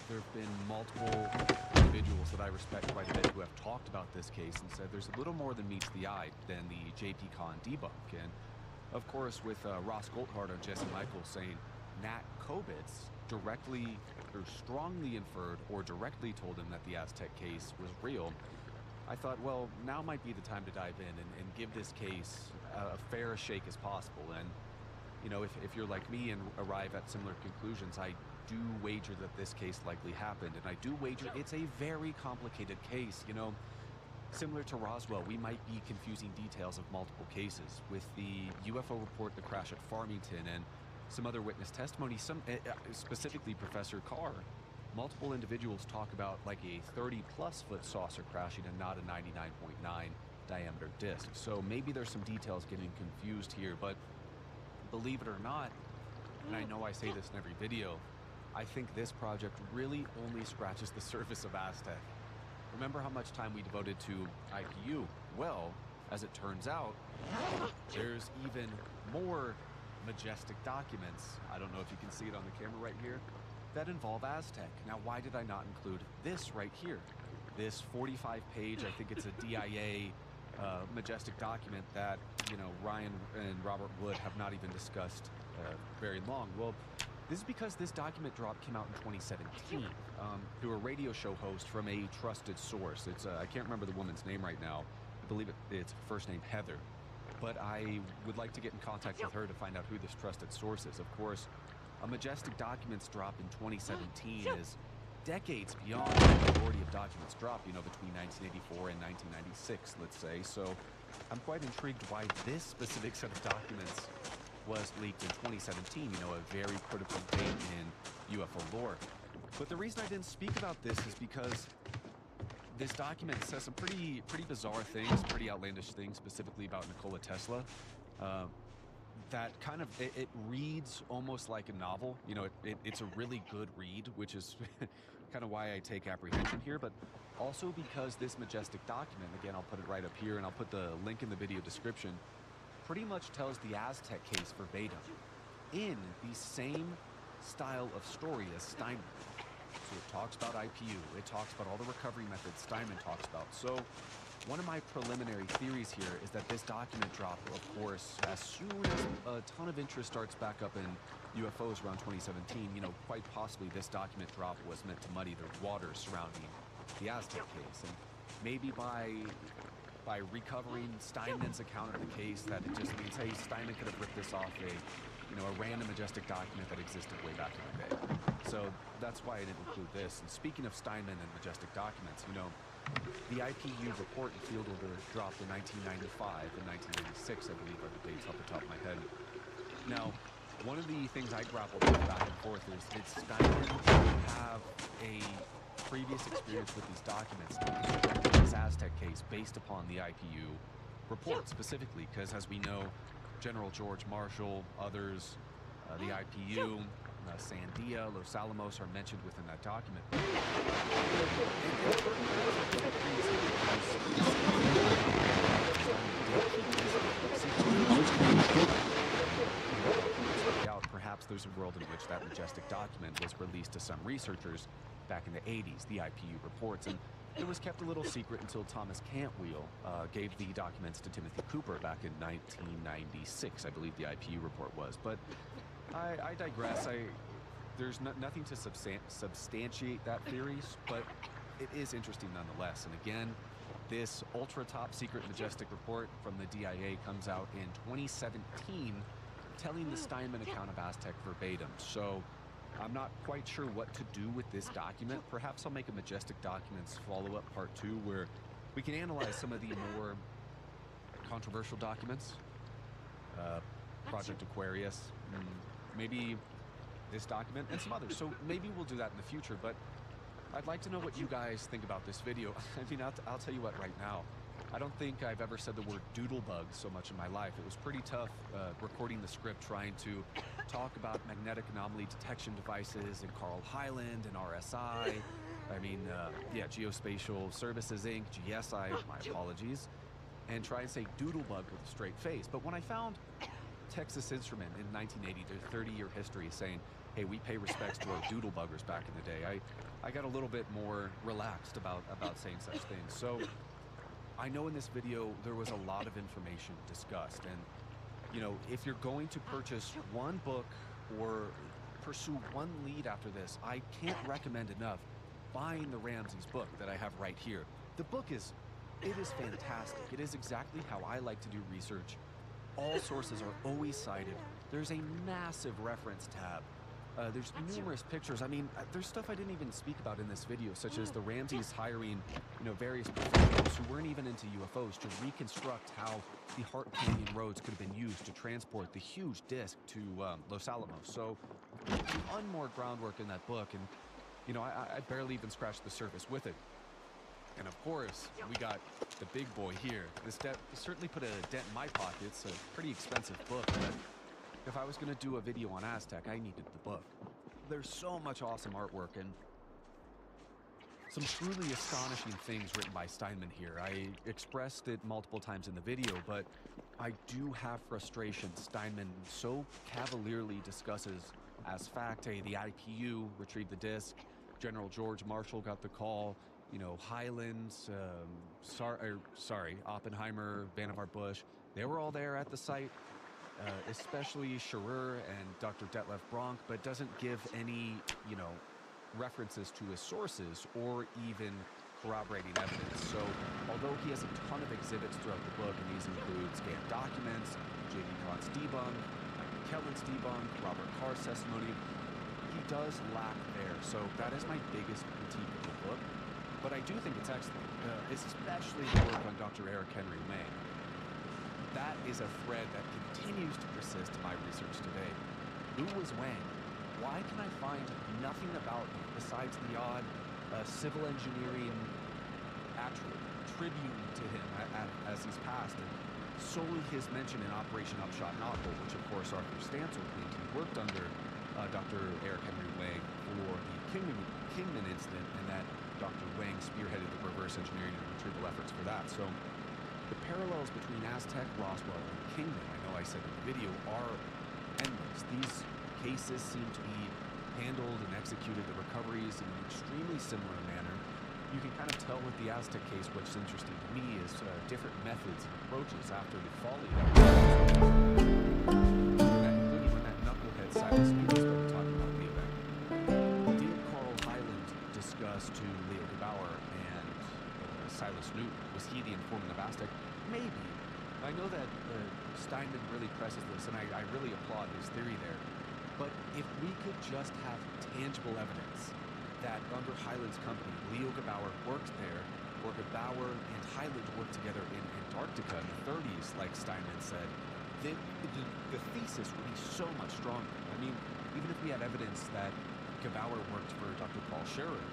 there have been multiple individuals that I respect quite a bit who have talked about this case and said there's a little more than meets the eye than the JP Con debunk. And of course, with Ross Goldhart on Jesse Michaels saying Nat Kobitz directly or strongly inferred or directly told him that the Aztec case was real, I thought, well, now might be the time to dive in and give this case a fair a shake as possible. And, you know, if you're like me and arrive at similar conclusions, I do wager that this case likely happened. And I do wager it's a very complicated case, you know. Similar to Roswell, we might be confusing details of multiple cases. With the UFO report, the crash at Farmington, and some other witness testimony, specifically Professor Carr, multiple individuals talk about like a 30+ foot saucer crashing and not a 99.9 diameter disc. So maybe there's some details getting confused here, but believe it or not, and I know I say this in every video, I think this project really only scratches the surface of Aztec. Remember how much time we devoted to IPU? Well, as it turns out, there's even more majestic documents, I don't know if you can see it on the camera right here, that involve Aztec. Now, why did I not include this right here? This 45-page, I think it's a DIA majestic document that, you know, Ryan and Robert Wood have not even discussed very long. Well, this is because this document drop came out in 2017 through a radio show host from a trusted source. It's I can't remember the woman's name right now. I believe it's first name Heather. But I would like to get in contact with her to find out who this trusted source is. Of course, a majestic documents drop in 2017 is decades beyond the majority of documents drop, you know, between 1984 and 1996, let's say. So I'm quite intrigued why this specific set of documents was leaked in 2017, you know, a very critical date in UFO lore. But the reason I didn't speak about this is because this document says some pretty bizarre things, pretty outlandish things, specifically about Nikola Tesla. That kind of, it reads almost like a novel. You know, it's a really good read, which is kind of why I take apprehension here, but also because this majestic document, again, I'll put it right up here and I'll put the link in the video description, pretty much tells the Aztec case verbatim in the same style of story as Steinman. So it talks about IPU, it talks about all the recovery methods Steinman talks about. So one of my preliminary theories here is that this document drop, of course, as soon as a ton of interest starts back up in UFOs around 2017, you know, quite possibly this document drop was meant to muddy the waters surrounding the Aztec case. And maybe by recovering Steinman's account of the case, that it just means, hey, Steinman could have ripped this off a random majestic document that existed way back in the day. So that's why I didn't include this. And speaking of Steinman and majestic documents, you know, the IPU report and field order dropped in 1995 and 1996, I believe are the dates off the top of my head. Now, one of the things I grappled with back and forth is, did Steinman have a previous experience with these documents, this Aztec case, based upon the IPU report specifically? Because as we know, General George Marshall, others, the IPU, Sandia, Los Alamos are mentioned within that document. Perhaps there's a world in which that majestic document was released to some researchers back in the 80s, the IPU reports, and it was kept a little secret until Thomas Cantwell gave the documents to Timothy Cooper back in 1996, I believe the IPU report was. But I digress. There's nothing to substantiate that theory, but it is interesting nonetheless. And again, this ultra top secret majestic report from the DIA comes out in 2017, telling the Steinman account of Aztec verbatim. So I'm not quite sure what to do with this document. Perhaps I'll make a Majestic Documents follow-up part 2 where we can analyze some of the more controversial documents. Project Aquarius, maybe this document, and some others. So maybe we'll do that in the future, but I'd like to know what you guys think about this video. I mean, I'll tell you what right now. I don't think I've ever said the word doodlebug so much in my life. It was pretty tough recording the script, trying to talk about magnetic anomaly detection devices and Carl Hyland and RSI. I mean, yeah, Geospatial Services Inc., GSI, my apologies, and try and say doodlebug with a straight face. But when I found Texas Instrument in 1980, their 30-year history, saying, hey, we pay respects to our doodlebuggers back in the day, I got a little bit more relaxed about saying such things. So I know in this video there was a lot of information discussed, and you know, if you're going to purchase one book or pursue one lead after this, I can't recommend enough buying the Ramses book that I have right here. The book is fantastic. It is exactly how I like to do research. All sources are always cited. There's a massive reference tab. There's numerous pictures. I mean, there's stuff I didn't even speak about in this video, such as the Ramses hiring, you know, various professionals who weren't even into UFOs to reconstruct how the Hart Canyon roads could have been used to transport the huge disc to Los Alamos. So, ton more groundwork in that book, and you know, I barely even scratched the surface with it. And of course, we got the big boy here. This certainly put a dent in my pockets. A pretty expensive book, but if I was going to do a video on Aztec, I needed the book. There's so much awesome artwork and some truly astonishing things written by Steinman here. I expressed it multiple times in the video, but I do have frustration. Steinman so cavalierly discusses as fact, hey, the IPU retrieved the disc, General George Marshall got the call, you know, Highlands, Oppenheimer, Vannevar Bush, they were all there at the site. Especially Scherer and Dr. Detlef Bronk, but doesn't give any, you know, references to his sources or even corroborating evidence. So, although he has a ton of exhibits throughout the book, and these include scanned documents, J.D. Kahn's debunk, Michael Kellen's debunk, Robert Carr's testimony, he does lack there. So that is my biggest critique of the book, but I do think it's excellent, especially the work on Dr. Eric Henry Wang. That is a thread that continues to persist in my research today. Who was Wang? Why can I find nothing about him besides the odd civil engineering tribute to him as he's passed, and solely his mention in Operation Upshot Knothole, which of course Arthur Stancil claimed he worked under Dr. Eric Henry Wang for the Kingman incident, and that Dr. Wang spearheaded the reverse engineering and retrieval efforts for that. So the parallels between Aztec, Roswell, and Kingman, I know I said in the video, are endless. These cases seem to be handled and executed, the recoveries, in an extremely similar manner. You can kind of tell with the Aztec case, what's interesting to me is different methods and approaches after the folly of including when that knucklehead Silas Newton started talking about the event. Did Carl Hyland discuss to Leo Gebauer and Silas Newton? Was he the informant of Aztec? Maybe. I know that Steinman really presses this, and I really applaud his theory there. But if we could just have tangible evidence that under Highland's company, Leo Gebauer worked there, or Gebauer and Highland worked together in Antarctica in the 30s, like Steinman said, the thesis would be so much stronger. I mean, even if we had evidence that Gebauer worked for Dr. Paul Scherer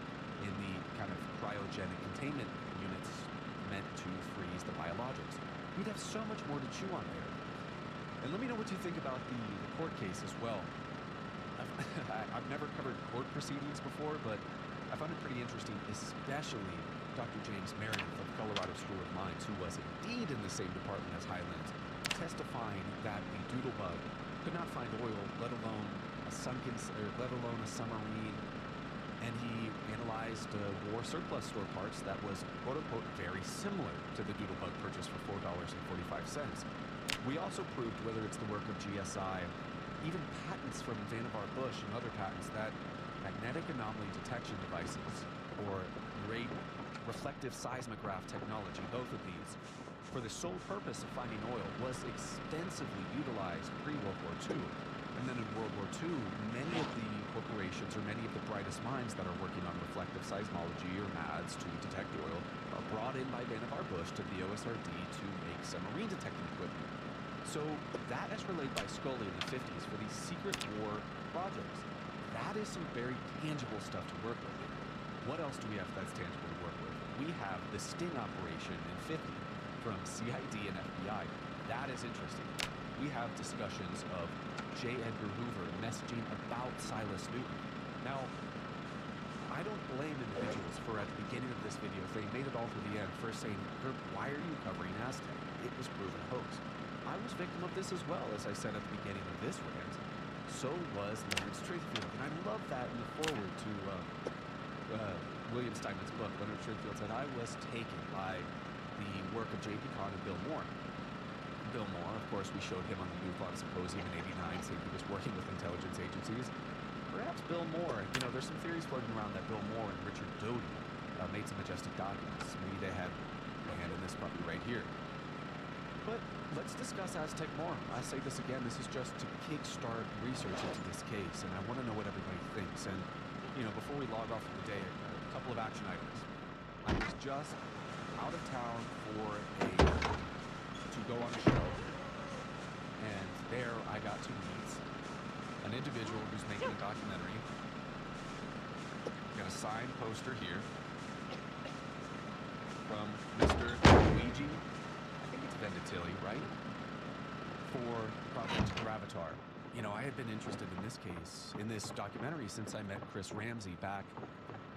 in the kind of cryogenic containment units meant to freeze the biologics, we'd have so much more to chew on there. And let me know what you think about the court case as well. I've never covered court proceedings before, but I found it pretty interesting, especially Dr. James Meredith of Colorado School of Mines, who was indeed in the same department as Highland, testifying that the doodlebug could not find oil, let alone a submarine, and he analyzed war surplus store parts that was quote-unquote very similar to the doodlebug purchased for $4.45. We also proved, whether it's the work of GSI, even patents from Vannevar Bush and other patents, that magnetic anomaly detection devices, or reflective seismograph technology, both of these, for the sole purpose of finding oil, was extensively utilized pre-World War II. And then in World War II, many of the corporations, or many of the brightest minds that are working on reflective seismology, or MADS, to detect oil, are brought in by Vannevar Bush to the OSRD to make submarine detecting equipment. So that is relayed by Scully in the 50s for these secret war projects. That is some very tangible stuff to work with. What else do we have that's tangible to work with? We have the sting operation in 50 from CID and FBI. That is interesting. We have discussions of J. Edgar Hoover messaging about Silas Newton. Now, I don't blame individuals for, at the beginning of this video, if they made it all to the end, first saying, Herb, why are you covering Aztec? It was proven a hoax. I was victim of this as well, as I said at the beginning of this rant. So was Leonard Stringfield. And I love that in the foreword to William Steinman's book. Leonard Stringfield said, I was taken by the work of J.P. Kahn and Bill Moore. Bill Moore, of course, we showed him on the MUFON Symposium in '89, saying he was working with intelligence agencies. Perhaps Bill Moore, there's some theories floating around that Bill Moore and Richard Doty made some majestic documents. Maybe they had a hand in this puppy right here. But let's discuss Aztec more. I say this again, this is just to kickstart research into this case, and I want to know what everybody thinks. And, before we log off for the day, a couple of action items. I was just out of town to go on a show, and there I got to meet an individual who's making a documentary. Got a signed poster here from Mr. Luigi, I think it's Venditilli, right? For Project Gravatar. I had been interested in this case, in this documentary, since I met Chris Ramsey back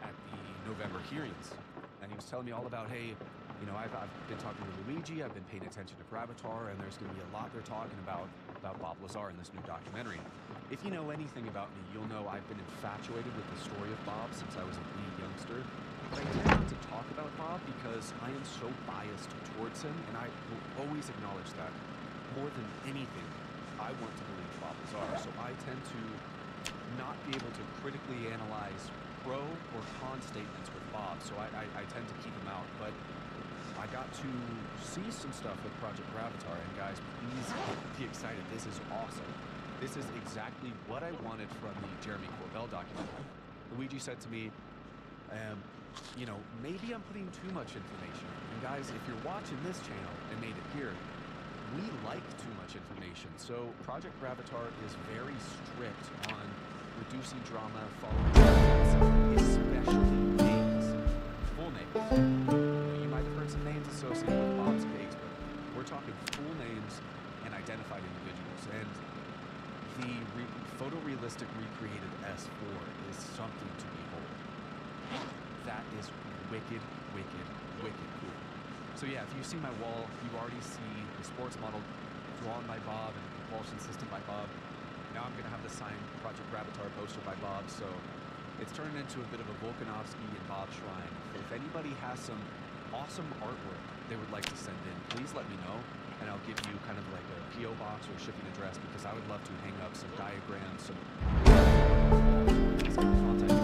at the November hearings. And he was telling me all about, hey, I've been talking to Luigi, I've been paying attention to Gravatar, and there's going to be a lot they're talking about Bob Lazar in this new documentary. If you know anything about me, you'll know I've been infatuated with the story of Bob since I was a wee youngster. But I tend not to talk about Bob because I am so biased towards him, and I will always acknowledge that. More than anything, I want to believe Bob Lazar, so I tend to not be able to critically analyze pro or con statements with Bob, so I tend to keep him out. But I got to see some stuff with Project Gravatar, and guys, please be excited. This is awesome. This is exactly what I wanted from the Jeremy Corbell documentary. Luigi said to me, maybe I'm putting too much information. And guys, if you're watching this channel and made it here, we like too much information. So Project Gravatar is very strict on reducing drama, following especially names, full names. You might have heard some names associated with Bob's case, but we're talking full names and identified individuals. And the photorealistic recreated S4 is something to behold. That is wicked, wicked, wicked cool. So yeah, if you see my wall, you already see the sports model drawn by Bob and the propulsion system by Bob. Now I'm going to have the signed Project Gravatar poster by Bob, so it's turned into a bit of a Volkanovsky and Bob shrine. If anybody has some awesome artwork they would like to send in, please let me know, and I'll give you kind of like a P.O. box or a shipping address, because I would love to hang up some diagrams, some contact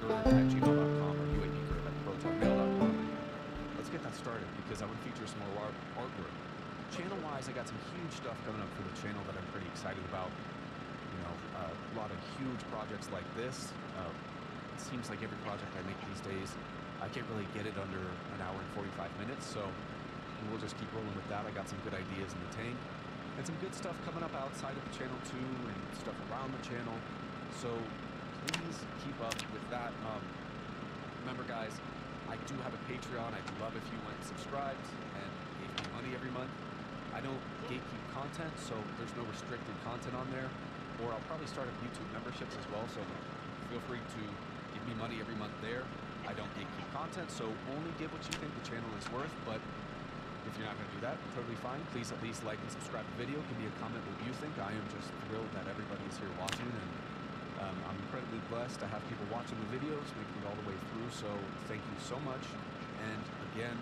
uapgurb@gmail.com or uapgurb@protonmail.com. Let's get that started, because I want to feature some more artwork. Channel-wise, I got some huge stuff coming up for the channel that I'm pretty excited about. a lot of huge projects like this. It seems like every project I make these days, I can't really get it under an hour and 45 minutes, so we'll just keep rolling with that. I got some good ideas in the tank, and some good stuff coming up outside of the channel too, and stuff around the channel. So please keep up with that. Remember, guys, I do have a Patreon. I'd love if you went and subscribed and gave me money every month. I don't gatekeep content, so there's no restricted content on there. Or I'll probably start up YouTube memberships as well, so feel free to give me money every month there. I don't gatekeep content, so only give what you think the channel is worth, but if you're not going to do that, totally fine. Please at least like and subscribe to the video. Give me a comment what you think. I am just thrilled that everybody is here watching, and I'm incredibly blessed to have people watching the videos, making it all the way through, so thank you so much. And again,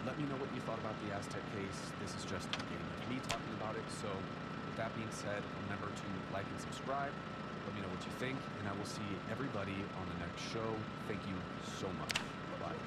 let me know what you thought about the Aztec case. This is just a game of me talking about it, so with that being said, remember to like and subscribe. Let me know what you think, and I will see everybody on the next show. Thank you so much. Bye.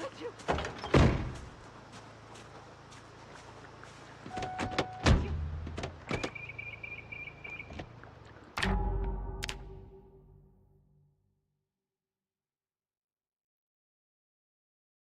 Achoo!